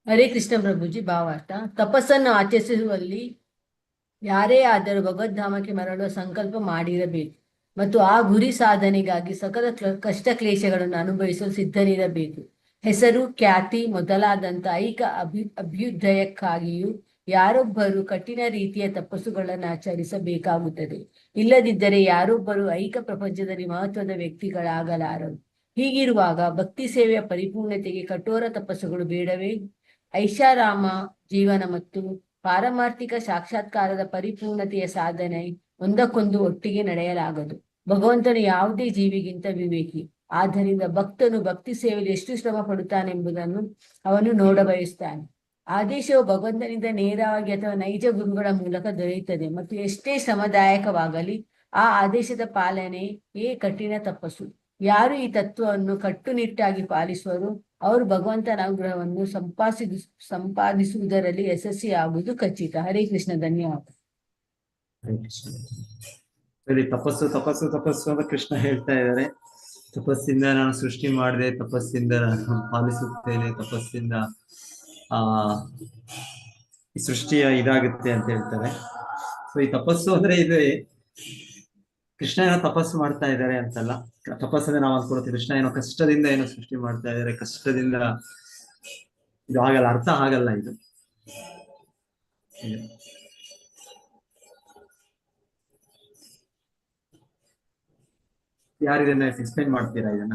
ಹರೇ ಕೃಷ್ಣ ಪ್ರಭುಜಿ. ಭಾವಾರ್ಥ: ತಪಸ್ಸನ್ನು ಆಚರಿಸುವಲ್ಲಿ ಯಾರೇ ಆದರೂ ಭಗವದ್ಧಾಮಕ್ಕೆ ಮರಳುವ ಸಂಕಲ್ಪ ಮಾಡಿರಬೇಕು ಮತ್ತು ಆ ಗುರಿ ಸಾಧನೆಗಾಗಿ ಸಕಲ ಕಷ್ಟ ಕ್ಲೇಶಗಳನ್ನು ಅನುಭವಿಸಲು ಸಿದ್ಧರಿರಬೇಕು. ಹೆಸರು, ಖ್ಯಾತಿ ಮೊದಲಾದಂಥ ಐಕ ಅಭ್ಯುದಯಕ್ಕಾಗಿಯೂ ಯಾರೊಬ್ಬರು ಕಠಿಣ ರೀತಿಯ ತಪಸ್ಸುಗಳನ್ನು ಆಚರಿಸಬೇಕಾಗುತ್ತದೆ. ಇಲ್ಲದಿದ್ದರೆ ಯಾರೊಬ್ಬರು ಐಕ ಪ್ರಪಂಚದಲ್ಲಿ ಮಹತ್ವದ ವ್ಯಕ್ತಿಗಳಾಗಲಾರರು. ಹೀಗಿರುವಾಗ ಭಕ್ತಿ ಸೇವೆಯ ಪರಿಪೂರ್ಣತೆಗೆ ಕಠೋರ ತಪಸ್ಸುಗಳು ಬೇಡವೇ? ಐಷಾರಾಮ ಜೀವನ ಮತ್ತು ಪಾರಮಾರ್ಥಿಕ ಸಾಕ್ಷಾತ್ಕಾರದ ಪರಿಪೂರ್ಣತೆಯ ಸಾಧನೆ ಒಂದಕ್ಕೊಂದು ಒಟ್ಟಿಗೆ ನಡೆಯಲಾಗದು. ಭಗವಂತನು ಯಾವುದೇ ಜೀವಿಗಿಂತ ವಿವೇಕಿ. ಆದ್ದರಿಂದ ಭಕ್ತನು ಭಕ್ತಿ ಸೇವೆಯಲ್ಲಿ ಎಷ್ಟು ಶ್ರಮ ಪಡುತ್ತಾನೆಂಬುದನ್ನು ಅವನು ನೋಡಬಯಸುತ್ತಾನೆ. ಆದೇಶವು ಭಗವಂತನಿಂದ ನೇರವಾಗಿ ಅಥವಾ ನೈಜ ಗುರುಗಳ ಮೂಲಕ ದೊರೆಯುತ್ತದೆ ಮತ್ತು ಎಷ್ಟೇ ಶ್ರಮದಾಯಕವಾಗಲಿ ಆ ಆದೇಶದ ಪಾಲನೆಯೇ ಕಠಿಣ ತಪಸ್ಸು. ಯಾರು ಈ ತತ್ವವನ್ನು ಕಟ್ಟುನಿಟ್ಟಾಗಿ ಪಾಲಿಸುವರು ಅವರು ಭಗವಂತನ ಅನುಗ್ರಹವನ್ನು ಸಂಪಾದಿಸುವುದರಲ್ಲಿ ಯಶಸ್ವಿಯಾಗುವುದು ಖಚಿತ. ಹರೇ ಕೃಷ್ಣ. ಧನ್ಯವಾದ. ತಪಸ್ಸು ತಪಸ್ಸು ತಪಸ್ಸು ಅಂತ ಕೃಷ್ಣ ಹೇಳ್ತಾ ಇದ್ದಾರೆ. ತಪಸ್ಸಿಂದ ನಾನು ಸೃಷ್ಟಿ ಮಾಡಿದೆ, ತಪಸ್ಸಿಂದ ನಾನು ಪಾಲಿಸುತ್ತೇನೆ, ತಪಸ್ಸಿಂದ ಈ ಸೃಷ್ಟಿಯ ಇದಾಗುತ್ತೆ ಅಂತ ಹೇಳ್ತಾರೆ. ಸೊ ಈ ತಪಸ್ಸು ಅಂದ್ರೆ ಇದೆ, ಕೃಷ್ಣ ಏನೋ ತಪಸ್ಸು ಮಾಡ್ತಾ ಇದ್ದಾರೆ ಅಂತಲ್ಲ. ತಪಸ್ಸಂದ್ರೆ ನಾವು ಅನ್ಕೊಳ್ತೀವಿ ಕೃಷ್ಣ ಏನೋ ಕಷ್ಟದಿಂದ ಏನೋ ಸೃಷ್ಟಿ ಮಾಡ್ತಾ ಇದ್ದಾರೆ, ಕಷ್ಟದಿಂದ ಇದು ಆಗಲ್ಲ, ಅರ್ಥ ಆಗಲ್ಲ ಇದು. ಯಾರಿದನ್ನ ಎಕ್ಸ್ಪ್ಲೈನ್ ಮಾಡ್ತೀರಾ ಇದನ್ನ?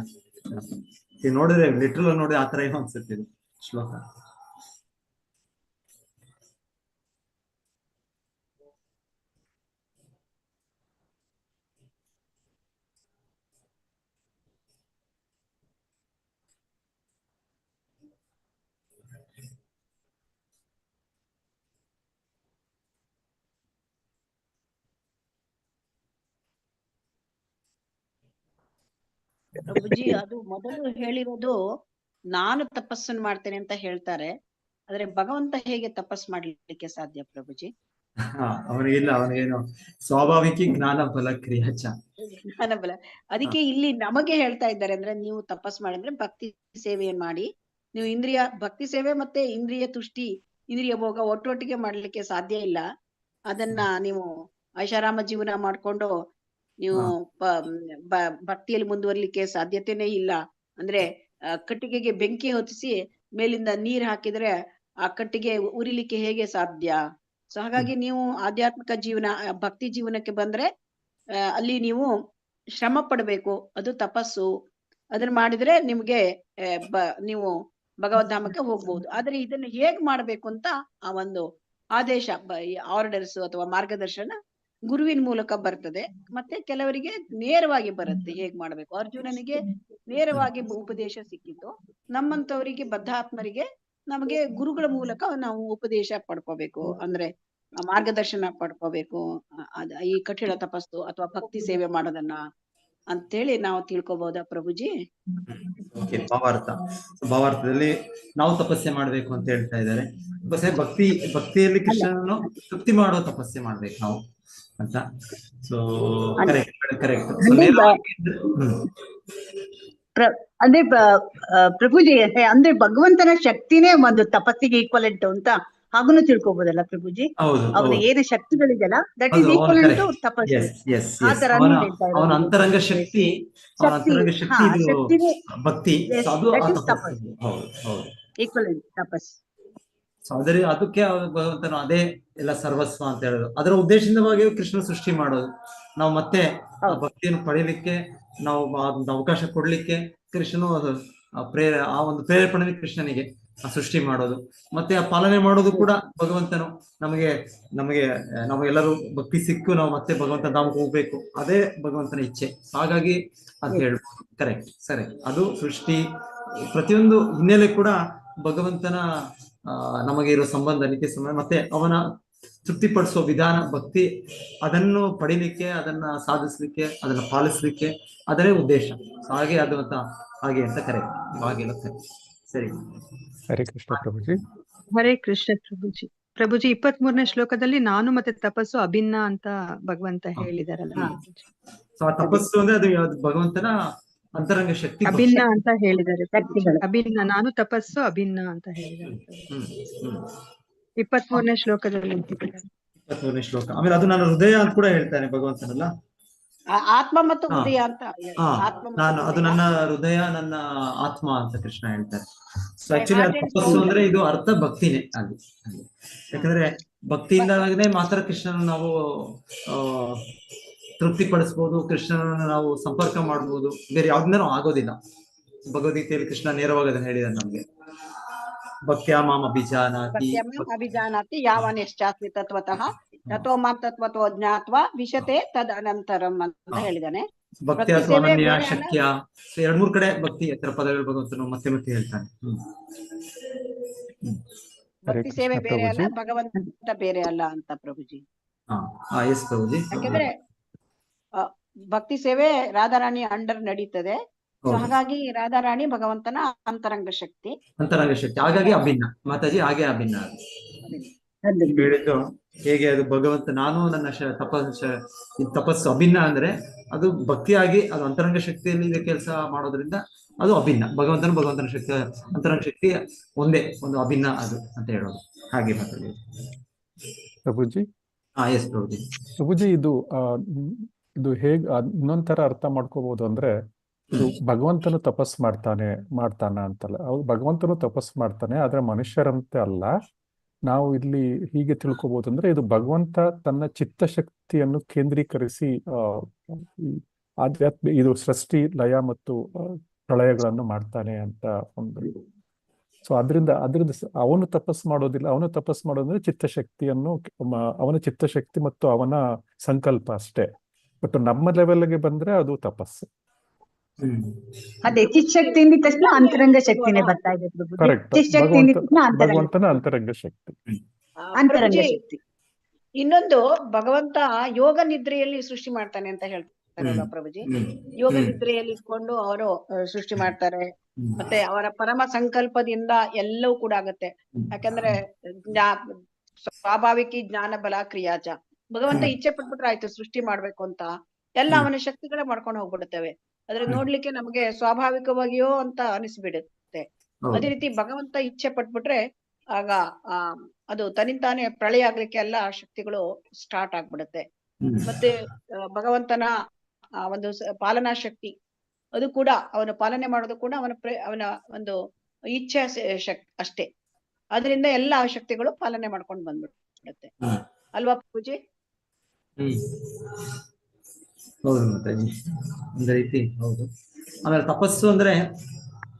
ನೋಡಿದ್ರೆ ಲಿಟ್ರಲ್ ನೋಡಿದ್ರೆ ಆತರ ಏನೋ ಅನ್ಸುತ್ತೆ ಇದು ಶ್ಲೋಕ. ಪ್ರಭುಜಿ, ಅದು ಮೊದಲು ಹೇಳಿರೋದು ನಾನು ತಪಸ್ಸನ್ನು ಮಾಡ್ತೇನೆ ಅಂತ ಹೇಳ್ತಾರೆ. ಆದ್ರೆ ಭಗವಂತ ಹೇಗೆ ತಪಸ್ ಮಾಡ್ಲಿಕ್ಕೆ ಸಾಧ್ಯ ಪ್ರಭುಜಿ? ಅವನಿಗಿಲ್ಲ, ಅವನಿಗೇನು ಸ್ವಾಭಾವಿಕ ಜ್ಞಾನ ಬಲ ಕ್ರಿಯಾಚ ಜ್ಞಾನ ಬಲ. ಅದಕ್ಕೆ ಇಲ್ಲಿ ನಮಗೆ ಹೇಳ್ತಾ ಇದ್ದಾರೆ ಅಂದ್ರೆ ನೀವು ತಪಸ್ ಮಾಡಿದ್ರೆ ಭಕ್ತಿ ಸೇವೆಯನ್ನು ಮಾಡಿ, ನೀವು ಭಕ್ತಿ ಸೇವೆ ಮತ್ತೆ ಇಂದ್ರಿಯ ತುಷ್ಟಿ, ಇಂದ್ರಿಯ ಭೋಗ ಒಟ್ಟೊಟ್ಟಿಗೆ ಮಾಡ್ಲಿಕ್ಕೆ ಸಾಧ್ಯ ಇಲ್ಲ. ಅದನ್ನ ನೀವು ಐಷಾರಾಮ ಜೀವನ ಮಾಡ್ಕೊಂಡು ನೀವು ಭಕ್ತಿಯಲ್ಲಿ ಮುಂದುವರ್ಲಿಕ್ಕೆ ಸಾಧ್ಯತೆನೇ ಇಲ್ಲ. ಅಂದ್ರೆ ಕಟ್ಟಿಗೆಗೆ ಬೆಂಕಿ ಹೊತ್ತಿಸಿ ಮೇಲಿಂದ ನೀರ್ ಹಾಕಿದ್ರೆ ಆ ಕಟ್ಟಿಗೆ ಉರಿಲಿಕ್ಕೆ ಹೇಗೆ ಸಾಧ್ಯ? ಸೊ ಹಾಗಾಗಿ ನೀವು ಆಧ್ಯಾತ್ಮಿಕ ಜೀವನ, ಭಕ್ತಿ ಜೀವನಕ್ಕೆ ಬಂದ್ರೆ ಅಲ್ಲಿ ನೀವು ಶ್ರಮ ಪಡ್ಬೇಕು, ಅದು ತಪಸ್ಸು. ಅದನ್ನ ಮಾಡಿದ್ರೆ ನಿಮ್ಗೆ ನೀವು ಭಗವದ್ಧಾಮಕ್ಕೆ ಹೋಗ್ಬಹುದು. ಆದ್ರೆ ಇದನ್ನ ಹೇಗ್ ಮಾಡ್ಬೇಕು ಅಂತ ಆ ಒಂದು ಆದೇಶ, ಆರ್ಡರ್ಸ್ ಅಥವಾ ಮಾರ್ಗದರ್ಶನ ಗುರುವಿನ ಮೂಲಕ ಬರ್ತದೆ. ಮತ್ತೆ ಕೆಲವರಿಗೆ ನೇರವಾಗಿ ಬರುತ್ತೆ ಹೇಗ್ ಮಾಡ್ಬೇಕು. ಅರ್ಜುನನಿಗೆ ನೇರವಾಗಿ ಉಪದೇಶ ಸಿಕ್ಕಿತ್ತು. ನಮ್ಮಂತವರಿಗೆ ಬದ್ಧಾತ್ಮರಿಗೆ ನಮಗೆ ಗುರುಗಳ ಮೂಲಕ ನಾವು ಉಪದೇಶ ಪಡ್ಕೋಬೇಕು, ಅಂದ್ರೆ ಮಾರ್ಗದರ್ಶನ ಪಡ್ಕೋಬೇಕು. ಈ ಕಠಿಣ ತಪಸ್ಸು ಅಥವಾ ಭಕ್ತಿ ಸೇವೆ ಮಾಡೋದನ್ನ ಅಂತೇಳಿ ನಾವು ತಿಳ್ಕೊಬಹುದಾ ಪ್ರಭುಜಿ? ಭಾವಾರ್ಥದಲ್ಲಿ ನಾವು ತಪಸ್ಸೆ ಮಾಡ್ಬೇಕು ಅಂತ ಹೇಳ್ತಾ ಇದ್ದಾರೆ. ಭಕ್ತಿಯಲ್ಲಿ ಕೃಷ್ಣನನ್ನು ತೃಪ್ತಿ ಮಾಡೋ ತಪಸ್ಸೆ ಮಾಡ್ಬೇಕು ನಾವು ಅಂತ. So correct. ಅಂದ್ರೆ ಪ್ರಭುಜಿ, ಅಂದ್ರೆ ಭಗವಂತನ ಶಕ್ತಿನೇ ಒಂದು ತಪಸ್ಸಿಗೆ ಈಕ್ವಲೆಂಟ್ ಅಂತ ಹಾಗೂನು ತಿಳ್ಕೊಬೋದಲ್ಲ ಪ್ರಭುಜಿ? ಅವನ ಏನು ಶಕ್ತಿಗಳಿದೆಯಲ್ಲ ದಟ್ ಈಸ್ ಈಕ್ವಲೆಂಟ್ ಟು ತಪಸ್ಸು. ಆ ತರ ಅವನ ಅಂತರಂಗ ಶಕ್ತಿ, ಭಕ್ತಿ ಈಕ್ವಲೆಂಟ್ ತಪಸ್. ಸೊ ಅದಕ್ಕೆ ಭಗವಂತನು ಅದೇ ಎಲ್ಲ ಸರ್ವಸ್ವ ಅಂತ ಹೇಳೋದು. ಅದರ ಉದ್ದೇಶದಿಂದವಾಗಿ ಕೃಷ್ಣ ಸೃಷ್ಟಿ ಮಾಡೋದು. ನಾವು ಮತ್ತೆ ಆ ಭಕ್ತಿಯನ್ನು ಪಡೀಲಿಕ್ಕೆ ನಾವು ಒಂದು ಅವಕಾಶ ಕೊಡ್ಲಿಕ್ಕೆ ಕೃಷ್ಣನು ಆ ಒಂದು ಪ್ರೇರೇಪಣೆ ಕೃಷ್ಣನಿಗೆ ಸೃಷ್ಟಿ ಮಾಡೋದು, ಮತ್ತೆ ಆ ಪಾಲನೆ ಮಾಡೋದು ಕೂಡ ಭಗವಂತನು ನಮಗೆಲ್ಲರೂ ಭಕ್ತಿ ಸಿಕ್ಕು ನಾವು ಮತ್ತೆ ಭಗವಂತ ಧಾಮಕ್ಕೆ ಹೋಗ್ಬೇಕು, ಅದೇ ಭಗವಂತನ ಇಚ್ಛೆ. ಹಾಗಾಗಿ ಅಂತ ಹೇಳ್ಬೋದು. ಕರೆಕ್ಟ್, ಸರಿ. ಅದು ಸೃಷ್ಟಿ ಪ್ರತಿಯೊಂದು ಹಿನ್ನೆಲೆ ಕೂಡ ಭಗವಂತನ ನಮಗೆ ಇರೋ ಸಂಬಂಧ, ನಿತ್ಯ ಸಂಬಂಧ, ಮತ್ತೆ ಅವನ ತೃಪ್ತಿಪಡಿಸುವ ವಿಧಾನ, ಭಕ್ತಿ, ಅದನ್ನು ಪಡಿಲಿಕ್ಕೆ, ಅದನ್ನ ಸಾಧಿಸ್ಲಿಕ್ಕೆ, ಅದನ್ನ ಪಾಲಿಸ್ಲಿಕ್ಕೆ ಅದರೇ ಉದ್ದೇಶ. ಹಾಗೆ ಅದು ಅಂತ ಕರೆಕ್ಟ್, ಹಾಗೆಲ್ಲ ಕರೆಕ್ಟ್. ಸರಿ. ಹರೇ ಕೃಷ್ಣ ಪ್ರಭುಜಿ. ಹರೇ ಕೃಷ್ಣ ಪ್ರಭುಜಿ. ಪ್ರಭುಜಿ 23ನೇ ಶ್ಲೋಕದಲ್ಲಿ ನಾನು ಮತ್ತೆ ತಪಸ್ಸು ಅಭಿನ್ನ ಅಂತ ಭಗವಂತ ಹೇಳಿದಾರಲ್ಲ. ತಪಸ್ಸು ಅಂದ್ರೆ ಅದು ಭಗವಂತನ ಅಂತರಂಗ ಶಕ್ತಿ, ಅಭಿನ್ನ ಅಂತ ಹೇಳಿದ್ದಾರೆ. ಅಭಿನ್ನ, ನಾನು ತಪಸ್ಸು ಅಭಿನ್ನ ಅಂತ ಹೇಳಿದ್ದಾರೆ 23ನೇ ಶ್ಲೋಕದಲ್ಲಿ. 23ನೇ ಶ್ಲೋಕ. ಆಮೇಲೆ ಅದು ನನ್ನ ಹೃದಯ ಅಂತ ಕೂಡ ಹೇಳ್ತಾನೆ ಭಗವಂತನಲ್ಲ, ಆತ್ಮ ಮತ್ತು ಹೃದಯ ಅಂತ. ಅದು ನನ್ನ ಹೃದಯ, ನನ್ನ ಆತ್ಮ ಅಂತ ಕೃಷ್ಣ ಹೇಳ್ತಾರೆ. ಸೊ ಆಕ್ಚುಲಿ ತಪಸ್ಸು ಅಂದ್ರೆ ಇದು ಅರ್ಥ ಭಕ್ತಿನೇ ಅಲ್ಲಿ. ಯಾಕಂದ್ರೆ ಭಕ್ತಿಯಿಂದಾಗನೇ ಮಾತ್ರ ಕೃಷ್ಣನ ನಾವು ತೃಪ್ತಿಪಡಿಸ್ಬೋದು, ಕೃಷ್ಣನನ್ನು ನಾವು ಸಂಪರ್ಕ ಮಾಡ್ಬೋದು. ಬೇರೆ ಯಾವ್ದಿಂದನೂ ಆಗೋದಿಲ್ಲ. ಭಗವದ್ಗೀತೆಯಲ್ಲಿ ಕೃಷ್ಣ ನೇರವಾಗಿ ಅದನ್ನ ಹೇಳಿದಾರೆ ನಮ್ಗೆ. ಭಕ್ತ್ಯಾ ಮಾಂ ಅಭಿಜಾನಾತಿ ಯಾವನೆಶ್ಚಾಸ್ಮಿ ತತ್ವತಃ ತಥೋ ಮಾಂ ತತ್ವತೋ ಜ್ಞಾತ್ವಾ ವಿಶತೆ ತದ್ ಅನಂತರಂ ಅಂತ ಹೇಳಿದಾನೆ. ಭಕ್ತ್ಯಾ ಸ್ವಾನನ್ಯ ಶಕ್ಯ, 2-3 ಕಡೆ ಭಕ್ತಿ ಎತ್ತರ ಪದಗಳು ಭಗವಂತನು ಮತ್ತೆ ಮತ್ತೆ ಹೇಳ್ತಾನೆ. ಭಕ್ತಿ ಸೇವೆ ಬೇರೆ ಅಲ್ಲ, ಭಗವಂತ ಬೇರೆ ಅಲ್ಲ ಅಂತ ಪ್ರಭುಜಿ. ಎಸ್ ಪ್ರಭುಜಿ. ಯಾಕಂದ್ರೆ ಭಕ್ತಿ ಸೇವೆ ರಾಧಾರಾಣಿ ಅಂಡರ್ ನಡೀತದೆ. ಸೊ ಹಾಗಾಗಿ ರಾಧಾರಾಣಿ ಭಗವಂತನ ಅಂತರಂಗ ಶಕ್ತಿ. ಹಾಗಾಗಿ ಅಭಿನ್ನ ಮಾತಾಜಿ, ಹಾಗೆ ಅಭಿನ್ನ ಹೇಳಿದ್ದು. ಹೇಗೆ ಅದು ಭಗವಂತ ನಾನು ನನ್ನ ತಪಸ್ಸು ಅಭಿನ್ನ ಅಂದ್ರೆ ಅದು ಭಕ್ತಿಯಾಗಿ ಅದು ಅಂತರಂಗ ಶಕ್ತಿಯಲ್ಲಿ ಇದೆ ಕೆಲಸ ಮಾಡೋದ್ರಿಂದ ಅದು ಅಭಿನ್ನ. ಭಗವಂತನ ಶಕ್ತಿ, ಅಂತರಂಗ ಶಕ್ತಿ ಒಂದೇ, ಒಂದು ಅಭಿನ್ನ ಅದು ಅಂತ ಹೇಳೋದು. ಹಾಗೆ ಮಾತಾಡಿ ಪ್ರಭುಜಿ. ಎಸ್ ಪ್ರಭುಜಿ. ಪ್ರಭುಜಿ, ಇದು ಹೇಗ್ ಇನ್ನೊಂದ್ ತರ ಅರ್ಥ ಮಾಡ್ಕೋಬಹುದು ಅಂದ್ರೆ, ಇದು ಭಗವಂತನು ತಪಸ್ ಮಾಡ್ತಾನ ಅಂತಲ್ಲ. ಭಗವಂತನು ತಪಸ್ ಮಾಡ್ತಾನೆ, ಆದ್ರೆ ಮನುಷ್ಯರಂತೆ ಅಲ್ಲ. ನಾವು ಇಲ್ಲಿ ಹೀಗೆ ತಿಳ್ಕೊಬಹುದು ಅಂದ್ರೆ, ಇದು ಭಗವಂತ ತನ್ನ ಚಿತ್ತಶಕ್ತಿಯನ್ನು ಕೇಂದ್ರೀಕರಿಸಿ ಆಧ್ಯಾತ್ಮ ಇದು ಸೃಷ್ಟಿ, ಲಯ ಮತ್ತು ಪ್ರಳಯಗಳನ್ನು ಮಾಡ್ತಾನೆ ಅಂತ ಒಂದು. ಸೊ ಅದರಿಂದ ಅವನು ತಪಸ್ ಮಾಡೋದಿಲ್ಲ. ಅವನು ತಪಸ್ ಮಾಡೋದಂದ್ರೆ ಚಿತ್ತಶಕ್ತಿಯನ್ನು, ಅವನ ಚಿತ್ತಶಕ್ತಿ ಮತ್ತು ಅವನ ಸಂಕಲ್ಪ ಅಷ್ಟೇ. ಬಟ್ ನಮ್ಮ ಲೆವೆಲ್ಗೆ ಬಂದ್ರೆ ಅದು ತಪಸ್ಸು. ಅದೇ ಚಿತ್ತಶಕ್ತಿ ಇಂದ ತಕ್ಷಣ ಅಂತರಂಗ ಶಕ್ತಿನೇ ಬರ್ತಾ ಇದೆ. ಕರೆಕ್ಟ್, ಭಗವಂತನ ಅಂತರಂಗ ಶಕ್ತಿ. ಅಂತರಂಗ ಶಕ್ತಿ. ಇನ್ನೊಂದು, ಭಗವಂತ ಯೋಗ ನಿದ್ರೆಯಲ್ಲಿ ಸೃಷ್ಟಿ ಮಾಡ್ತಾನೆ ಅಂತ ಹೇಳ್ತಾರಲ್ಲ ಪ್ರಭುಜಿ. ಯೋಗ ನಿದ್ರೆಯಲ್ಲಿ ಇಟ್ಕೊಂಡು ಅವರು ಸೃಷ್ಟಿ ಮಾಡ್ತಾರೆ. ಮತ್ತೆ ಅವರ ಪರಮ ಸಂಕಲ್ಪದಿಂದ ಎಲ್ಲವೂ ಕೂಡ ಆಗತ್ತೆ. ಯಾಕಂದ್ರೆ ಸ್ವಾಭಾವಿಕ ಜ್ಞಾನ ಬಲ ಕ್ರಿಯಾಚ. ಭಗವಂತ ಇಚ್ಛೆ ಪಟ್ಬಿಟ್ರೆ ಆಯ್ತು ಸೃಷ್ಟಿ ಮಾಡ್ಬೇಕು ಅಂತ, ಎಲ್ಲ ಅವನ ಶಕ್ತಿಗಳೇ ಮಾಡ್ಕೊಂಡು ಹೋಗ್ಬಿಡುತ್ತವೆ. ಆದ್ರೆ ನೋಡ್ಲಿಕ್ಕೆ ನಮ್ಗೆ ಸ್ವಾಭಾವಿಕವಾಗಿಯೋ ಅಂತ ಅನಿಸ್ಬಿಡುತ್ತೆ. ಅದೇ ರೀತಿ ಭಗವಂತ ಇಚ್ಛೆ ಪಟ್ಬಿಟ್ರೆ ಆಗ ಅದು ತನ್ನಿಂತಾನೆ ಪ್ರಳಯ ಆಗ್ಲಿಕ್ಕೆ ಎಲ್ಲ ಶಕ್ತಿಗಳು ಸ್ಟಾರ್ಟ್ ಆಗ್ಬಿಡುತ್ತೆ. ಮತ್ತೆ ಭಗವಂತನ ಒಂದು ಪಾಲನಾ ಶಕ್ತಿ, ಅದು ಕೂಡ ಅವನ ಪಾಲನೆ ಮಾಡೋದು ಕೂಡ ಅವನ ಒಂದು ಇಚ್ಛೆ ಅಷ್ಟೇ. ಅದರಿಂದ ಎಲ್ಲ ಶಕ್ತಿಗಳು ಪಾಲನೆ ಮಾಡ್ಕೊಂಡು ಬಂದ್ಬಿಡುತ್ತೆ ಅಲ್ವಾ ಪೂಜೆ? ಹೌದು ಮಾತಾಜಿ, ಒಂದು ರೀತಿ ಹೌದು. ಆಮೇಲೆ ತಪಸ್ಸು ಅಂದ್ರೆ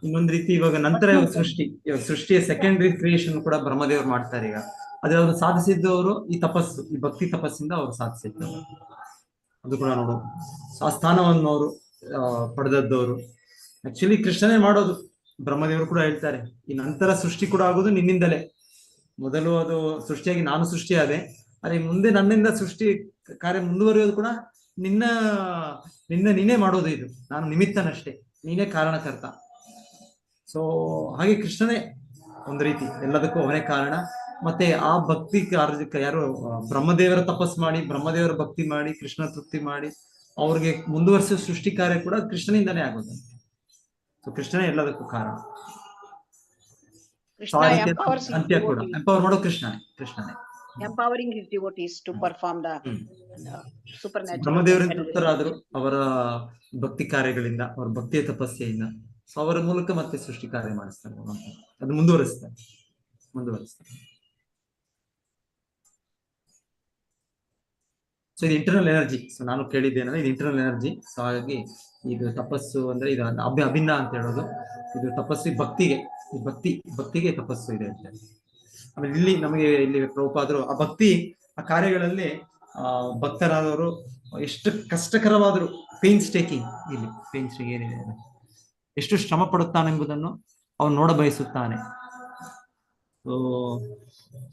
ಇನ್ನೊಂದು ರೀತಿ, ಇವಾಗ ನಂತರ ಇವಾಗ ಸೃಷ್ಟಿಯ ಸೆಕೆಂಡರಿ ಕ್ರಿಯೇಷನ್ ಕೂಡ ಬ್ರಹ್ಮದೇವರು ಮಾಡ್ತಾರೆ. ಈಗ ಅದೇ ಅವರು ಸಾಧಿಸಿದ್ದವರು ಈ ತಪಸ್ಸು, ಈ ಭಕ್ತಿ ತಪಸ್ಸಿಂದ ಅವರು ಸಾಧಿಸಿದ್ದವರು. ಅದು ಕೂಡ ನೋಡು, ಆ ಸ್ಥಾನವನ್ನು ಅವರು ಪಡೆದದ್ದವರು ಆಕ್ಚುಲಿ ಕೃಷ್ಣನೇ ಮಾಡೋದು. ಬ್ರಹ್ಮದೇವರು ಕೂಡ ಹೇಳ್ತಾರೆ, ಈ ನಂತರ ಸೃಷ್ಟಿ ಕೂಡ ಆಗೋದು ನಿನ್ನಿಂದಲೇ. ಮೊದಲು ಅದು ಸೃಷ್ಟಿಯಾಗಿ ನಾನು ಸೃಷ್ಟಿಯಾದೆ, ಅದೇ ಮುಂದೆ ನನ್ನಿಂದ ಸೃಷ್ಟಿ ಕಾರ್ಯ ಮುಂದುವರಿಯೋದು ಕೂಡ ನೀನೇ ಮಾಡೋದು. ಇದು ನಾನು ನಿಮಿತ್ತನಷ್ಟೇ, ನೀನೇ ಕಾರಣಕರ್ತ. ಸೊ ಹಾಗೆ ಕೃಷ್ಣನೇ ಒಂದು ರೀತಿ ಎಲ್ಲದಕ್ಕೂ ಅವನೇ ಕಾರಣ. ಮತ್ತೆ ಆ ಭಕ್ತಿ ಕಾರ್ಯಕ್ಕೆ ಯಾರು ಬ್ರಹ್ಮದೇವರ ತಪಸ್ ಮಾಡಿ, ಬ್ರಹ್ಮದೇವರ ಭಕ್ತಿ ಮಾಡಿ, ಕೃಷ್ಣ ತೃಪ್ತಿ ಮಾಡಿ ಅವ್ರಿಗೆ ಮುಂದುವರಿಸೋ ಸೃಷ್ಟಿ ಕಾರ್ಯ ಕೂಡ ಕೃಷ್ಣನಿಂದಾನೇ ಆಗೋದು. ಸೊ ಕೃಷ್ಣನೇ ಎಲ್ಲದಕ್ಕೂ ಕಾರಣ. ಅಂತ್ಯ ಕೂಡ ಎಂಪವರ್ ಮಾಡೋ ಕೃಷ್ಣನೇ. Empowering his devotees to perform the supernatural. ಬ್ರಹ್ಮದೇವರಿಂದ ತೃಪ್ತರಾದರು ಅವರ ಭಕ್ತಿ ಕಾರ್ಯಗಳಿಂದ, ಅವರ ಭಕ್ತಿಯ ತಪಸ್ಸೆಯಿಂದ. ಸೊ ಅವರ ಮೂಲಕ ಮತ್ತೆ ಸೃಷ್ಟಿ ಕಾರ್ಯ ಮಾಡಿಸ್ತಾರೆ, ಅದು ಮುಂದುವರಿಸ್ತಾರೆ. ಸೊ ಇದು ಇಂಟರ್ನಲ್ ಎನರ್ಜಿ. ಸೊ ನಾನು ಕೇಳಿದ್ದೇನಂದ್ರೆ ಇದು ಇಂಟರ್ನಲ್ ಎನರ್ಜಿ. ಸೊ ಹಾಗಾಗಿ ಇದು ತಪಸ್ಸು ಅಂದ್ರೆ ಇದು ಅಭಿನ್ನ ಅಂತ ಹೇಳೋದು. ಇದು ತಪಸ್ಸು ಭಕ್ತಿಗೆ, ಈ ಭಕ್ತಿಗೆ ತಪಸ್ಸು ಇದೆ ಅಂತ. ಆಮೇಲೆ ಇಲ್ಲಿ ನಮಗೆ ಇಲ್ಲಿ ಪ್ರಭುಪಾದರು ಆ ಭಕ್ತಿ ಆ ಕಾರ್ಯಗಳಲ್ಲಿ ಭಕ್ತರಾದವರು ಎಷ್ಟು ಕಷ್ಟಕರವಾದರೂ ಪೇನ್ಸ್ ಟೇಕಿಂಗ್, ಇಲ್ಲಿ ಪೇನ್ಸ್ ಏನಿದೆ ಎಷ್ಟು ಶ್ರಮ ಪಡುತ್ತಾನೆಂಬುದನ್ನು ಅವನು ನೋಡ ಬಯಸುತ್ತಾನೆ.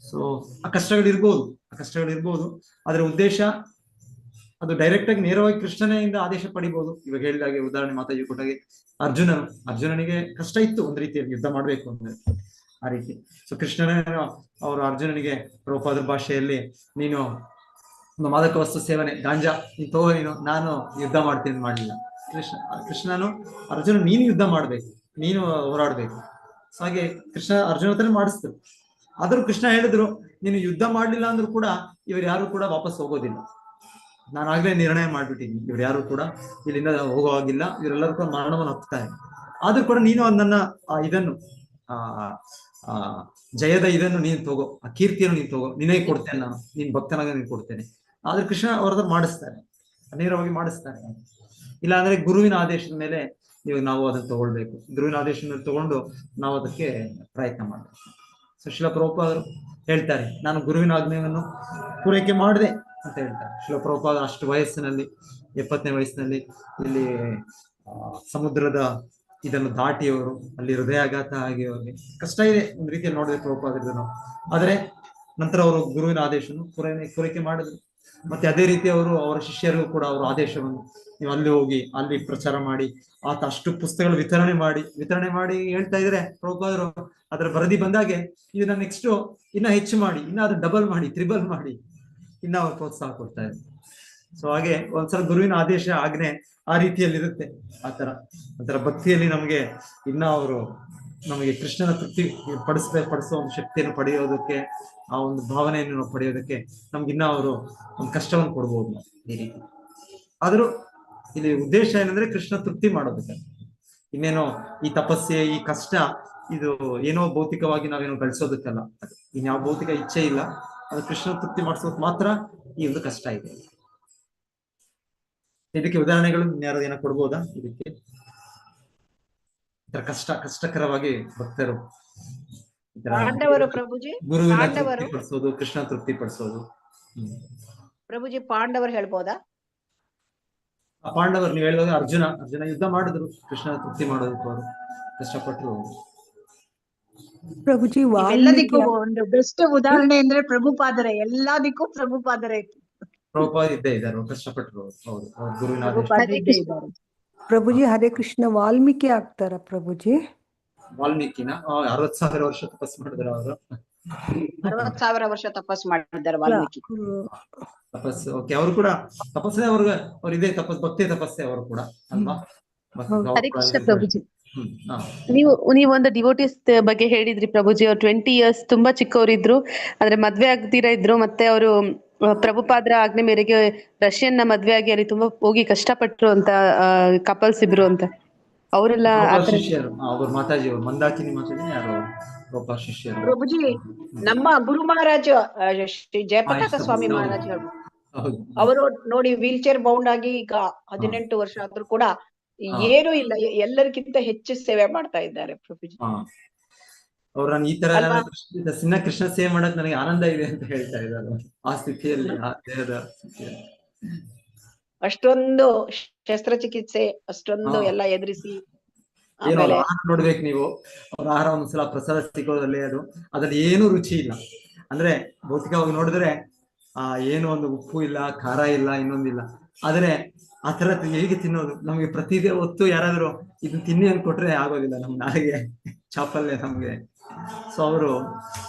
ಸೊ ಆ ಕಷ್ಟಗಳಿರ್ಬೋದು, ಅದರ ಉದ್ದೇಶ ಅದು ಡೈರೆಕ್ಟ್ ಆಗಿ ನೇರವಾಗಿ ಕೃಷ್ಣನಿಂದ ಆದೇಶ ಪಡಿಬಹುದು. ಇವಾಗ ಹೇಳಿದಾಗೆ ಉದಾಹರಣೆ ಮಾತಾಜಿ ಕೊಟ್ಟಾಗೆ ಅರ್ಜುನನಿಗೆ ಕಷ್ಟ ಇತ್ತು ಒಂದ್ ರೀತಿಯಲ್ಲಿ ಯುದ್ಧ ಮಾಡ್ಬೇಕು ಅಂದ್ರೆ ಆ ರೀತಿ. ಸೊ ಕೃಷ್ಣನ ಅವರು ಅರ್ಜುನನಿಗೆ ಪ್ರಭುಪಾದರ ಭಾಷೆಯಲ್ಲಿ ನೀನು ಒಂದು ಮಾದಕ ವಸ್ತು ಸೇವನೆ ಗಾಂಜಾ ನೀನು ನಾನು ಯುದ್ಧ ಮಾಡ್ತೀನಿ ಮಾಡಲಿಲ್ಲ. ಕೃಷ್ಣನು ಅರ್ಜುನ ನೀನು ಯುದ್ಧ ಮಾಡ್ಬೇಕು, ನೀನು ಹೋರಾಡ್ಬೇಕು. ಸೊ ಹಾಗೆ ಕೃಷ್ಣ ಅರ್ಜುನ ಹತ್ರ ಮಾಡಿಸ್ತಾರೆ. ಆದ್ರೂ ಕೃಷ್ಣ ಹೇಳಿದ್ರು ನೀನು ಯುದ್ಧ ಮಾಡ್ಲಿಲ್ಲ ಅಂದ್ರೂ ಕೂಡ ಇವ್ರು ಯಾರು ಕೂಡ ವಾಪಸ್ ಹೋಗೋದಿಲ್ಲ. ನಾನು ಆಗ್ಲೇ ನಿರ್ಣಯ ಮಾಡ್ಬಿಟ್ಟಿದ್ದೀನಿ, ಇವ್ರು ಯಾರು ಕೂಡ ಇಲ್ಲಿಂದ ಹೋಗುವಾಗಿಲ್ಲ, ಇವರೆಲ್ಲರೂ ಕೂಡ ಮರಣವನ್ನು ಹತ್ತಾರೆ. ಆದ್ರೂ ಕೂಡ ನೀನು ನನ್ನ ಇದನ್ನು ಜಯದ ಇದನ್ನು ನೀನು ತಗೋ, ಆ ಕೀರ್ತಿಯನ್ನು ನೀನು ತಗೋ, ನಿನಗೆ ಕೊಡ್ತೇನೆ, ನಾನು ನೀನ್ ಭಕ್ತನಾಗ ನೀನು ಕೊಡ್ತೇನೆ. ಆದ್ರೆ ಕೃಷ್ಣ ಅವ್ರದ್ದು ಮಾಡಿಸ್ತಾರೆ, ನೇರವಾಗಿ ಮಾಡಿಸ್ತಾರೆ. ಇಲ್ಲ ಅಂದ್ರೆ ಗುರುವಿನ ಆದೇಶದ ಮೇಲೆ ನಾವು ಅದನ್ನು ತಗೊಳ್ಬೇಕು. ಗುರುವಿನ ಆದೇಶದ ತಗೊಂಡು ನಾವು ಅದಕ್ಕೆ ಪ್ರಯತ್ನ ಮಾಡಬೇಕು. ಸೊ ಶ್ರೀಲ ಪ್ರಭುಪಾದರು ಹೇಳ್ತಾರೆ, ನಾನು ಗುರುವಿನ ಆಜ್ಞೆಯನ್ನು ಪೂರೈಕೆ ಮಾಡಿದೆ ಅಂತ ಹೇಳ್ತಾರೆ. ಶ್ರೀಲ ಪ್ರಭುಪಾದ ಅಷ್ಟು ವಯಸ್ಸಿನಲ್ಲಿ 70ನೇ ವಯಸ್ಸಿನಲ್ಲಿ ಇಲ್ಲಿ ಸಮುದ್ರದ ಇದನ್ನು ದಾಟಿಯವರು, ಅಲ್ಲಿ ಹೃದಯಾಘಾತ ಆಗಿ ಅವ್ರಿಗೆ ಕಷ್ಟ ಇದೆ ಒಂದು ರೀತಿಯಲ್ಲಿ ನೋಡಿದ್ರೆ ಪ್ರಭುಪಾದರನ್ನು. ಆದರೆ ನಂತರ ಅವರು ಗುರುವಿನ ಆದೇಶವನ್ನು ಪೂರೈಕೆ ಮಾಡಿದ್ರು. ಮತ್ತೆ ಅದೇ ರೀತಿ ಅವರ ಶಿಷ್ಯರಿಗೂ ಕೂಡ ಅವರ ಆದೇಶವನ್ನು ನೀವು ಅಲ್ಲಿ ಹೋಗಿ ಅಲ್ಲಿ ಪ್ರಚಾರ ಮಾಡಿ, ಆತ ಅಷ್ಟು ಪುಸ್ತಕಗಳು ವಿತರಣೆ ಮಾಡಿ ಹೇಳ್ತಾ ಇದ್ರೆ ಪ್ರಭುಪಾದರು ಅದರ ವರದಿ ಬಂದಾಗೆ ಇದನ್ನ ನೆಕ್ಸ್ಟ್ ಇನ್ನ ಹೆಚ್ಚು ಮಾಡಿ, ಇನ್ನ ಅದನ್ನ ಡಬಲ್ ಮಾಡಿ, ತ್ರಿಬಲ್ ಮಾಡಿ ಇನ್ನ ಅವ್ರು ಪ್ರೋತ್ಸಾಹ ಕೊಡ್ತಾ ಇದ್ರು. ಸೊ ಹಾಗೆ ಒಂದ್ಸಲ ಗುರುವಿನ ಆದೇಶ ಆಜ್ಞೆ ಆ ರೀತಿಯಲ್ಲಿ ಇರುತ್ತೆ. ಆತರ ಭಕ್ತಿಯಲ್ಲಿ ನಮಗೆ ಇನ್ನ ಅವರು ನಮಗೆ ಕೃಷ್ಣನ ತೃಪ್ತಿ ಪಡಿಸುವ ಒಂದು ಶಕ್ತಿಯನ್ನು ಪಡೆಯೋದಕ್ಕೆ, ಆ ಒಂದು ಭಾವನೆಯನ್ನು ನಾವು ಪಡೆಯೋದಕ್ಕೆ ನಮ್ಗಿನ್ನ ಅವರು ಒಂದು ಕಷ್ಟವನ್ನು ಕೊಡ್ಬೋದು ಈ ರೀತಿ. ಆದ್ರೂ ಇಲ್ಲಿ ಉದ್ದೇಶ ಏನಂದ್ರೆ ಕೃಷ್ಣ ತೃಪ್ತಿ ಮಾಡೋದಕ್ಕೆ. ಇನ್ನೇನೋ ಈ ತಪಸ್ಸೆ, ಈ ಕಷ್ಟ ಇದು ಏನೋ ಭೌತಿಕವಾಗಿ ನಾವೇನೋ ಗಳಿಸೋದಕ್ಕಲ್ಲ, ಇನ್ಯಾವ ಭೌತಿಕ ಇಚ್ಛೆ ಇಲ್ಲ, ಅದು ಕೃಷ್ಣ ತೃಪ್ತಿ ಮಾಡಿಸೋದಕ್ಕೆ ಮಾತ್ರ ಈ ಒಂದು ಕಷ್ಟ ಇದೆ. ಇದಕ್ಕೆ ಉದಾಹರಣೆಗಳು ಯಾರು ಏನೋ ಕೊಡ್ಬೋದಾ? ಇದಕ್ಕೆ ಕಷ್ಟಕರವಾಗಿ ಭಕ್ತರು ಗುರುವಿನ ತೃಪ್ತಿ ಪಡಿಸೋದು, ಕೃಷ್ಣ ತೃಪ್ತಿ ಪಡಿಸೋದು. ಪ್ರಭುಜಿ ಪಾಂಡವರು ಹೇಳ್ಬೋದಾ? ಪಾಂಡವರು ನೀವು ಹೇಳಿದಾಗ ಅರ್ಜುನ ಯುದ್ಧ ಮಾಡಿದ್ರು ಕೃಷ್ಣ ತೃಪ್ತಿ ಮಾಡೋದಕ್ಕೆ, ಅವರು ಕಷ್ಟಪಟ್ಟರು. ಪ್ರಭುಜಿ ಎಲ್ಲದಕ್ಕೂ ಒಂದು ಬೆಸ್ಟ್ ಉದಾಹರಣೆ ಅಂದ್ರೆ ಪ್ರಭುಪಾದರೇ, ಎಲ್ಲದಕ್ಕೂ ಪ್ರಭುಪಾದರೇ ಇದ್ದೇ ಇದ್ದಾರೆ, ಕಷ್ಟಪಟ್ಟರು. ಹೌದು, ಅವ್ರ ಗುರುವಿನ ಆದೇಶ. ಪ್ರಭುಜಿ ಹರೇ ಕೃಷ್ಣ ವಾಲ್ಮೀಕಿ ಆಗ್ತಾರ ಪ್ರಭುಜಿ? ವಾಲ್ಮೀಕಿನ 60,000 ವರ್ಷ ತಪಸ್ ಮಾಡಿದ್ರು ಅವರು. 60,000 ವರ್ಷ ತಪಸ್ ಮಾಡಿದ್ದಾರೆ ವಾಲ್ಮೀಕಿ. ತಪಸ್ಸು ಓಕೆ, ಅವರು ಕೂಡ ತಪಸ್ಸೇ ಅವ್ರು ಇದೆ, ಭಕ್ತಿ ತಪಸ್ಸೆ ಅವರು ಕೂಡ ಅಲ್ವಾ? ಹರೇ ಕೃಷ್ಣ ಪ್ರಭುಜಿ, ನೀವೊಂದು ಡಿವೋಟಿಸ್ ಬಗ್ಗೆ ಹೇಳಿದ್ರಿ ಪ್ರಭುಜಿ. ಅವ್ರು 20 years ತುಂಬಾ ಚಿಕ್ಕವರಿದ್ರು, ಆದ್ರೆ ಮದ್ವೆ ಆಗ್ದಿರ ಇದ್ರು. ಮತ್ತೆ ಅವರು ಪ್ರಭುಪಾದರ ಆಜ್ಞೆ ಮೇರೆಗೆ ರಷ್ಯನ್ನ ಮದ್ವೆ ಆಗಿ ಅಲ್ಲಿ ತುಂಬಾ ಹೋಗಿ ಕಷ್ಟಪಟ್ರು ಅಂತ ಕಪಲ್ಸ್ ಇಬ್ರು ಅಂತ ಅವರೆಲ್ಲ ಮಾತಾಜಿ ಅವರು ಮಂದಾಕಿನಿ ಮಾತಾಜಿ ಯಾರು ಶಿಷ್ಯರು. ಪ್ರಭುಜಿ ನಮ್ಮ ಗುರು ಮಹಾರಾಜ ಶ್ರೀ ಜಯಪತಾಕ ಸ್ವಾಮಿ ಮಹಾರಾಜ್ ಅವರು ನೋಡಿ ವೀಲ್ ಚೇರ್ ಬೌಂಡ್ ಆಗಿ ಈಗ 18 ವರ್ಷ ಆದ್ರೂ ಕೂಡ ಏನೂ ಇಲ್ಲ, ಎಲ್ಲರಿಗಿಂತ ಹೆಚ್ಚು ಸೇವೆ ಮಾಡ್ತಾ ಇದ್ದಾರೆ ಪ್ರಭುಜಿ. ಅವ್ರು ನಾನು ಈ ತರ ಸಿನ್ನ ಕೃಷ್ಣ ಸೇವೆ ಮಾಡಕ್ ನನಗೆ ಆನಂದ ಇದೆ ಅಂತ ಹೇಳ್ತಾ ಇದ್ದಾರೆ ಆ ಸ್ಥಿತಿಯಲ್ಲಿ, ಆ ದೇಹದ ಸ್ಥಿತಿಯಲ್ಲಿ. ಅಷ್ಟೊಂದು ಶಸ್ತ್ರಚಿಕಿತ್ಸೆ ಅಷ್ಟೊಂದು ಎಲ್ಲ ಎದುರಿಸಿ ನೋಡ್ಬೇಕು ನೀವು. ಅವ್ರ ಆಹಾರ ಒಂದ್ಸಲ ಪ್ರಸಾದ ಸಿಗೋದಲ್ಲಿ ಅದ್ರಲ್ಲಿ ಏನು ರುಚಿ ಇಲ್ಲ. ಅಂದ್ರೆ ಭೌತಿಕವಾಗಿ ನೋಡಿದ್ರೆ ಏನು ಒಂದು ಉಪ್ಪು ಇಲ್ಲ, ಖಾರ ಇಲ್ಲ, ಇನ್ನೊಂದಿಲ್ಲ. ಆದ್ರೆ ಆ ತರ ಹೇಗೆ ತಿನ್ನೋದು? ನಮ್ಗೆ ಪ್ರತಿದೇ ಹೊತ್ತು ಯಾರಾದ್ರೂ ಇದನ್ನ ತಿನ್ನಿ ಅನ್ಕೊಟ್ರೆ ಆಗೋದಿಲ್ಲ ನಮ್ ನಾಳೆಗೆ ಚಾಪಲ್ಯ ನಮ್ಗೆ. ಸೊ ಅವರು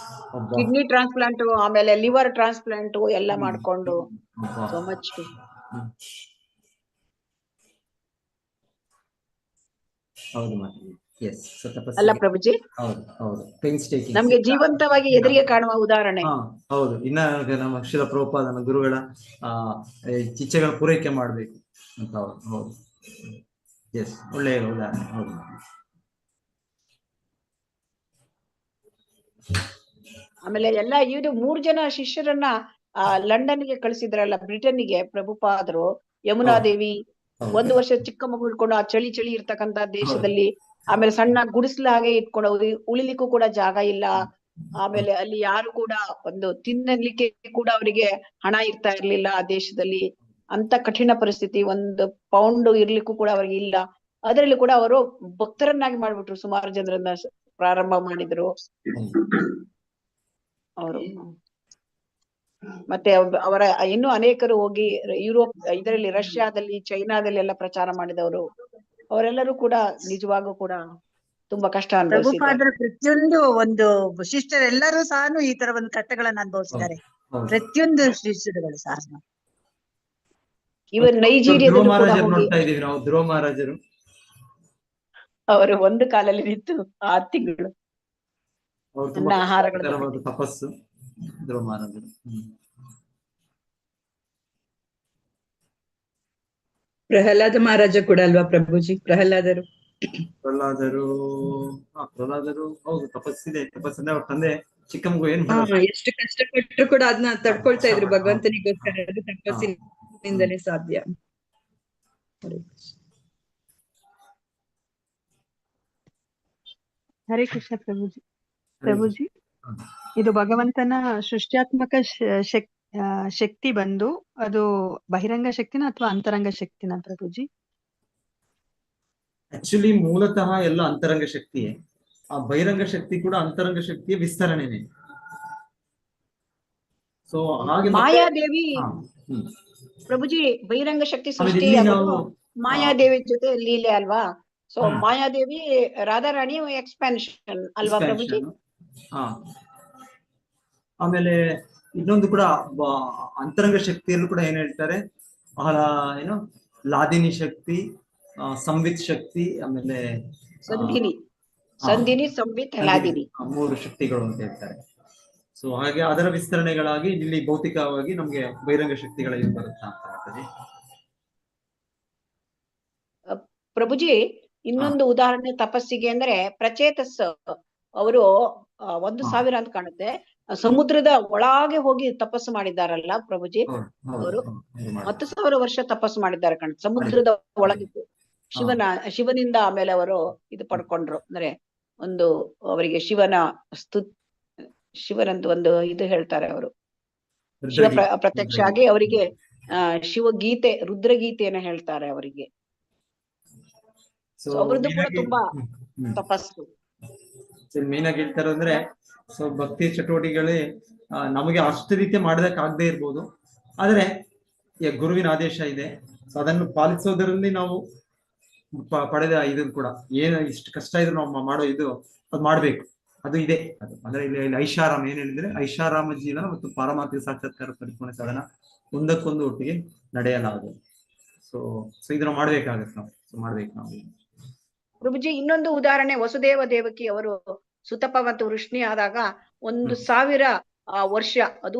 ಕಿಡ್ನಿ ಟ್ರಾನ್ಸ್ಪ್ಲಾಂಟ್, ಆಮೇಲೆ ಲಿವರ್ ಟ್ರಾನ್ಸ್ಪ್ಲಾಂಟ್ ಎಲ್ಲ ಮಾಡ್ಕೊಂಡು ಸೋ ಮಚ್. ಹೌದು ಅಲ್ಲ ಪ್ರಭುಜಿ, ನಮ್ಗೆ ಜೀವಂತವಾಗಿ ಎದುರಿಗೆ ಕಾಣುವ ಉದಾಹರಣೆ. ಹೌದು, ಇನ್ನ ನಮ್ಮ ಶ್ರೀಲ ಪ್ರಭುಪಾದನ ಗುರುಗಳ ಇಚ್ಛೆಗಳ ಪೂರೈಕೆ ಮಾಡ್ಬೇಕು ಅಂತ. ಹೌದು, ಎಸ್, ಒಳ್ಳೆಯ ಉದಾಹರಣೆ. ಹೌದು. ಆಮೇಲೆ ಎಲ್ಲ ಇವರು 3 ಜನ ಶಿಷ್ಯರನ್ನ ಲಂಡನ್ಗೆ ಕಳಿಸಿದ್ರಲ್ಲ, ಬ್ರಿಟನ್ನಿಗೆ ಪ್ರಭುಪಾದರು, ಯಮುನಾದೇವಿ 1 ವರ್ಷ ಚಿಕ್ಕ ಮಗು ಇಟ್ಕೊಂಡು ಆ ಚಳಿ ಇರ್ತಕ್ಕಂತ ದೇಶದಲ್ಲಿ, ಆಮೇಲೆ ಸಣ್ಣ ಗುಡಿಸ್ಲ ಹಾಗೆ ಇಟ್ಕೊಂಡು ಉಳಿಲಿಕ್ಕೂ ಕೂಡ ಜಾಗ ಇಲ್ಲ. ಆಮೇಲೆ ಅಲ್ಲಿ ಯಾರು ಕೂಡ ಒಂದು ತಿನ್ನಲಿಕ್ಕೆ ಕೂಡ ಅವರಿಗೆ ಹಣ ಇರ್ತಾ ಇರ್ಲಿಲ್ಲ ಆ ದೇಶದಲ್ಲಿ. ಅಂತ ಕಠಿಣ ಪರಿಸ್ಥಿತಿ, 1 ಪೌಂಡ್ ಇರ್ಲಿಕ್ಕೂ ಕೂಡ ಅವ್ರಿಗೆ ಇಲ್ಲ. ಅದರಲ್ಲಿ ಕೂಡ ಅವರು ಭಕ್ತರನ್ನಾಗಿ ಮಾಡ್ಬಿಟ್ರು, ಸುಮಾರು ಜನರನ್ನ ಪ್ರಾರಂಭ ಮಾಡಿದ್ರು ಅವರು. ಮತ್ತೆ ಅವರ ಇನ್ನೂ ಅನೇಕರು ಹೋಗಿ ಯುರೋಪ್, ಇದರಲ್ಲಿ ರಷ್ಯಾದಲ್ಲಿ, ಚೈನಾದಲ್ಲಿ ಎಲ್ಲ ಪ್ರಚಾರ ಮಾಡಿದವರು. ಅವರೆಲ್ಲರೂ ಕೂಡ ನಿಜವಾಗೂ ಕೂಡ ತುಂಬಾ ಕಷ್ಟ ಅನುಭವಿಸಿದ್ದಾರೆ. ಪ್ರಭುಪಾದರ ಪ್ರತಿಯೊಂದು ಒಂದು ಶಿಷ್ಯರೆಲ್ಲರೂ ಸಹ ಈ ತರ ಒಂದು ಕಷ್ಟಗಳನ್ನ ಅನುಭವಿಸಿದ್ದಾರೆ. ಪ್ರತಿಯೊಂದು ಶಿಷ್ಯರುಗಳು ಸಹ. ಇವನ್ ನೈಜೀರಿಯಾದಲ್ಲೂ ಕೂಡ ಹೋಗಿ ನಾವು ಧ್ರುವ ಮಹಾರಾಜರು ಅವರು ಒಂದು ಕಾಲಲ್ಲಿ ನಿಂತು 6 ತಿಂಗಳು ಅನ್ನ ಆಹಾರಗಳು ತಪಸ್ಸು. ಧ್ರುವ ಮಹಾರಾಜರು ಪ್ರಹ್ಲಾದ ಮಹಾರಾಜ ಕೂಡ ಅಲ್ವಾ ಪ್ರಭುಜಿ? ಪ್ರಹ್ಲಾದರು ಹೌದು, ತಪಸ್ಸಿದೆ. ತಪಸ್ಸಂದ್ರೆ ಅವ್ರ ತಂದೆ ಚಿಕ್ಕ ಮಗು ಏನ್ ಎಷ್ಟು ಕಷ್ಟಪಟ್ಟರು ಕೂಡ ಅದನ್ನ ತಡ್ಕೊಳ್ತಾ ಇದ್ರು ಭಗವಂತನಿಗೋಸ್ಕರ. ಅದು ತಪಸ್ಸಿನಿಂದಲೇ ಸಾಧ್ಯ. ಹರೇ ಕೃಷ್ಣ ಪ್ರಭುಜಿ. ಪ್ರಭುಜಿ, ಇದು ಭಗವಂತನ ಸೃಷ್ಟ್ಯಾತ್ಮಕ ಶಕ್ತಿ ಬಂದು ಅದು ಬಹಿರಂಗ ಶಕ್ತಿನ ಅಥವಾ ಅಂತರಂಗ ಶಕ್ತಿನ ಪ್ರಭುಜಿ? ಆಕ್ಚುಲಿ ಮೂಲತಃ ಎಲ್ಲ ಅಂತರಂಗ ಶಕ್ತಿಯೇ. ಆ ಬಹಿರಂಗ ಶಕ್ತಿ ಕೂಡ ಅಂತರಂಗ ಶಕ್ತಿಯ ವಿಸ್ತರಣೆನೇ. ಸೊ ಹಾಗೆ ಮಾಯಾದೇವಿ ಪ್ರಭುಜಿ ಬಹಿರಂಗ ಶಕ್ತಿ ಸೃಷ್ಟಿ ಮಾಯಾದೇವಿ ಜೊತೆ ಲೀಲೆ ಅಲ್ವಾ? ಸೊ ಮಾಯಾದೇವಿ ರಾಧಾರಾಣಿ ಎಕ್ಸ್ಪಾನ್ಷನ್ ಅಲ್ವಾ ಪ್ರಭುಜಿ? ಆಮೇಲೆ ಇನ್ನೊಂದು ಕೂಡ ಅಂತರಂಗ ಶಕ್ತಿಯಲ್ಲೂ ಕೂಡ ಏನ್ ಹೇಳ್ತಾರೆ, ಏನು ಲಾದಿನಿ ಶಕ್ತಿ, ಸಂವಿತ್ ಶಕ್ತಿ, ಆಮೇಲೆ ಸಂಧಿನಿ ಸಂವಿತ್ ಲಾದಿನಿ 3 ಶಕ್ತಿಗಳು ಅಂತ ಹೇಳ್ತಾರೆ. ಸೊ ಹಾಗೆ ಅದರ ವಿಸ್ತರಣೆಗಳಾಗಿ ಇಲ್ಲಿ ಭೌತಿಕವಾಗಿ ನಮ್ಗೆ ಬಹಿರಂಗ ಶಕ್ತಿಗಳ ಇದು ಬರುತ್ತಾ ಅಂತ. ಪ್ರಭುಜಿ ಇನ್ನೊಂದು ಉದಾಹರಣೆ ತಪಸ್ಸಿಗೆ ಅಂದ್ರೆ ಪ್ರಚೇತಸ್ ಅವರು 1000 ಅಂತ ಕಾಣುತ್ತೆ, ಸಮುದ್ರದ ಒಳಗೆ ಹೋಗಿ ತಪಸ್ಸು ಮಾಡಿದ್ದಾರಲ್ಲ ಪ್ರಭುಜಿ. ಅವರು 10,000 ವರ್ಷ ತಪಸ್ಸು ಮಾಡಿದ್ದಾರೆ ಕಾಣುತ್ತೆ ಸಮುದ್ರದ ಒಳಗಿದ್ದು. ಶಿವನಿಂದ ಆಮೇಲೆ ಅವರು ಇದು ಪಡ್ಕೊಂಡ್ರು. ಅಂದ್ರೆ ಒಂದು ಅವರಿಗೆ ಶಿವನಂತ ಒಂದು ಇದು ಹೇಳ್ತಾರೆ ಅವರು. ಶಿವ ಪ್ರತ್ಯಕ್ಷ ಆಗಿ ಅವರಿಗೆ ಶಿವಗೀತೆ, ರುದ್ರಗೀತೆಯನ್ನ ಹೇಳ್ತಾರೆ ಅವರಿಗೆ. ಅವ್ರದ್ದು ಕೂಡ ತುಂಬಾ ತಪಸ್ಸು. ಮೇನ್ ಆಗಿ ಹೇಳ್ತಾರೆ ಅಂದ್ರೆ, ಸೊ ಭಕ್ತಿ ಚಟುವಟಿಕೆಗಳೇ ನಮಗೆ ಅಷ್ಟು ರೀತಿ ಮಾಡೋದಕ್ಕಾಗದೇ ಇರ್ಬೋದು, ಆದ್ರೆ ಗುರುವಿನ ಆದೇಶ ಇದೆ. ಸೊ ಅದನ್ನು ಪಾಲಿಸೋದರಲ್ಲಿ ನಾವು ಪಡೆದ ಇದು ಕೂಡ ಏನು ಇಷ್ಟು ಕಷ್ಟ ಇದ್ರು ನಾವು ಮಾಡೋ ಇದು ಅದು ಮಾಡ್ಬೇಕು, ಅದು ಇದೆ. ಅದು ಅಂದ್ರೆ ಇಲ್ಲಿ ಐಷಾರಾಮ ಏನ್ ಹೇಳಿದ್ರೆ, ಐಷಾರಾಮ ಜೀವನ ಮತ್ತು ಪಾರಮಾರ್ಥಿಕ ಸಾಕ್ಷಾತ್ಕಾರ ಪರಿಪೂರ್ಣ ಸಾಧನ ಒಂದಕ್ಕೊಂದು ಒಟ್ಟಿಗೆ ನಡೆಯಲಾಗದು. ಸೊ ಇದನ್ನ ಮಾಡ್ಬೇಕಾಗತ್ತೆ ನಾವು. ಸೊ ಮಾಡ್ಬೇಕು ನಾವು. ಪ್ರಭುಜಿ ಇನ್ನೊಂದು ಉದಾಹರಣೆ, ವಸುದೇವ ದೇವಕಿ ಅವರು ಸುತಪ ಮತ್ತು ವೃಷ್ಣಿ ಆದಾಗ 1000 ವರ್ಷ, ಅದು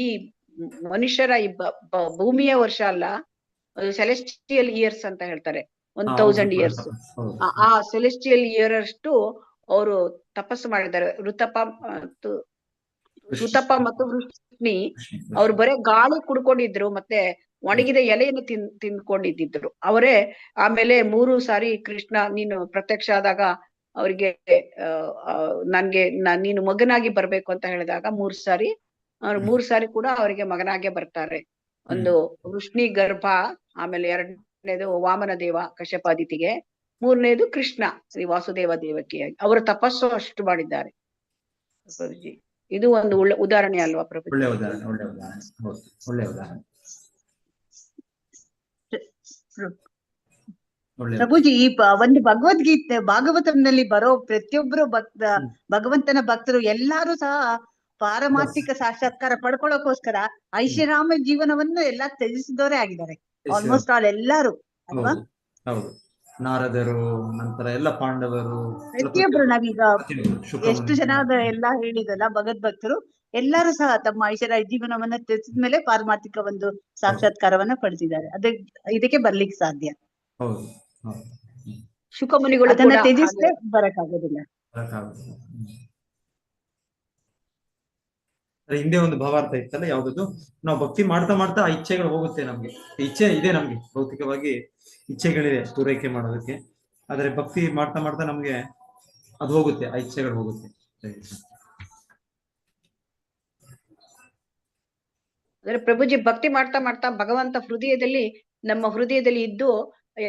ಈ ಮನುಷ್ಯರ ಈ ಭೂಮಿಯ ವರ್ಷ ಅಲ್ಲ, ಅದು ಸೆಲೆಸ್ಟಿಯಲ್ ಇಯರ್ಸ್ ಅಂತ ಹೇಳ್ತಾರೆ, 1000 ಇಯರ್ಸ್. ಆ ಸೆಲೆಸ್ಟಿಯಲ್ ಇಯರ್ ಅಷ್ಟು ಅವರು ತಪಸ್ಸು ಮಾಡಿದ್ದಾರೆ. ಸುತಪ ಮತ್ತು ವೃಷ್ಣಿ ಅವ್ರು ಬರೇ ಗಾಳಿ ಕುಡ್ಕೊಂಡಿದ್ರು, ಮತ್ತೆ ಒಣಗಿದ ಎಲೆಯನ್ನು ತಿಂದ್ಕೊಂಡಿದ್ರು ಅವರೇ. ಆಮೇಲೆ 3 ಸಾರಿ ಕೃಷ್ಣ ನೀನು ಪ್ರತ್ಯಕ್ಷ ಆದಾಗ ಅವ್ರಿಗೆ ನೀನು ಮಗನಾಗಿ ಬರ್ಬೇಕು ಅಂತ ಹೇಳಿದಾಗ 3 ಸಾರಿ ಅವ್ರು 3 ಸಾರಿ ಕೂಡ ಅವರಿಗೆ ಮಗನಾಗೆ ಬರ್ತಾರೆ. ಒಂದು ವೃಷ್ಣಿ ಗರ್ಭ, ಆಮೇಲೆ 2ನೇದು ವಾಮನ ದೇವ ಕಶ್ಯಪಾದಿತಿಗೆ, 3ನೇದು ಕೃಷ್ಣ ಶ್ರೀ ವಾಸುದೇವ ದೇವಕಿಯಾಗಿ ಅವರು ತಪಸ್ಸು ಅಷ್ಟು ಮಾಡಿದ್ದಾರೆ ಪ್ರಭುಜಿ. ಇದು ಒಂದು ಒಳ್ಳೆ ಉದಾಹರಣೆ ಅಲ್ವಾ ಪ್ರಭು? ಒಳ್ಳೆ ಉದಾಹರಣೆ. ಪ್ರಭುಜಿ ಈ ಒಂದು ಭಗವದ್ಗೀತೆ ಭಾಗವತಂನಲ್ಲಿ ಬರೋ ಪ್ರತಿಯೊಬ್ರು ಭಗವಂತನ ಭಕ್ತರು ಎಲ್ಲಾರು ಸಹ ಪಾರಮಾರ್ಥಿಕ ಸಾಕ್ಷಾತ್ಕಾರ ಪಡ್ಕೊಳ್ಳೋಕೋಸ್ಕರ ಐಷಾರಾಮ ಜೀವನವನ್ನು ಎಲ್ಲಾ ತ್ಯಜಿಸಿದವರೇ ಆಗಿದ್ದಾರೆ. ಆಲ್ಮೋಸ್ಟ್ ಆಲ್ ಎಲ್ಲಾರು ಅಲ್ವಾ? ಹೌದು, ನಾರದರು, ನಂತರ ಎಲ್ಲ ಪಾಂಡವರು, ಪ್ರತಿಯೊಬ್ರು ನಾವೀಗ ಎಷ್ಟು ಜನ ಎಲ್ಲಾ ಹೇಳಿದಲ್ಲ ಭಗವದ್ಭಕ್ತರು ಎಲ್ಲರೂ ಸಹ ತಮ್ಮ ಐಷಾರಾಮ ಜೀವನವನ್ನ ತ್ಯಜಿಸಿದ ಮೇಲೆ ಪಾರಮಾರ್ಥಿಕ ಒಂದು ಸಾಕ್ಷಾತ್ಕಾರವನ್ನ ಪಡೆದಿದ್ದಾರೆ. ಇದಕ್ಕೆ ಬರ್ಲಿಕ್ಕೆ ಸಾಧ್ಯ. ಶುಕಮುನಿಗಳು ಅದನ್ನ ತ್ಯಜಿಸದೆ ಬರಕ್ಕಾಗೋದಿಲ್ಲ. ಅದ್ರ ಹಿಂದೆ ಒಂದು ಭಾವಾರ್ಥ ಇತ್ತಲ್ಲ ಯಾವ್ದದು, ನಾವು ಭಕ್ತಿ ಮಾಡ್ತಾ ಮಾಡ್ತಾ ಆ ಇಚ್ಛೆಗಳು ಹೋಗುತ್ತೆ. ನಮ್ಗೆ ಇಚ್ಛೆ ಇದೆ, ನಮ್ಗೆ ಭೌತಿಕವಾಗಿ ಇಚ್ಛೆಗಳಿದೆ ಪೂರೈಕೆ ಮಾಡೋದಕ್ಕೆ. ಆದ್ರೆ ಭಕ್ತಿ ಮಾಡ್ತಾ ಮಾಡ್ತಾ ನಮ್ಗೆ ಅದು ಹೋಗುತ್ತೆ, ಆ ಇಚ್ಛೆಗಳು ಹೋಗುತ್ತೆ. ಅಂದ್ರೆ ಪ್ರಭುಜಿ ಭಕ್ತಿ ಮಾಡ್ತಾ ಮಾಡ್ತಾ ಭಗವಂತ ನಮ್ಮ ಹೃದಯದಲ್ಲಿ ಇದ್ದು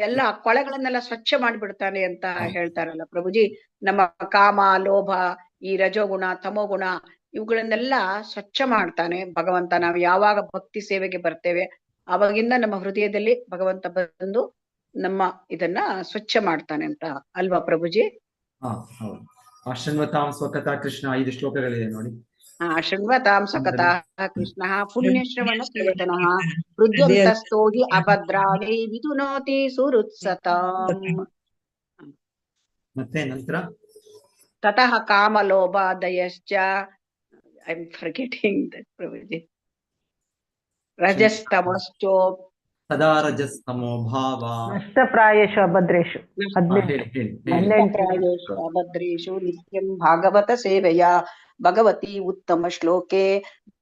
ಎಲ್ಲ ಕೊಳೆಗಳನ್ನೆಲ್ಲ ಸ್ವಚ್ಛ ಮಾಡಿಬಿಡ್ತಾನೆ ಅಂತ ಹೇಳ್ತಾರಲ್ಲ ಪ್ರಭುಜಿ. ನಮ್ಮ ಕಾಮ, ಲೋಭ, ಈ ರಜೋಗುಣ, ತಮೋಗುಣ ಇವುಗಳನ್ನೆಲ್ಲ ಸ್ವಚ್ಛ ಮಾಡ್ತಾನೆ ಭಗವಂತ. ನಾವು ಯಾವಾಗ ಭಕ್ತಿ ಸೇವೆಗೆ ಬರ್ತೇವೆ ಆವಾಗಿಂದ ನಮ್ಮ ಹೃದಯದಲ್ಲಿ ಭಗವಂತ ಬಂದು ನಮ್ಮ ಇದನ್ನ ಸ್ವಚ್ಛ ಮಾಡ್ತಾನೆ ಅಂತ ಅಲ್ವಾ ಪ್ರಭುಜಿ? ಹೌದು. ಶೃಣ್ವತಾಂ ಸ್ವಕಥಾ ಕೃಷ್ಣ 5 ಶ್ಲೋಕಗಳಿದೆ ನೋಡಿ. ಶೃಣ್ವತಾಂ ಸ್ವಕಥಾ ಕೃಷ್ಣ ಪುಣ್ಯಶ್ರವಣ ಕೀರ್ತನ ಹೃದ್ಯಂತಸ್ಥೋ ಹಿ ಅಭದ್ರಾಣಿ ವಿದುನೋತಿ ಸುಹೃತ್ಸತಾಂ. ಮತ್ತೆ ನಂತರ ತತಃ ಕಾಮಲೋಭಾದಯಶ್ಚ ಐ ಆಮ್ ಫರ್ಗೆಟಿಂಗ್ ದಟ್ ಪ್ರಭುಜಿ. ರಜಸ್ತಮಶ್ಚೋ ಸದಾ ರಜಸ್ತಮೋ ಭಾವ ನಷ್ಟಪ್ರಾಯೇಷು ಅಭದ್ರೇಷು 18 ಅಭದ್ರೇಷು ನಿತ್ಯಂ ಭಾಗವತ ಸೇವೆಯ ಭಗವತಿ ಉತ್ತಮ ಶ್ಲೋಕೆ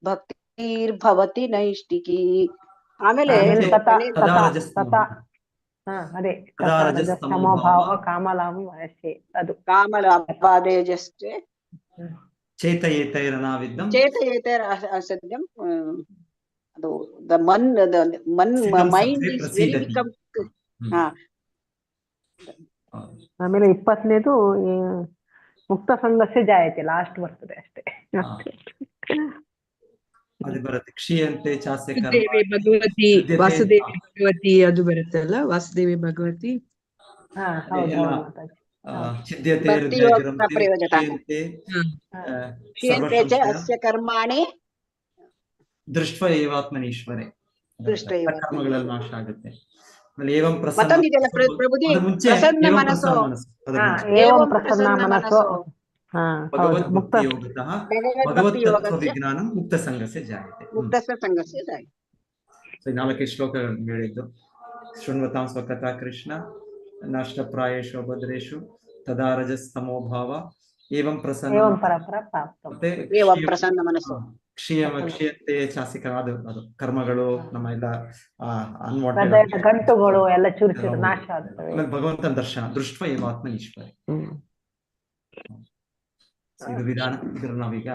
ಭಕ್ತಿರ್ಭವತಿ ನೈಷ್ಟಿಕಿ. ಆಮೇಲೆ ಅದು ಕಾಮಲಾಭಾದೇಜಶ್ಚ ಚೇತಯೇತೈರನಾವಿದ್ದಂ ಅಸದ್ಯಂ. ಅದು ಮೈಂಡ್ ಇಸ್ ವೆರಿ ಬಿಕಮ್. ಆಮೇಲೆ 20ನೇದು ಮುಕ್ತ ಸಂಘರ್ಷ ಜಾಯತೆ, ಲಾಸ್ಟ್ ಬರ್ತದೆ ಅಷ್ಟೇ. ಅದು ಬರುತ್ತೆ. ಕ್ಷೀಯಂತೆ ಚಾಸ್ಯ ವಾಸುದೇವಿ ಭಗವತಿ, ವಾಸುದೇವಿ ಭಗವತಿ ಅದು ಬರುತ್ತಲ್ಲ, ವಾಸುದೇವಿ ಭಗವತಿ. ಕರ್ಮಾಣಿ ದೃಷ್ಟ ಏವಾತ್ಮನೀಶ್ವರೇ, ಕರ್ಮಗಳಲ್ಲಿ ನಾಶ ಆಗುತ್ತೆ. ಮತ್ತೊಂದಿದೆಯಲ್ಲ ಪ್ರಭುಜಿ, ಪ್ರಸನ್ನ ಮನಸ್ಸು, ವಿಜ್ಞಾನ ಮುಕ್ತ ಸಂಘಸ್ಯ ಜಾಯತೆ. ಮುಕ್ತ ಸಂಘಸ್ಯ ಜಾಯತೆ. 4 ಶ್ಲೋಕಗಳನ್ನು ಹೇಳಿದ್ದು. ಶೃಣ್ವತಾಂ ಸ್ವಕಥಾ ಕೃಷ್ಣ ನಷ್ಟಪ್ರಾಯೇಷು ಅಭದ್ರೇಷು ತದಾ ರಜಸ್ತಮೋ ಭಾವ ಏವಂ ಪ್ರಸನ್ನ ಮನಸ್ಸು ಕ್ಷೀಯಂತೆ ಚಾಸಿಕ. ಅದು ಕರ್ಮಗಳು ನಮ್ಮ ಎಲ್ಲ ಗಂಟುಗಳು ಎಲ್ಲ ಚೂರು ಚೂರು ನಾಶ ಆಗ್ತವೆ. ಭಗವಂತನ ದರ್ಶನ ದೃಷ್ಟ ಏವಾತ್ಮ ಈಶ್ವರ. ಇದು ವಿಧಾನ, ಇದ್ರ ನಾವೀಗ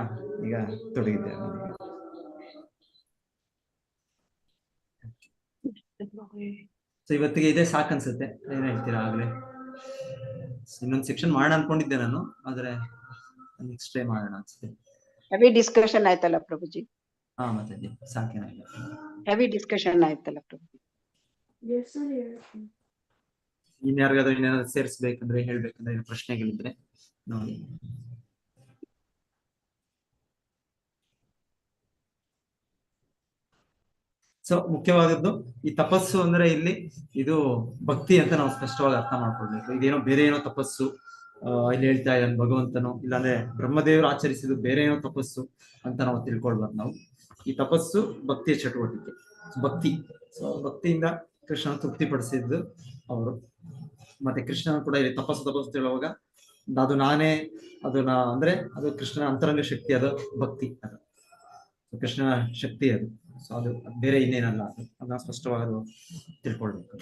ತೊಡಗಿದ್ದೇವೆ. ಇವತ್ತಿಗೆ ಇದೆ ಸಾಕನ್ಸುತ್ತೆ. ಏನ್ ಹೇಳ್ತೀರಾ? ಆಗ್ಲೇ ಇನ್ನೊಂದು ಸೆಕ್ಷನ್ ಮಾಡೋಣ ಅನ್ಕೊಂಡಿದ್ದೆ ನಾನು, ಆದ್ರೆ ನೆಕ್ಸ್ಟ್ ಟೈಮ್ ಮಾಡೋಣ ಅನ್ಸುತ್ತೆ. ಹೆವಿ ಡಿಸ್ಕಷನ್ ಆಯ್ತಲ್ಲ ಪ್ರಭುಜಿ? ಮತ್ತೆ ಸಾಕೇನ? ಹೆವಿ ಡಿಸ್ಕಷನ್ ಆಯ್ತಲ್ಲ ಪ್ರಭುಜಿ? ಇನ್ಯಾರಿಗಾದ್ರೂ ಇನ್ನೇನಾದ್ರು ಸೇರಿಸ್ಬೇಕಂದ್ರೆ ಹೇಳ್ಬೇಕಂದ್ರೆ ಪ್ರಶ್ನೆಗಳಿದ್ರೆ ನೋಡಿ. ಸೊ ಮುಖ್ಯವಾದದ್ದು ಈ ತಪಸ್ಸು ಅಂದ್ರೆ ಇಲ್ಲಿ ಇದು ಭಕ್ತಿ ಅಂತ ನಾವು ಸ್ಪಷ್ಟವಾಗಿ ಅರ್ಥ ಮಾಡ್ಕೊಳ್ಬೇಕು. ಇದೇನೋ ಬೇರೆ ಏನೋ ತಪಸ್ಸು ಇಲ್ಲಿ ಹೇಳ್ತಾ ಇದ್ದಾನೆ ಭಗವಂತನು, ಇಲ್ಲಾಂದ್ರೆ ಬ್ರಹ್ಮದೇವರು ಆಚರಿಸಿದ್ದು ಬೇರೆ ಏನೋ ತಪಸ್ಸು ಅಂತ ನಾವು ತಿಳ್ಕೊಳ್ಬಾರ್ದು. ನಾವು ಈ ತಪಸ್ಸು ಭಕ್ತಿಯ ಚಟುವಟಿಕೆ, ಭಕ್ತಿ. ಸೊ ಭಕ್ತಿಯಿಂದ ಕೃಷ್ಣನ ತೃಪ್ತಿಪಡಿಸಿದ್ದು ಅವರು. ಮತ್ತೆ ಕೃಷ್ಣನ ಕೂಡ ಇಲ್ಲಿ ತಪಸ್ಸು ಹೇಳುವಾಗ ಅದು ನಾನೇ, ಅಂದ್ರೆ ಅದು ಕೃಷ್ಣನ ಅಂತರಂಗ ಶಕ್ತಿ, ಅದು ಭಕ್ತಿ, ಅದು ಕೃಷ್ಣನ ಶಕ್ತಿ ಅದು. ಸೊ ಅದು ಬೇರೆ ಇನ್ನೇನಲ್ಲ, ಅದನ್ನ ಸ್ಪಷ್ಟವಾಗಿ ತಿಳ್ಕೊಳ್ಬೇಕು.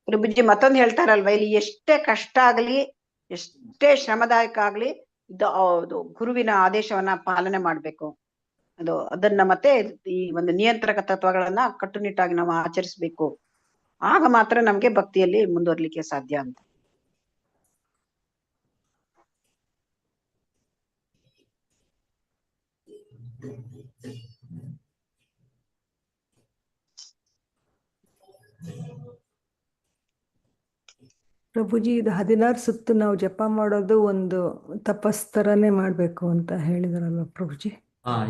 ಪ್ರಭುಜಿ ಮತ್ತೊಂದು ಹೇಳ್ತಾರಲ್ವಾ, ಇಲ್ಲಿ ಎಷ್ಟೇ ಕಷ್ಟ ಆಗ್ಲಿ, ಎಷ್ಟೇ ಆಗ್ಲಿ ಇದು ಗುರುವಿನ ಆದೇಶವನ್ನ ಪಾಲನೆ ಮಾಡ್ಬೇಕು. ಅದನ್ನ ಮತ್ತೆ ಈ ಒಂದು ನಿಯಂತ್ರಕ ತತ್ವಗಳನ್ನ ಕಟ್ಟುನಿಟ್ಟಾಗಿ ನಾವು ಆಚರಿಸ್ಬೇಕು. ಆಗ ಮಾತ್ರ ನಮ್ಗೆ ಭಕ್ತಿಯಲ್ಲಿ ಮುಂದುವರ್ಲಿಕ್ಕೆ ಸಾಧ್ಯ ಅಂತ. ಪ್ರಭುಜಿ, ಇದು 16 ಸುತ್ತು ನಾವು ಜಪ ಮಾಡೋದು ಒಂದು ತಪಸ್ತರನೇ ಮಾಡ್ಬೇಕು ಅಂತ ಹೇಳಿದಾರಲ್ವ ಪ್ರಭುಜಿ?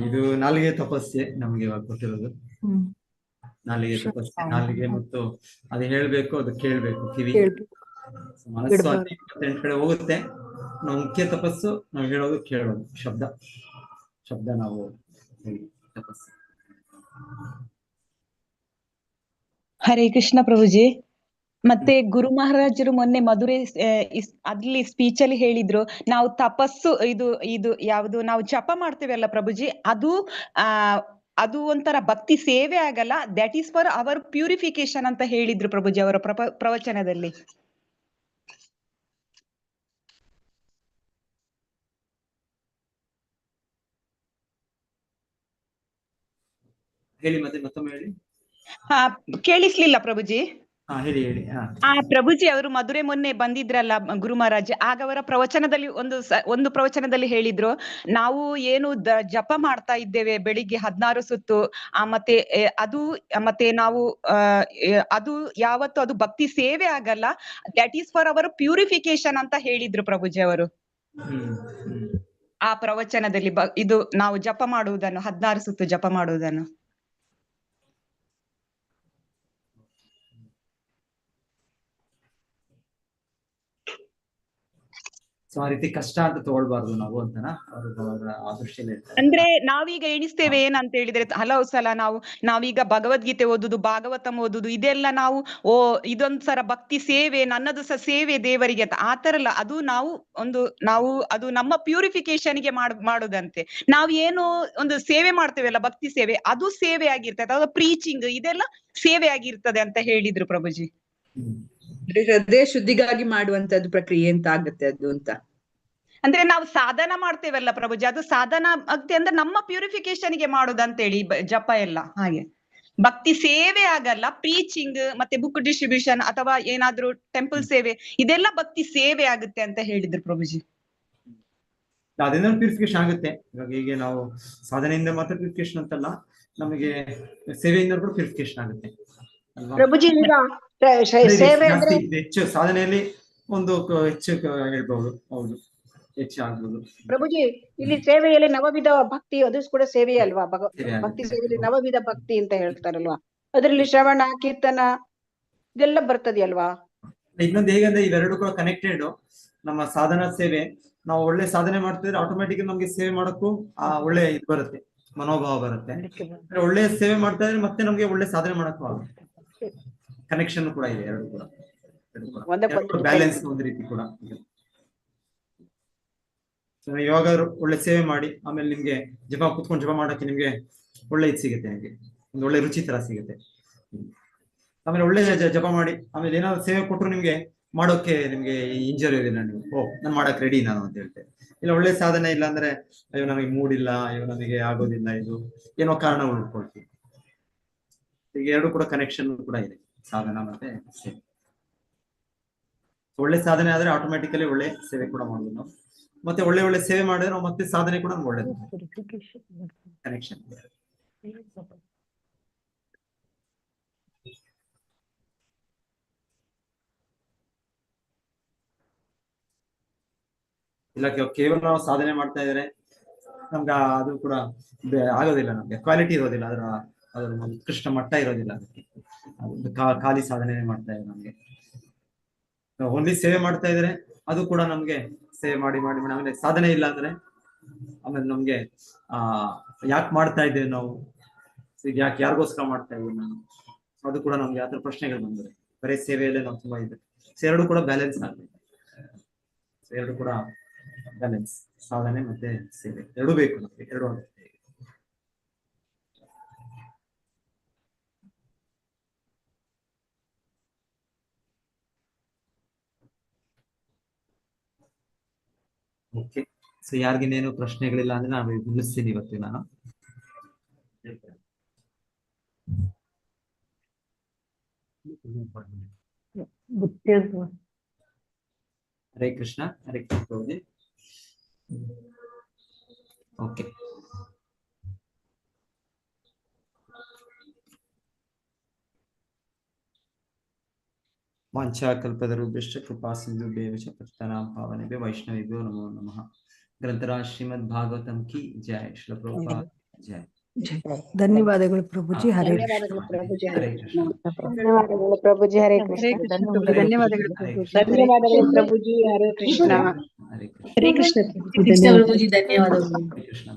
ಇದು ನಾಲಿಗೆ ತಪಸ್ಸೆ ನಮ್ಗೆ ಇವಾಗ ಕೊಟ್ಟಿರೋದು. ನಾಲಿಗೆ ತಪಸ್ಸೆ, ನಾಲಿಗೆ ಮತ್ತು ಅದು ಹೇಳ್ಬೇಕು, ಅದು ಕೇಳ್ಬೇಕು, ಕಿವಿ, ಮನಸ್ಸು 28 ಕಡೆ ಹೋಗುತ್ತೆ. ನಾವು ಮುಖ್ಯ ತಪಸ್ಸು ನಾವು ಹೇಳೋದು ಕೇಳೋದು, ಶಬ್ದ ನಾವು ತಪಸ್ಸು. ಹರೇ ಕೃಷ್ಣ ಪ್ರಭುಜಿ. ಮತ್ತೆ ಗುರು ಮಹಾರಾಜರು ಮೊನ್ನೆ ಮಧುರೆ ಅಲ್ಲಿ ಸ್ಪೀಚ್ ಅಲ್ಲಿ ಹೇಳಿದ್ರು, ನಾವು ತಪಸ್ಸು ಇದು ಯಾವುದು ನಾವು ಜಪ ಮಾಡ್ತೇವಲ್ಲ ಪ್ರಭುಜಿ, ಅದು ಒಂಥರ ಭಕ್ತಿ ಸೇವೆ ಆಗಲ್ಲ, that is for our purification ಅಂತ ಹೇಳಿದ್ರು ಪ್ರಭುಜಿ ಅವರ ಪ್ರವಚನದಲ್ಲಿ. ಹೇಳಿ, ಮತ್ತೊಮ್ಮೆ ಹೇಳಿ. ಕೇಳಿಸ್ಲಿಲ್ಲ ಪ್ರಭುಜಿ. ಹೇಳಿ. ಪ್ರಭುಜಿ ಅವರು ಮಧುರೆ ಮೊನ್ನೆ ಬಂದಿದ್ರಲ್ಲ ಗುರು ಮಹಾರಾಜ್, ಆಗ ಅವರ ಪ್ರವಚನದಲ್ಲಿ ಒಂದು ಪ್ರವಚನದಲ್ಲಿ ಹೇಳಿದ್ರು, ನಾವು ಏನು ಜಪ ಮಾಡ್ತಾ ಇದ್ದೇವೆ ಬೆಳಿಗ್ಗೆ 16 ಸುತ್ತು, ಮತ್ತೆ ನಾವು ಅದು ಯಾವತ್ತು ಅದು ಭಕ್ತಿ ಸೇವೆ ಆಗಲ್ಲ, that is for our purification ಅಂತ ಹೇಳಿದ್ರು ಪ್ರಭುಜಿ ಅವರು ಆ ಪ್ರವಚನದಲ್ಲಿ. ಇದು ನಾವು ಜಪ ಮಾಡುವುದನ್ನು 16 ಸುತ್ತು ಜಪ ಮಾಡುವುದನ್ನು. ಸೊ ಆ ರೀತಿ ಕಷ್ಟ ಅಂತ ತಗೊಳ್ಬಾರ್ದು ನಾವು ಅಂತನಾ ಅವರ ಆ ದೃಷ್ಟಿಯಲ್ಲಿ. ಅಂದ್ರೆ ನಾವೀಗ ಎಣಿಸ್ತೇವೆ ಏನಂತ ಹೇಳಿದ್ರೆ, ಹಲವು ಸಲ ನಾವೀಗ ಭಗವದ್ಗೀತೆ ಓದುದು, ಭಾಗವತಂ ಓದುದು, ಇದೆಲ್ಲ ನಾವು ಇದೊಂದ್ಸರ ಭಕ್ತಿ ಸೇವೆ, ನನ್ನದು ಸಹ ಸೇವೆ ದೇವರಿಗೆ ಅಂತ. ಆತರ ಅಲ್ಲ, ಅದು ನಾವು ಅದು ನಮ್ಮ ಪ್ಯೂರಿಫಿಕೇಶನ್ಗೆ ಮಾಡುದಂತೆ. ನಾವು ಏನು ಒಂದು ಸೇವೆ ಮಾಡ್ತೇವಲ್ಲ ಭಕ್ತಿ ಸೇವೆ, ಅದು ಸೇವೆ ಆಗಿರ್ತದೆ, ಅದು ಪ್ರೀಚಿಂಗ್ ಇದೆಲ್ಲ ಸೇವೆ ಆಗಿರ್ತದೆ ಅಂತ ಹೇಳಿದ್ರು ಪ್ರಭುಜಿ. ಹೃದಯ ಶುದ್ಧಿಗಾಗಿ ಮಾಡುವಂತದ್ದು ಪ್ರಕ್ರಿಯೆ ಅಂತ ಆಗುತ್ತೆ ಅದು ಅಂತ. ಅಂದ್ರೆ ನಾವು ಸಾಧನ ಮಾಡ್ತೇವಲ್ಲ ಪ್ರಭುಜಿ, ಅದು ಸಾಧನ ಭಕ್ತಿ ಅಂದ್ರೆ ನಮ್ಮ ಪ್ಯೂರಿಫಿಕೇಶನ್ಗೆ ಮಾಡುದಂತೇಳಿ ಜಪ ಎಲ್ಲ. ಹಾಗೆ ಭಕ್ತಿ ಸೇವೆ ಆಗಲ್ಲ, ಪ್ರೀಚಿಂಗ್ ಮತ್ತೆ ಬುಕ್ ಡಿಸ್ಟ್ರಿಬ್ಯೂಷನ್ ಅಥವಾ ಏನಾದ್ರೂ ಟೆಂಪಲ್ ಸೇವೆ, ಇದೆಲ್ಲ ಭಕ್ತಿ ಸೇವೆ ಆಗುತ್ತೆ ಅಂತ ಹೇಳಿದ್ರು ಪ್ರಭುಜಿ. ಅದರಿಂದ ಪ್ಯೂರಿಫಿಕೇಶನ್ ಆಗುತ್ತೆ. ಇವಾಗ ಹೀಗೆ ನಾವು ಸಾಧನೆಯಿಂದ ಮಾತ್ರ ಪ್ಯೂರಿಫಿಕೇಶನ್ ಅಂತಲ್ಲ, ನಮಗೆ ಸೇವೆಯಿಂದ ಕೂಡ ಪ್ಯೂರಿಫಿಕೇಶನ್ ಆಗುತ್ತೆ ಪ್ರಭುಜಿ. ಸೇವೆ ಅಂದ್ರೆ ಹೆಚ್ಚು ಸಾಧನೆಯಲ್ಲಿ ಒಂದು ಹೆಚ್ಚು ಹೇಳ್ಬಹುದು. ಹೌದು, ಹೆಚ್ಚು ಆಗ್ಬೋದು ಪ್ರಭುಜಿ. ಇಲ್ಲಿ ಸೇವೆಯಲ್ಲಿ ನವವಿಧ ಭಕ್ತಿ, ಅದು ಕೂಡ ಸೇವೆ ಅಲ್ವಾ? ಭಕ್ತಿ ಸೇವೆಯಲ್ಲಿ ನವವಿಧ ಭಕ್ತಿ ಅಂತ ಹೇಳ್ತಾರಲ್ವಾ, ಅದರಲ್ಲಿ ಶ್ರವಣ, ಕೀರ್ತನ ಇದೆಲ್ಲ ಬರ್ತದಲ್ವಾ? ಇನ್ನೊಂದು ಹೇಗಂದ್ರೆ ಇವೆರಡು ಕೂಡ ಕನೆಕ್ಟೆಡ್. ನಮ್ಮ ಸಾಧನಾ ಸೇವೆ, ನಾವು ಒಳ್ಳೆ ಸಾಧನೆ ಮಾಡ್ತಿದ್ರೆ ಆಟೋಮೆಟಿಕ್ ನಮ್ಗೆ ಸೇವೆ ಮಾಡೋಕ್ಕೂ ಒಳ್ಳೆ ಇದು ಬರುತ್ತೆ, ಮನೋಭಾವ ಬರುತ್ತೆ. ಒಳ್ಳೆ ಸೇವೆ ಮಾಡ್ತಾ ಇದ್ರೆ ಮತ್ತೆ ನಮ್ಗೆ ಒಳ್ಳೆ ಸಾಧನೆ ಮಾಡಕ್ಕೂ ಆಗುತ್ತೆ. ಕನೆಕ್ಷನ್ ಕೂಡ ಇದೆ, ಎರಡು ಕೂಡ ಬ್ಯಾಲೆನ್ಸ್ ಒಂದು ರೀತಿ ಕೂಡ. ಇವಾಗ ಒಳ್ಳೆ ಸೇವೆ ಮಾಡಿ ಆಮೇಲೆ ನಿಮ್ಗೆ ಕುತ್ಕೊಂಡು ಜಪ ಮಾಡಕ್ಕೆ ನಿಮ್ಗೆ ಒಳ್ಳೆ ಇದು ಸಿಗುತ್ತೆ, ನಿಮ್ಗೆ ಒಂದು ಒಳ್ಳೆ ರುಚಿ ತರ ಸಿಗುತ್ತೆ. ಆಮೇಲೆ ಒಳ್ಳೆ ಜಪ ಮಾಡಿ ಆಮೇಲೆ ಏನಾದ್ರು ಸೇವೆ ಕೊಟ್ಟರು ನಿಮ್ಗೆ ಮಾಡೋಕೆ ನಿಮ್ಗೆ ಇಂಜರಿ ಇಲ್ಲ, ನೀವು ನಾನು ಮಾಡಕ್ ರೆಡಿ ನಾನು ಅಂತ ಹೇಳ್ತೇವೆ. ಇಲ್ಲ ಒಳ್ಳೆ ಸಾಧನೆ ಇಲ್ಲ ಅಂದ್ರೆ, ಅಯ್ಯೋ ನನಗೆ ಮೂಡ್ ಇಲ್ಲ, ಅಯ್ಯೋ ನನಗೆ ಆಗೋದಿಲ್ಲ, ಇದು ಏನೋ ಕಾರಣ ಉಳ್ಕೊಳ್ತೀವಿ. ಈಗ ಎರಡು ಕೂಡ ಕನೆಕ್ಷನ್ ಕೂಡ ಇದೆ, ಸಾಧನ ಮತ್ತೆ ಸೇವೆ. ಒಳ್ಳೆ ಸಾಧನೆ ಆದ್ರೆ ಆಟೋಮೆಟಿಕಲಿ ಒಳ್ಳೆ ಸೇವೆ ಕೂಡ ಮಾಡ್ಬೋದು ನಾವು. ಮತ್ತೆ ಒಳ್ಳೆ ಸೇವೆ ಮಾಡಿದ್ರೆ ನಾವು ಮತ್ತೆ ಸಾಧನೆ ಕೂಡ ಒಳ್ಳೇದು ಕನೆಕ್ಷನ್. ಇಲ್ಲ ಕೇವಲ ನಾವು ಸಾಧನೆ ಮಾಡ್ತಾ ಇದ್ರೆ ನಮ್ಗೆ ಅದು ಕೂಡ ಆಗೋದಿಲ್ಲ, ನಮ್ಗೆ ಕ್ವಾಲಿಟಿ ಇರೋದಿಲ್ಲ, ಅದರ ಉತ್ಕೃಷ್ಟ ಮಟ್ಟ ಇರೋದಿಲ್ಲ. ಅದಕ್ಕೆ ಖಾಲಿ ಸಾಧನೆ ಮಾಡ್ತಾ ಇದ್ರೆ ನಮ್ಗೆ ಓನ್ಲಿ ಸೇವೆ ಮಾಡ್ತಾ ಇದ್ರೆ ಅದು ಕೂಡ ನಮ್ಗೆ ಸೇವೆ ಮಾಡಿ ಆಮೇಲೆ ಸಾಧನೆ ಇಲ್ಲ ಅಂದ್ರೆ ಆಮೇಲೆ ನಮ್ಗೆ ಯಾಕೆ ಮಾಡ್ತಾ ಇದ್ದೇವೆ ನಾವು, ಯಾಕೆ ಯಾರಿಗೋಸ್ಕರ ಮಾಡ್ತಾ ಇದ್ದೀವಿ ನಾನು, ಅದು ಕೂಡ ನಮ್ಗೆ ಆತರ ಪ್ರಶ್ನೆಗಳು ಬಂದ್ರೆ ಬರೀ ಸೇವೆಯಲ್ಲೇ ನಾವು ತುಂಬಾ ಇದೆ. ಎರಡು ಕೂಡ ಬ್ಯಾಲೆನ್ಸ್ ಆಗ್ಬೇಕು, ಎರಡು ಕೂಡ ಬ್ಯಾಲೆನ್ಸ್, ಸಾಧನೆ ಮತ್ತೆ ಸೇವೆ ಎರಡೂ ಬೇಕು ನಮ್ಗೆ, ಎರಡು ಆಗುತ್ತೆ. ಓಕೆ, ಸೊ ಯಾರಿಗಿನ್ನೇನು ಪ್ರಶ್ನೆಗಳಿಲ್ಲ ಅಂದ್ರೆ ನಾನು ನಿಲ್ಲಿಸ್ತೀನಿ ಇವತ್ತು ನಾನು. ಹರೇ ಕೃಷ್ಣ. ಹರೇ ಕೃಷ್ಣ. ಓಕೆ, ವಾಂಛಾಕಲ್ಪತರುಭ್ಯಶ್ಚ ಕೃಪಾ ಸಿಂಧುಭ್ಯೇವ ಚ ಪತಿತಾನಾಂ ಪಾವನೇಭ್ಯೋ ವೈಷ್ಣವೇಭ್ಯೋ ನಮೋ ನಮಃ. ಗ್ರಂಥರಾಜ ಶ್ರೀಮದ್ ಭಾಗವತಂ ಕಿ ಜಯ. ಶ್ರೀಲ ಪ್ರಭುಪಾದ ಜಯ. ಧನ್ಯವಾದಗಳು ಪ್ರಭುಜಿ. ಹರೇ ಧನ್ಯವಾದಗಳು ಪ್ರಭುಜಿ. ಹರೇ ಕೃಷ್ಣ. ಧನ್ಯವಾದಗಳು ಪ್ರಭುಜಿ. ಹರೇ ಕೃಷ್ಣ. ಧನ್ಯವಾದಗಳು ಧನ್ಯವಾದಗಳು ಪ್ರಭುಜಿ. ಹರೇ ಕೃಷ್ಣ. ಹರೇ ಕೃಷ್ಣ. ಹರೇ ಕೃಷ್ಣ ಪ್ರಭುಜಿ, ಧನ್ಯವಾದಗಳು. ಕೃಷ್ಣ.